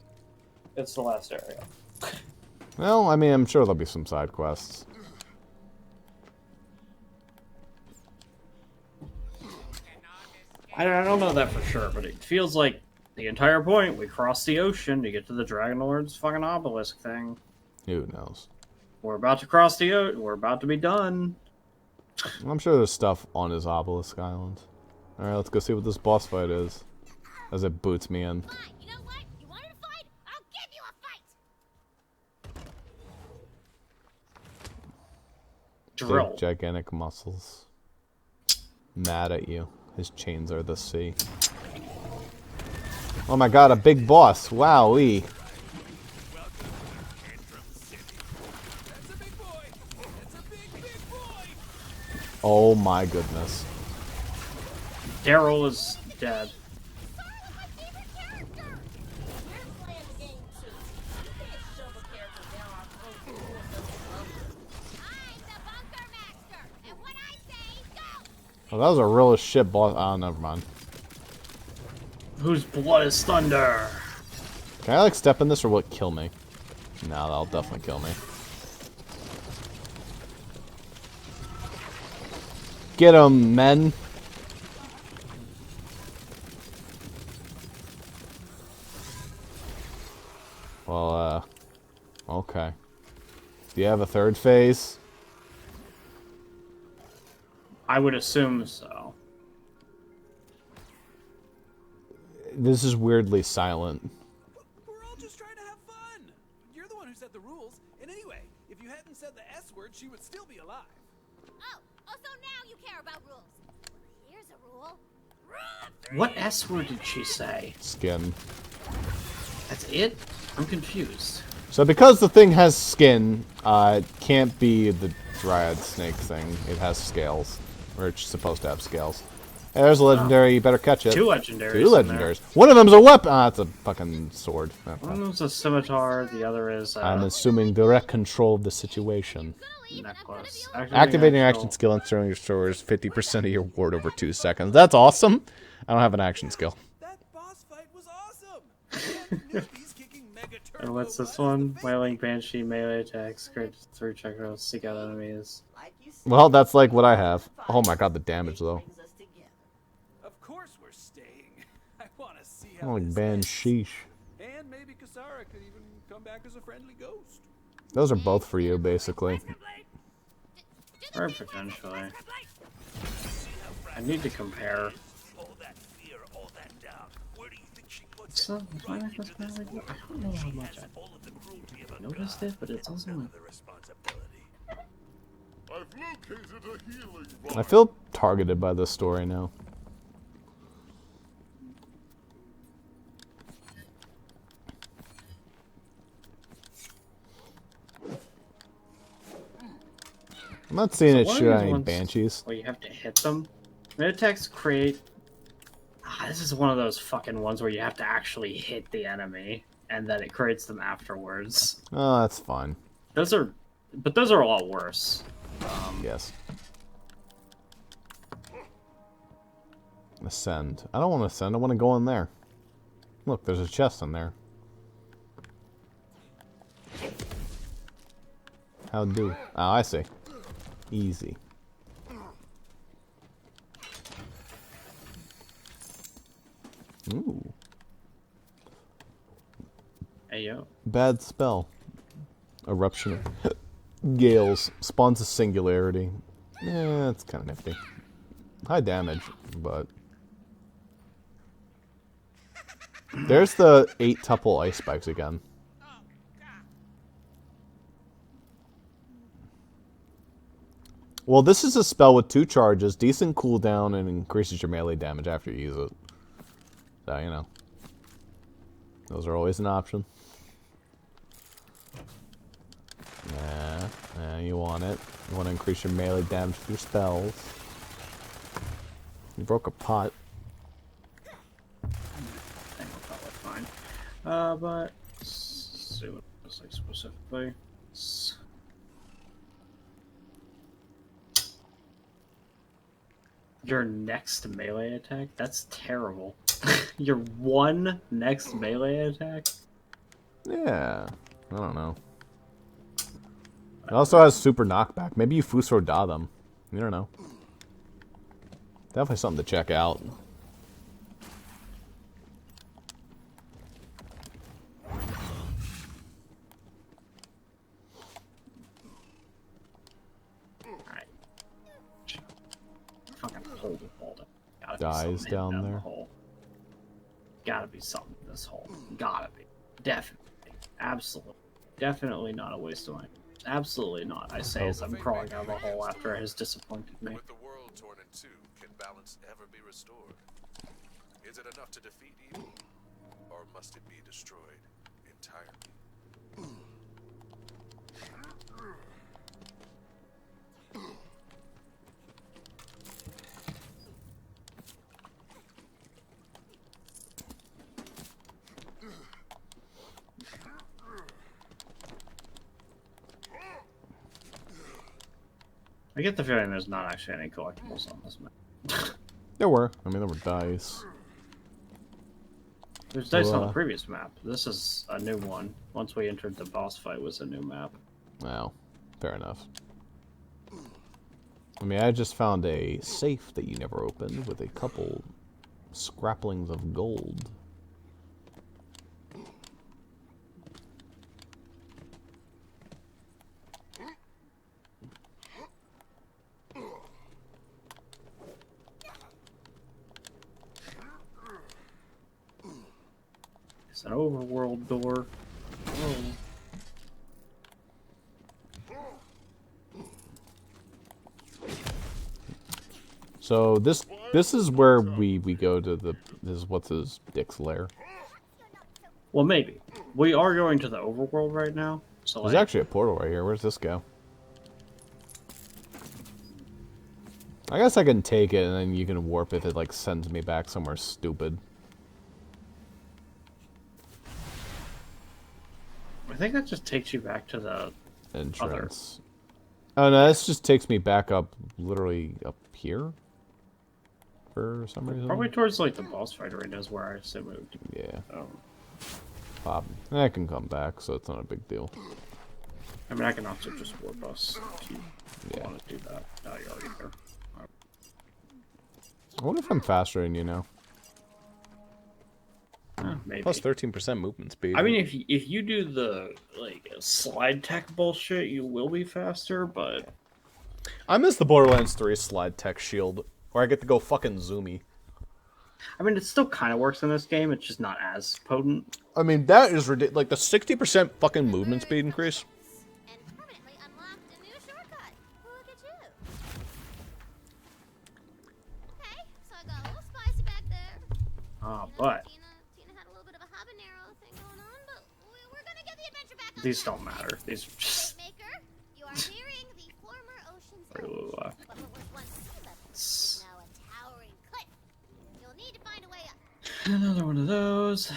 it's the last area. Well, I mean, I'm sure there'll be some side quests. I don't know that for sure, but it feels like the entire point, we cross the ocean to get to the Dragon Lord's fucking obelisk thing. Who knows? We're about to cross the ocean. We're about to be done. I'm sure there's stuff on his obelisk island. Alright, let's go see what this boss fight is. As it boots me in. Fine, you know what? You wanted a fight? I'll give you a fight! Drill. Big, gigantic muscles. Mad at you. His chains are the sea. Oh my god, a big boss. Wowee. That's a big boy. That's a big, big boy. Oh my goodness. Daryl is dead. Sorry, my favorite character! We're playing the game too. You can't shove a character down our throats and force us to love them. I'm the bunker master, and when I say go, Oh, that was a real as shit boss. Oh, never mind. Whose blood is thunder? Can I like step in this or will it kill me? No, that'll definitely kill me. Get 'em, men. Well, okay. Do you have a third phase? I would assume so. This is weirdly silent. We're all just trying to have fun. You're the one who set the rules. And anyway, if you hadn't said the S word, she would still be alive. oh, so now you care about rules. Here's a rule. What S word did she say? Skin. That's it? I'm confused. So because the thing has skin, it can't be the dryad snake thing. It has scales. Or it's supposed to have scales. Hey, there's a legendary, you better catch it. Two legendaries. Two legendaries. One of them's a weapon! Ah, it's a fucking sword. Okay. One of them's a scimitar, the other is I'm assuming direct control of the situation. necklace. Activating your action skill and throwing restores 50% of your ward over 2 seconds. That's awesome! I don't have an action skill. That boss fight was awesome. Newbies kicking mega turbo And what's this butts one? with Wailing Banshee, melee attacks, create 3 check rolls, seek out enemies. Well, that's like what I have. Oh my god, the damage though. Of course we're staying. I want to see how Oh, like this Bansheesh. ends. And maybe Kasara could even come back as a friendly ghost. Those are both for you, basically. Or potentially. I need to compare. So, my necklace melee, I don't know how much I noticed it, but it's also I've located a healing I box. feel targeted by this story now. I'm not seeing it shoot any banshees. Well, you have to hit them. Mid attacks create. This is one of those fucking ones where you have to actually hit the enemy, and then it creates them afterwards. Oh, that's fine. Those are, but those are a lot worse. Yes. Ascend. I don't want to ascend. I want to go in there. Look, there's a chest in there. How do? Oh, I see. Easy. Ooh. Hey yo. Bad spell. Eruption of Gales. Spawns a singularity. Yeah, that's kind of nifty. High damage, but... There's the 8-tuple ice spikes again. Well, this is a spell with 2 charges, decent cooldown, and increases your melee damage after you use it. So, you know. Those are always an option. Yeah, you want it. You want to increase your melee damage with your spells. You broke a pot. I think we're probably fine. But let's see what it looks like specifically. Your next melee attack? That's terrible. Your one next melee attack? Yeah, I don't know. It also has super knockback. Maybe you Fusro Da them. You don't know. Definitely something to check out. hole to fall down. Gotta be Dies something hidden down the there. hole. Gotta be something in this hole. Gotta be. Definitely. Absolutely. Definitely not a waste of money. Absolutely not. I say as I'm crawling out of the hole after it has disappointed me. With the world torn in two, can balance ever be restored? Is it enough to defeat evil? Or must it be destroyed entirely? I get the feeling there's not actually any collectibles on this map. There were. I mean, there were dice. There's dice on the previous map. This is a new one. Once we entered the boss fight was a new map. Well, fair enough. I mean, I just found a safe that you never opened with a couple scrapplings of gold. It's an overworld door. Oh. So this is where we go to the what's his dick's lair. Well, maybe. We are going to the overworld right now. So There's actually a portal right here. Where's this go? I guess I can take it and then you can warp if it like sends me back somewhere stupid. I think that just takes you back to the Entrance. Oh no, this just takes me back up, literally up here. For some reason. Probably towards like the boss fight arena is where I assume moved. Yeah. Oh. Pop. I can come back, so it's not a big deal. I mean, I can also just warp us if you want to do that. No, you're already there. I wonder if I'm faster than you now. Maybe. Plus 13% movement speed. I mean, if you do the like slide tech bullshit, you will be faster. But I miss the Borderlands 3 slide tech shield, where I get to go fucking zoomy. I mean, it still kind of works in this game. It's just not as potent. I mean, that is ridiculous. Like the 60% fucking movement speed increase. And permanently unlocked a new shortcut. Look at you. Okay, so I got a little spicy back there. But Tina had a little bit of a habanero thing going on, but we're gonna get the adventure back on these track. don't matter. These are just Maker, you are nearing the former ocean's very edge. little left. But what was once sea level is now a towering cliff. You'll need to find a way up. Another one of those.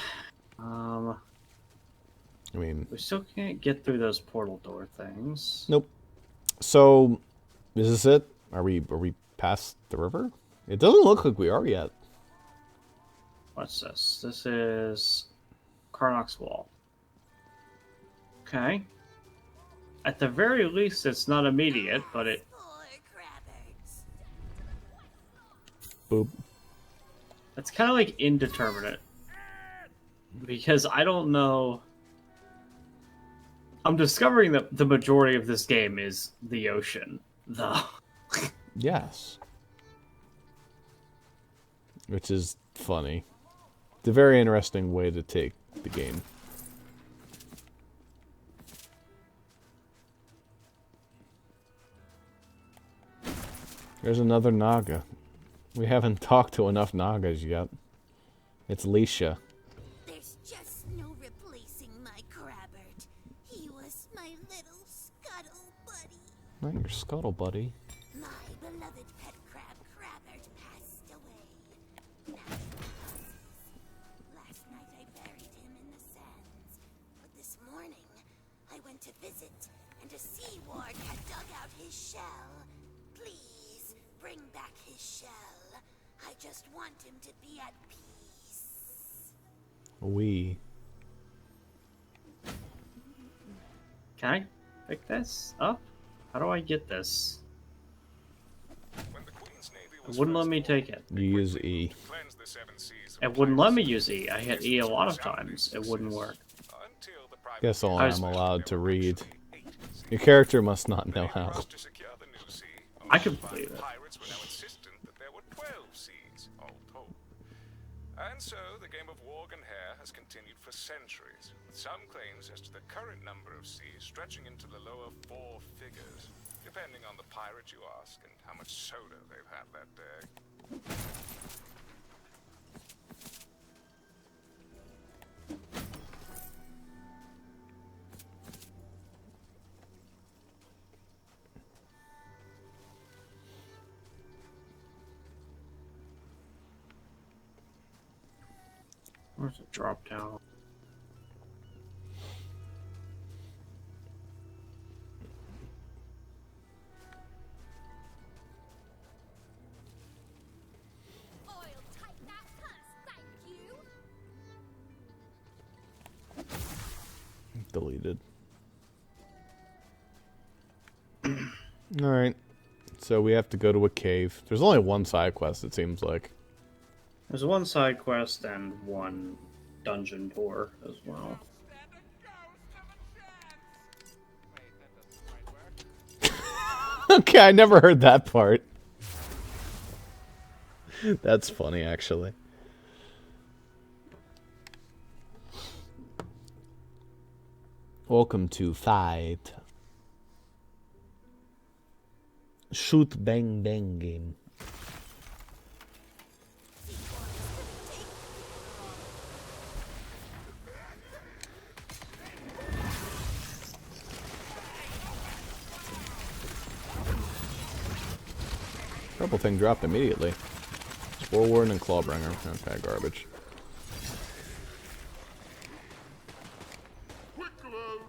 I mean, we still can't get through those portal door things. Nope. So, is this it? Are we past the river? It doesn't look like we are yet. What's this? This is Karnok's Wall. Okay. At the very least, it's not immediate, but it... Boop. It's kind of like indeterminate. Because I don't know... I'm discovering that the majority of this game is the ocean, though. Yes. Which is funny. It's a very interesting way to take the game. There's another Naga. We haven't talked to enough Nagas yet. It's Leisha. There's just no replacing my Crabbert. He was my little scuttle buddy. Not your scuttle, buddy. My beloved pet crab Crabbert passed away. Last night I buried him in the sands. But this morning, I went to visit, and a sea ward had dug out his shell. Please, bring back his shell. I just want him to be at peace. We. Can I pick this up? How do I get this? It wouldn't let me take it. You use E. It wouldn't let me use E. I hit E a lot of times. It wouldn't work. Guess all I'm allowed to read. Your character must not know how. I could believe it. so the game of warg and hare has continued for centuries, with some claims as to the current number of seas stretching into the lower 4 figures, depending on the pirate you ask and how much soda they've had that day. Where's the drop down? I'll take that purse, thank you. Deleted. Alright. So we have to go to a cave. There's only one side quest, it seems like. There's one side quest and one dungeon tour as well. Okay, I never heard that part. That's funny, actually. Welcome to Fight. Shoot bang bang game. Purple thing dropped immediately. Spore Warden and Clawbringer. Okay, garbage. Quick load.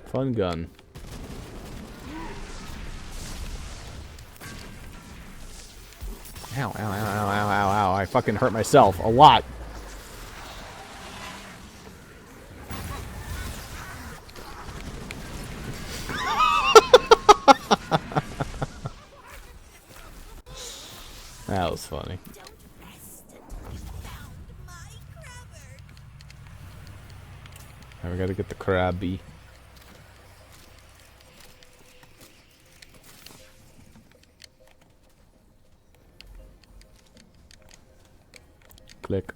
Fun gun. Ow, ow, ow, ow, ow, ow, ow. I fucking hurt myself a lot. That was funny. Now we gotta get the crabby. Click.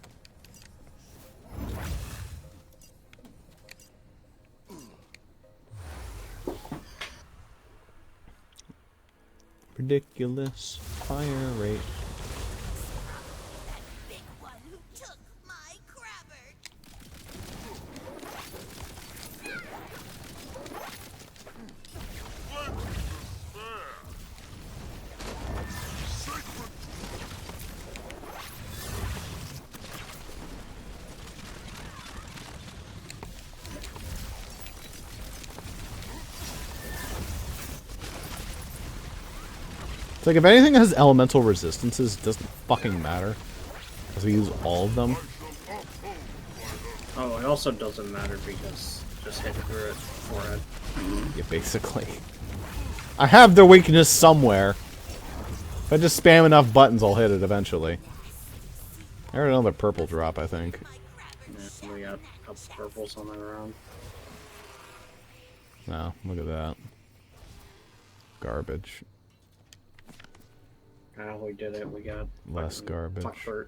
Ridiculous fire rate. Big one who took my crabber. It's like if anything has elemental resistances, it doesn't fucking matter. Because we use all of them. Oh, it also doesn't matter because just hit through it forehead. Yeah, basically. I have their weakness somewhere. If I just spam enough buttons, I'll hit it eventually. I heard another purple drop, I think. Yeah, we got a couple purples on the ground. No, look at that. Garbage. Ah, we did it. We got Less fucking garbage. Fuckbert.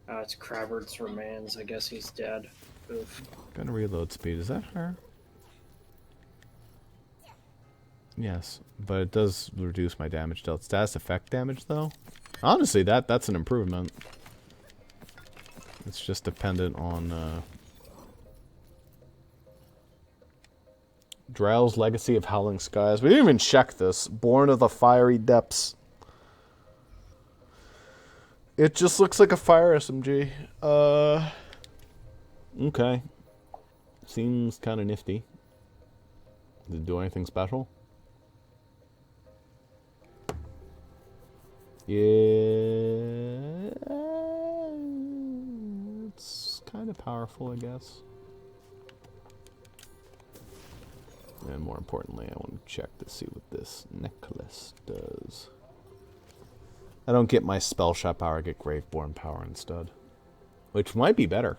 It's Crabbert's remains. I guess he's dead. Oof. Gonna reload speed. Is that her? Yes, but it does reduce my damage dealt. Status effect damage, though? Honestly, that's an improvement. It's just dependent on, Drell's Legacy of Howling Skies. We didn't even check this. Born of the Fiery Depths. It just looks like a fire SMG. Okay. Seems kind of nifty. Did it do anything special? Yeah. It's kind of powerful, I guess. And more importantly, I want to check to see what this necklace does. I don't get my spell shot power, I get Graveborn power instead. Which might be better.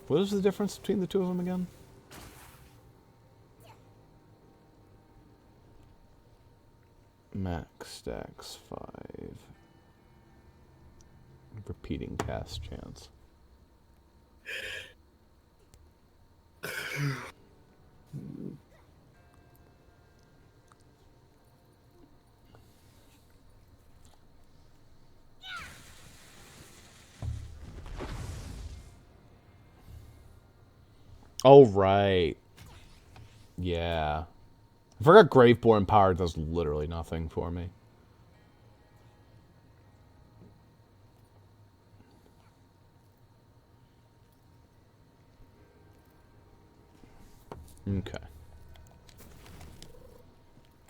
What is the difference between the two of them again? Max stacks 5. Repeating cast chance. Oh, right. Yeah. I forgot Graveborn power does literally nothing for me. Okay.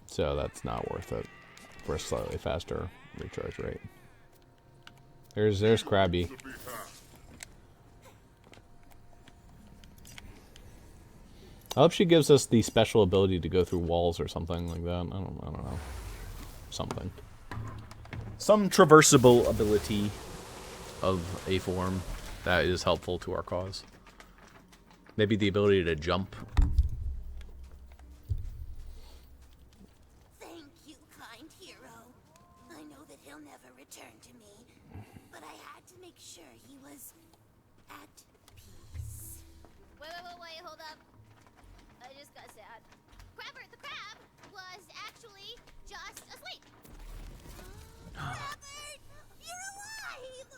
So that's not worth it for a slightly faster recharge rate. There's Krabby. I hope she gives us the special ability to go through walls or something like that. I don't know. Something. Some traversable ability of a form that is helpful to our cause. Maybe the ability to jump. Thank you, kind hero. I know that he'll never return to me, but I had to make sure he was at peace. Wait, hold up. I just got sad. Crabber the crab was actually just asleep. Robert, you're alive!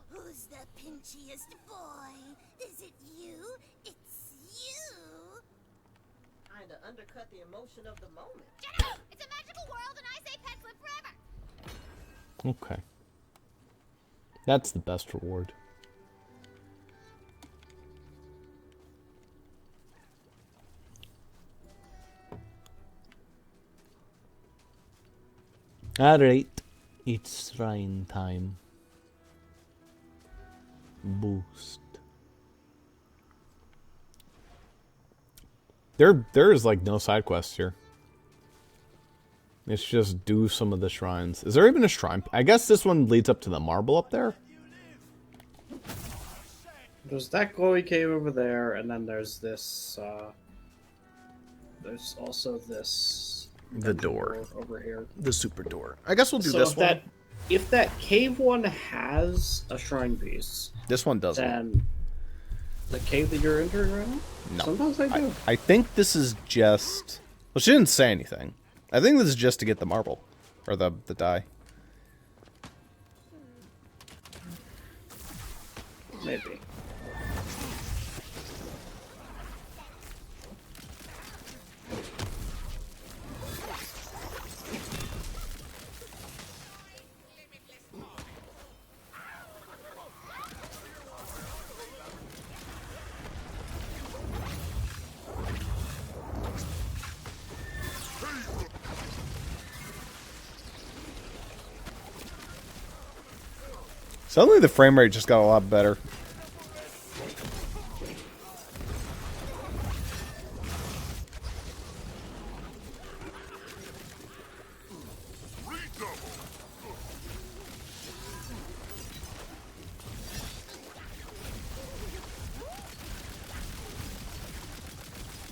Who's the pinchiest boy? Is it you? It's you! Kinda undercut the emotion of the moment. Shut up! It's a magical world and I say pets live forever! Okay. That's the best reward. Alright. It's shrine time. Boost. There's like no side quests here. It's just do some of the shrines. Is there even a shrine? I guess this one leads up to the marble up there. There's that glowy cave over there, and then there's this. There's also this. The door over here. The super door. I guess we'll do so this one. If that cave one has a shrine piece, this one doesn't. Then the cave that you're entering right now? No. Sometimes I do. I think this is just... Well, she didn't say anything. I think this is just to get the marble. Or the die. Maybe. Suddenly the frame rate just got a lot better.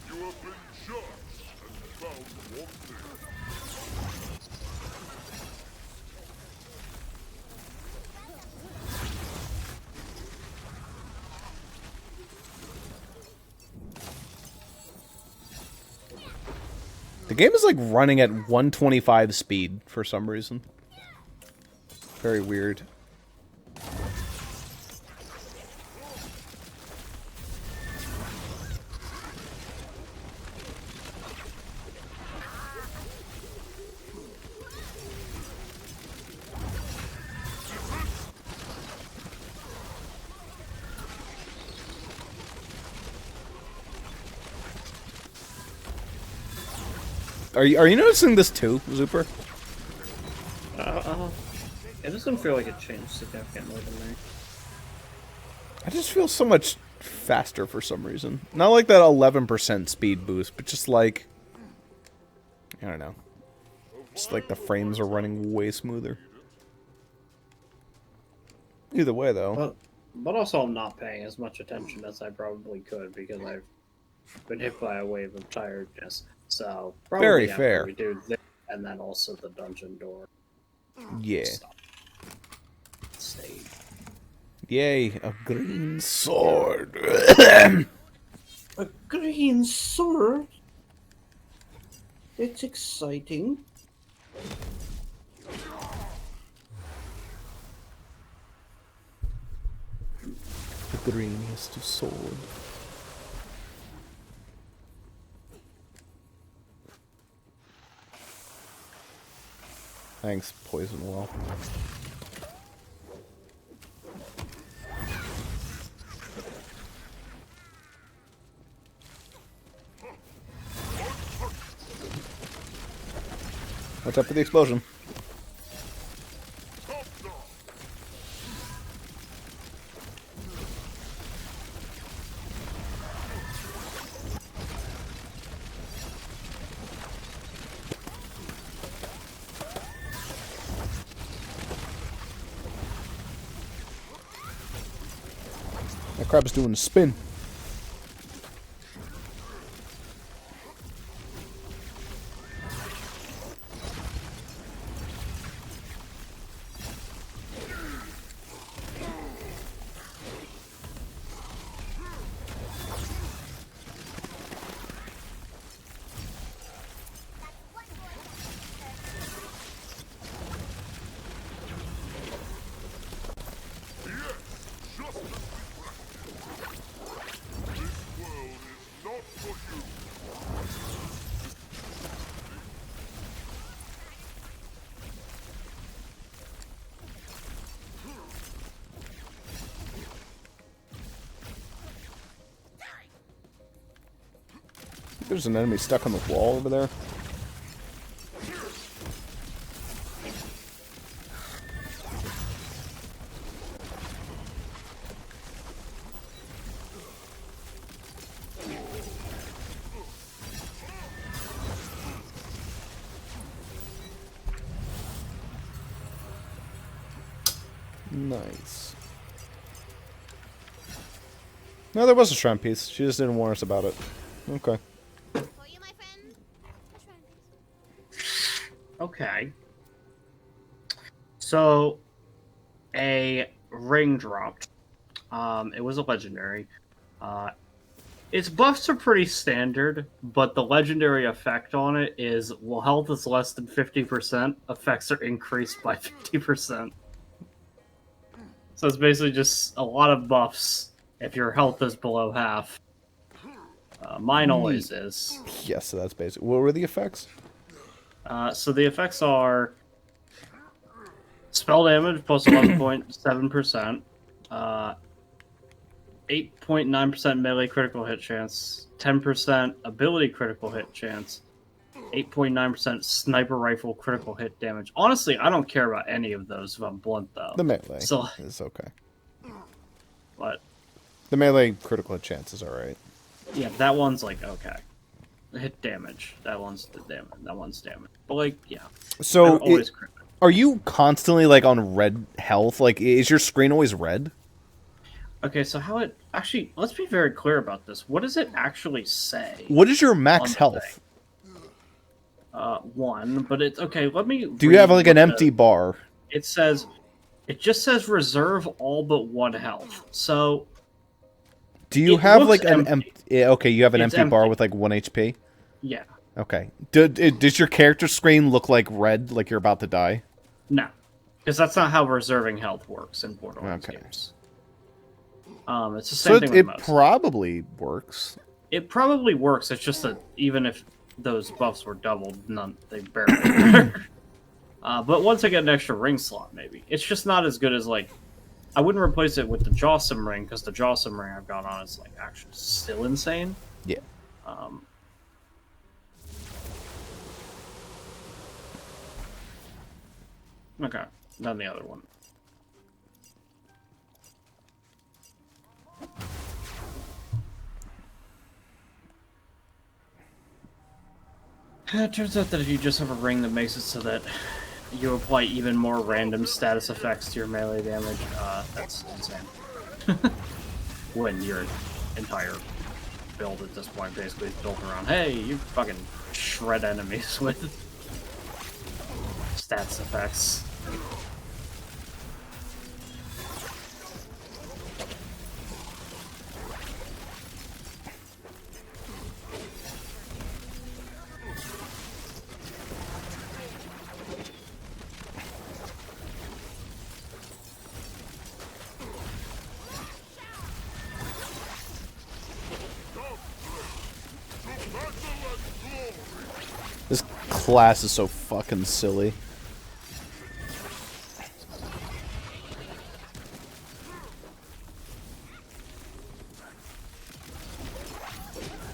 You have been judged and found wanting. The game is like running at 125 speed for some reason. Very weird. Are you noticing this too, Zuper? It doesn't feel like it changed significantly to me. I just feel so much faster for some reason. Not like that 11% speed boost, but just like... I don't know. Just like the frames are running way smoother. Either way, though. But also I'm not paying as much attention as I probably could because I've been hit by a wave of tiredness. So probably Very after fair. we do this, and then also the dungeon door. Yeah. Stage. Yay, a green sword. A green sword? It's exciting. The greeniest sword. Thanks, Poison Well. Watch out for the explosion. That crab is doing a spin. There's an enemy stuck on the wall over there. Nice. No, there was a shrine piece. She just didn't warn us about it. Okay. For you, my friend. A shrine piece. Okay. So, a ring dropped. It was a legendary. Its buffs are pretty standard, but the legendary effect on it is, while health is less than 50%, effects are increased by 50%. So it's basically just a lot of buffs if your health is below half. Mine always is. Yes, so that's basic. What were the effects? So the effects are spell damage plus 11.7%, 8.9% melee critical hit chance, 10% ability critical hit chance, 8.9% sniper rifle critical hit damage. Honestly, I don't care about any of those if I'm blunt, though. The melee So, is okay. but The melee critical hit chance is alright. yeah, that one's like okay. Hit damage. That one's the damage. That one's damage. But like, yeah. So, always crit. are you constantly like on red health? Like, is your screen always red? Okay, so how it actually? Let's be very clear about this. What does it actually say? What is your max health? 1, but it's okay. Let me. Do you have like an empty bar? It says, it just says reserve all but 1 health. So. Do you have like an empty? Yeah, okay, you have an It's empty bar empty. with like 1 HP. Yeah. Okay. Does your character screen look like red, like you're about to die? No, because that's not how reserving health works in Borderlands games. It's the same So thing it with most. probably works. It probably works. It's just that even if those buffs were doubled, they barely work. But once I get an extra ring slot, maybe. It's just not as good as, like... I wouldn't replace it with the Jawsome ring, because the Jawsome ring I've got on is, like, actually still insane. Yeah. Okay, then the other one. It turns out that if you just have a ring that makes it so that you apply even more random status effects to your melee damage, that's insane. When your entire build at this point basically is built around, hey, you fucking shred enemies with stats effects. This class is so fucking silly.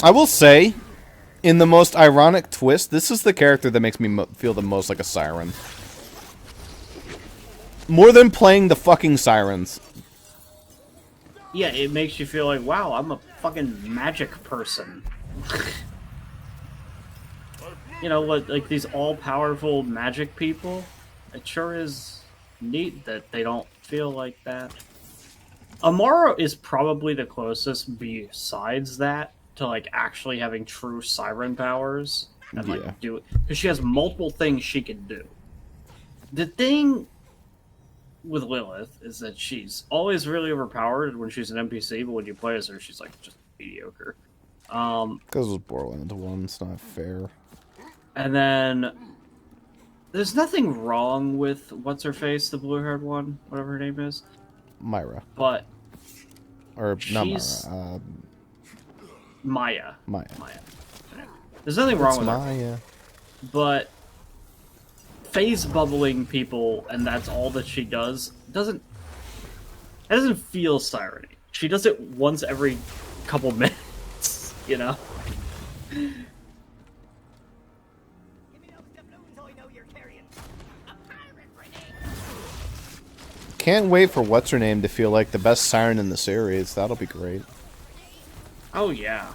I will say, in the most ironic twist, this is the character that makes me feel the most like a siren. More than playing the fucking sirens. Yeah, it makes you feel like, wow, I'm a fucking magic person. You know what, like these all-powerful magic people, it sure is neat that they don't feel like that. Amara is probably the closest besides that to like actually having true siren powers and like do it, because she has multiple things she can do. The thing with Lilith is that she's always really overpowered when she's an NPC, but when you play as her, she's like just mediocre. Because it was Borderlands 1, it's not fair. And then there's nothing wrong with what's her face, the blue-haired one, whatever her name is, Myra. but or not Myra. Maya. Maya. There's nothing wrong with Maya. her, but phase bubbling people, and that's all that she does. Doesn't feel siren-y. She does it once every couple minutes, you know. Can't wait for what's her name to feel like the best siren in the series. That'll be great. Oh yeah.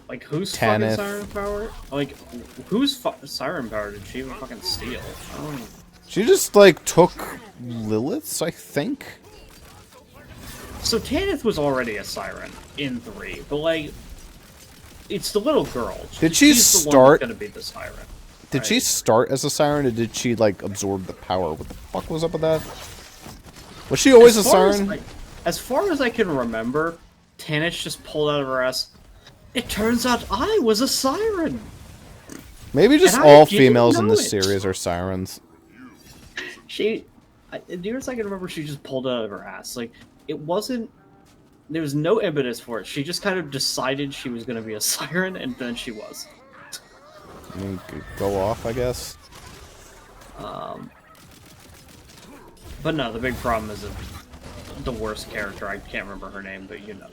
Like whose Tanith. fucking siren power? Like whose siren power did she even fucking steal? I don't know. She just like took Lilith's, I think. So Tanith was already a siren in 3, but like it's the little girl. Did she She's the one start? that's gonna be the siren. Did she start as a siren, or did she like absorb the power? What the fuck was up with that? Was she always a siren? As far as I can remember, Tanith just pulled out of her ass. It turns out I was a siren. Maybe just And I all didn't females in know this it. series are sirens. Near as I can remember, she just pulled it out of her ass. Like, it wasn't... There was no impetus for it. She just kind of decided she was going to be a siren, and then she was. I mean, go off, I guess. But no, the big problem is that the worst character, I can't remember her name, but you know.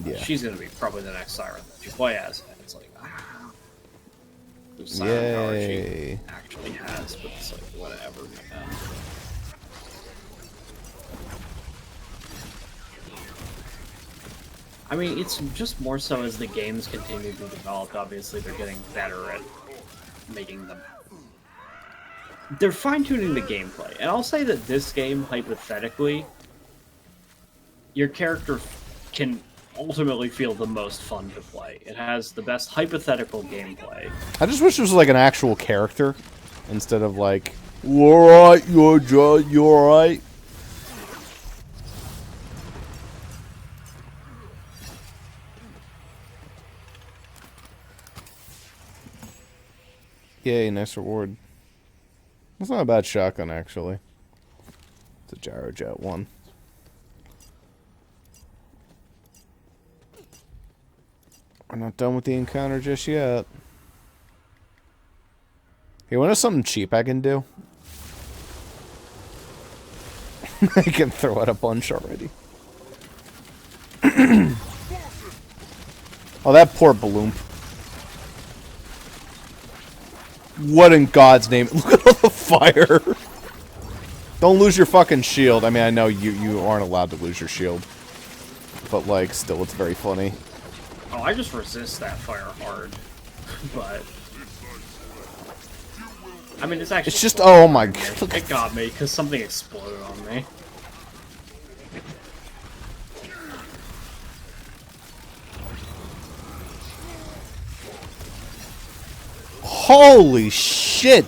Yeah. She's going to be probably the next siren that you play as, and it's like, the siren power she actually has, but it's like, whatever, man. I mean, it's just more so as the games continue to develop, obviously they're getting better at making them. They're fine-tuning the gameplay, and I'll say that this game, hypothetically, your character can ultimately feel the most fun to play. It has the best hypothetical gameplay. I just wish it was like an actual character, instead of like, you alright, you alright? Yay, nice reward. That's not a bad shotgun, actually. It's a Gyrojet one. We're not done with the encounter just yet. Hey, want to know something cheap I can do? I can throw out a bunch already. Oh, that poor balloon. What in God's name? Look at all the fire. Don't lose your fucking shield. I mean, I know you aren't allowed to lose your shield. But, like, still, it's very funny. Oh, I just resist that fire hard. But I mean, it's actually. It's just, oh my god. It got me because something exploded on me. Holy shit!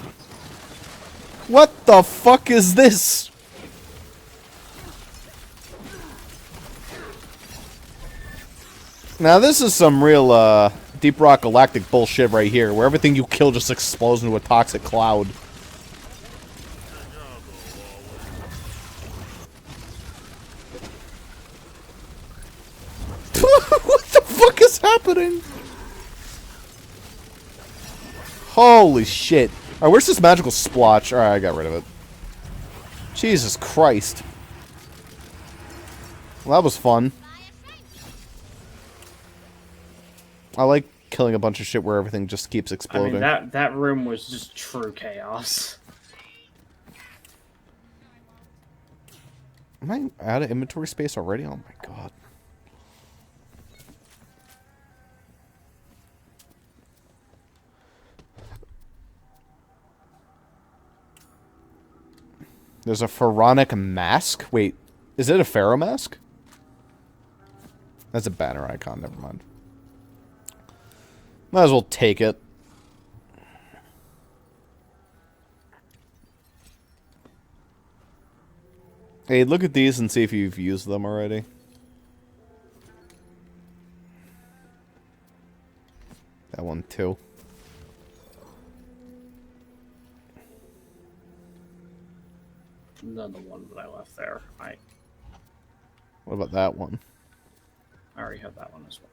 What the fuck is this? Now this is some real, Deep Rock Galactic bullshit right here, where everything you kill just explodes into a toxic cloud. What the fuck is happening? Holy shit. Alright, where's this magical splotch? Alright, I got rid of it. Jesus Christ. Well, that was fun. I like killing a bunch of shit where everything just keeps exploding. I mean, that room was just true chaos. Am I out of inventory space already? Oh my god. There's a pharaonic mask? Wait, is it a pharaoh mask? That's a banner icon, never mind. Might as well take it. Hey, look at these and see if you've used them already. That one too. None of the one that I left there. What about that one? I already had that one as well.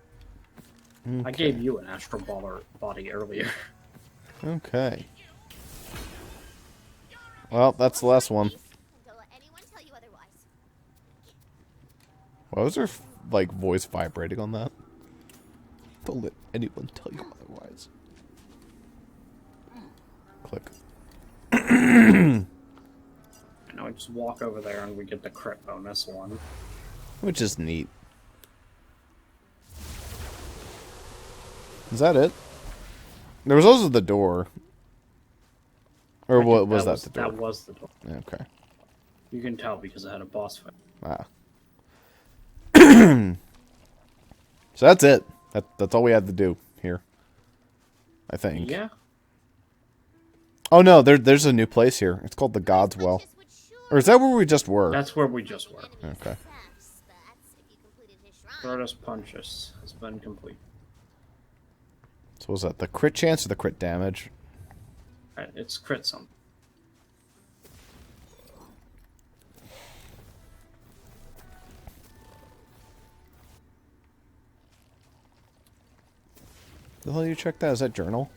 Okay. I gave you an astral body earlier. Okay. Well, that's the last one. Don't let anyone tell you otherwise. Why was there, like, voice vibrating on that? Don't let anyone tell you otherwise. Click. Now we just walk over there and we get the crit bonus one. Which is neat. Is that it? There was also the door. Or what was that, the door? That was the door. Okay. You can tell because it had a boss fight. Ah. So that's it. That's all we had to do here. I think. Yeah. Oh no, there's a new place here. It's called the God's Well. Or is that where we just were? That's where we just were. Okay. Protos Punches has been complete. So was that the crit chance or the crit damage? It's crit something. The hell you check that? Is that journal?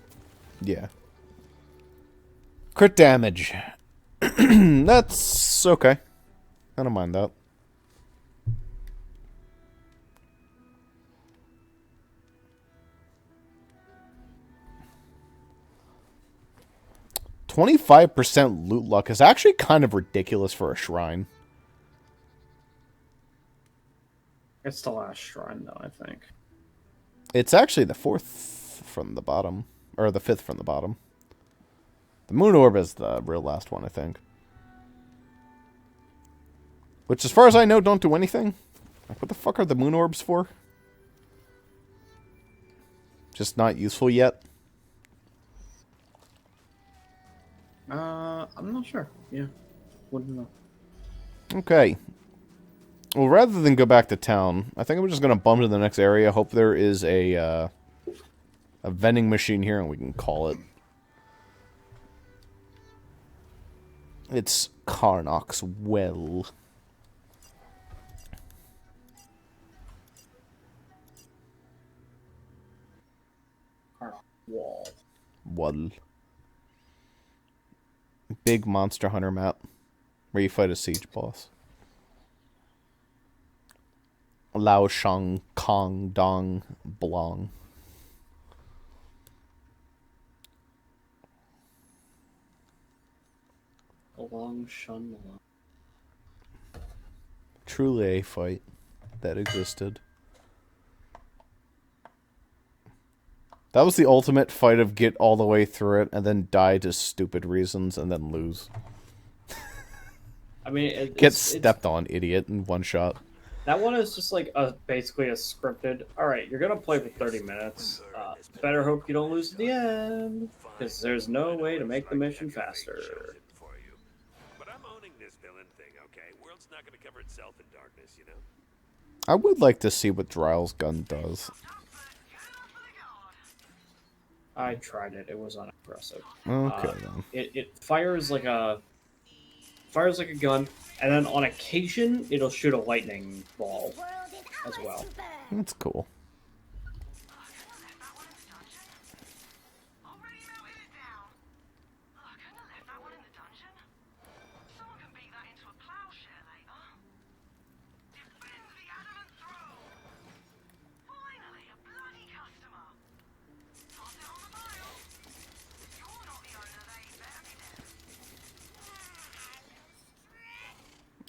Yeah. Crit damage. That's okay. I don't mind that. %25 loot luck is actually kind of ridiculous for a shrine. It's the last shrine, though, I think. It's actually the 4th from the bottom. Or the 5th from the bottom. The moon orb is the real last one, I think. Which, as far as I know, don't do anything. Like, what the fuck are the moon orbs for? Just not useful yet? I'm not sure. Yeah. Wouldn't know. Okay. Well, rather than go back to town, I think I'm just going to bump to the next area. Hope there is a vending machine here and we can call it. It's Karnok's Well. Wall. Well. Big Monster Hunter map. Where you fight a siege boss. Lao Shang Kong Dong Blong. Along Shun. Truly a fight that existed. That was the ultimate fight of get all the way through it and then die to stupid reasons and then lose. I mean, Get stepped on, idiot, in one shot. That one is just like basically a scripted. All right, you're gonna play for 30 minutes. Better hope you don't lose at the end, because there's no way to make the mission faster. But I'm owning this villain thing, okay? World's not gonna cover itself in darkness, you know? I would like to see what Dryle's gun does. I tried it. It was unimpressive. Okay, then. It fires like a gun, and then on occasion it'll shoot a lightning ball as well. That's cool.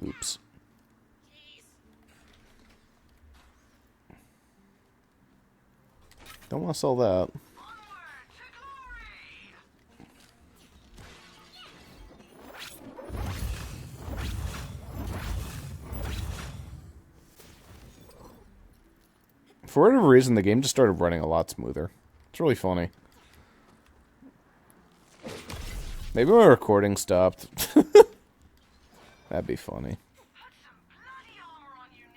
Oops. Don't want to sell that. For whatever reason, the game just started running a lot smoother. It's really funny. Maybe my recording stopped. That'd be funny.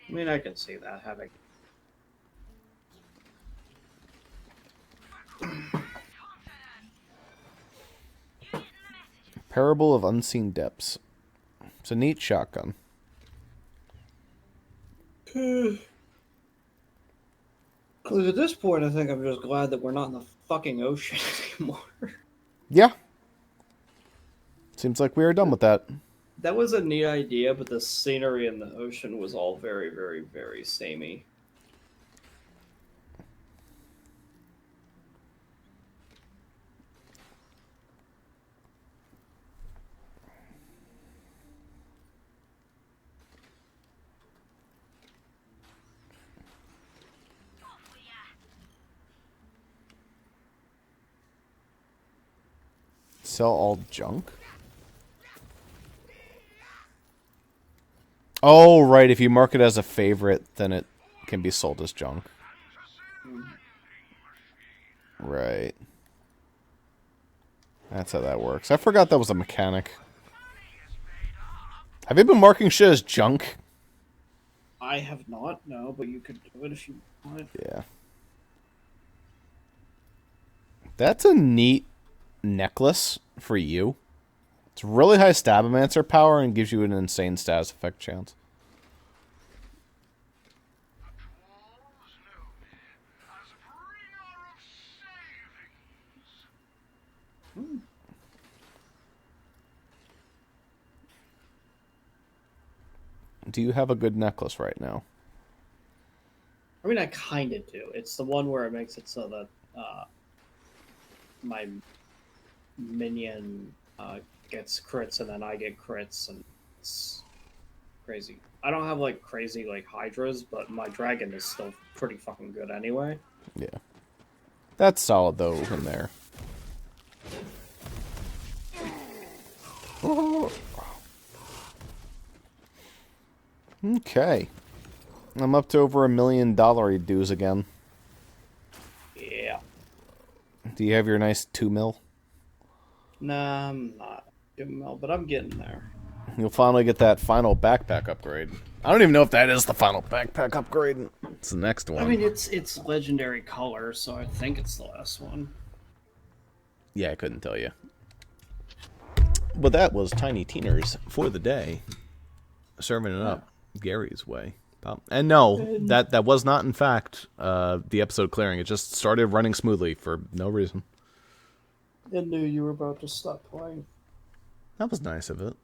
I mean, I can see that having. Parable of Unseen Depths. It's a neat shotgun. Because at this point, I think I'm just glad that we're not in the fucking ocean anymore. Yeah. Seems like we are done with that. That was a neat idea, but the scenery in the ocean was all very, very, very samey. Sell all junk? Oh, right. If you mark it as a favorite, then it can be sold as junk. Right. That's how that works. I forgot that was a mechanic. Have you been marking shit as junk? I have not, no, but you could do it if you want. Yeah. That's a neat necklace for you. It's really high Stabomancer power and gives you an insane status effect chance. Do you have a good necklace right now? I mean, I kind of do. It's the one where it makes it so that my minion gets crits and then I get crits, and it's crazy. I don't have like crazy like hydras, but my dragon is still pretty fucking good anyway. Yeah. That's solid though in there. Okay. I'm up to over $1 million dues again. Yeah. Do you have your nice 2 mil? Nah, I'm not doing well, but I'm getting there. You'll finally get that final backpack upgrade. I don't even know if that is the final backpack upgrade. It's the next one. I mean, it's legendary color, so I think it's the last one. Yeah, I couldn't tell you. But that was Tiny Teeners for the day. Serving it up Gary's way. And no, that was not, in fact, the episode clearing. It just started running smoothly for no reason. I knew you were about to stop playing. That was nice of it.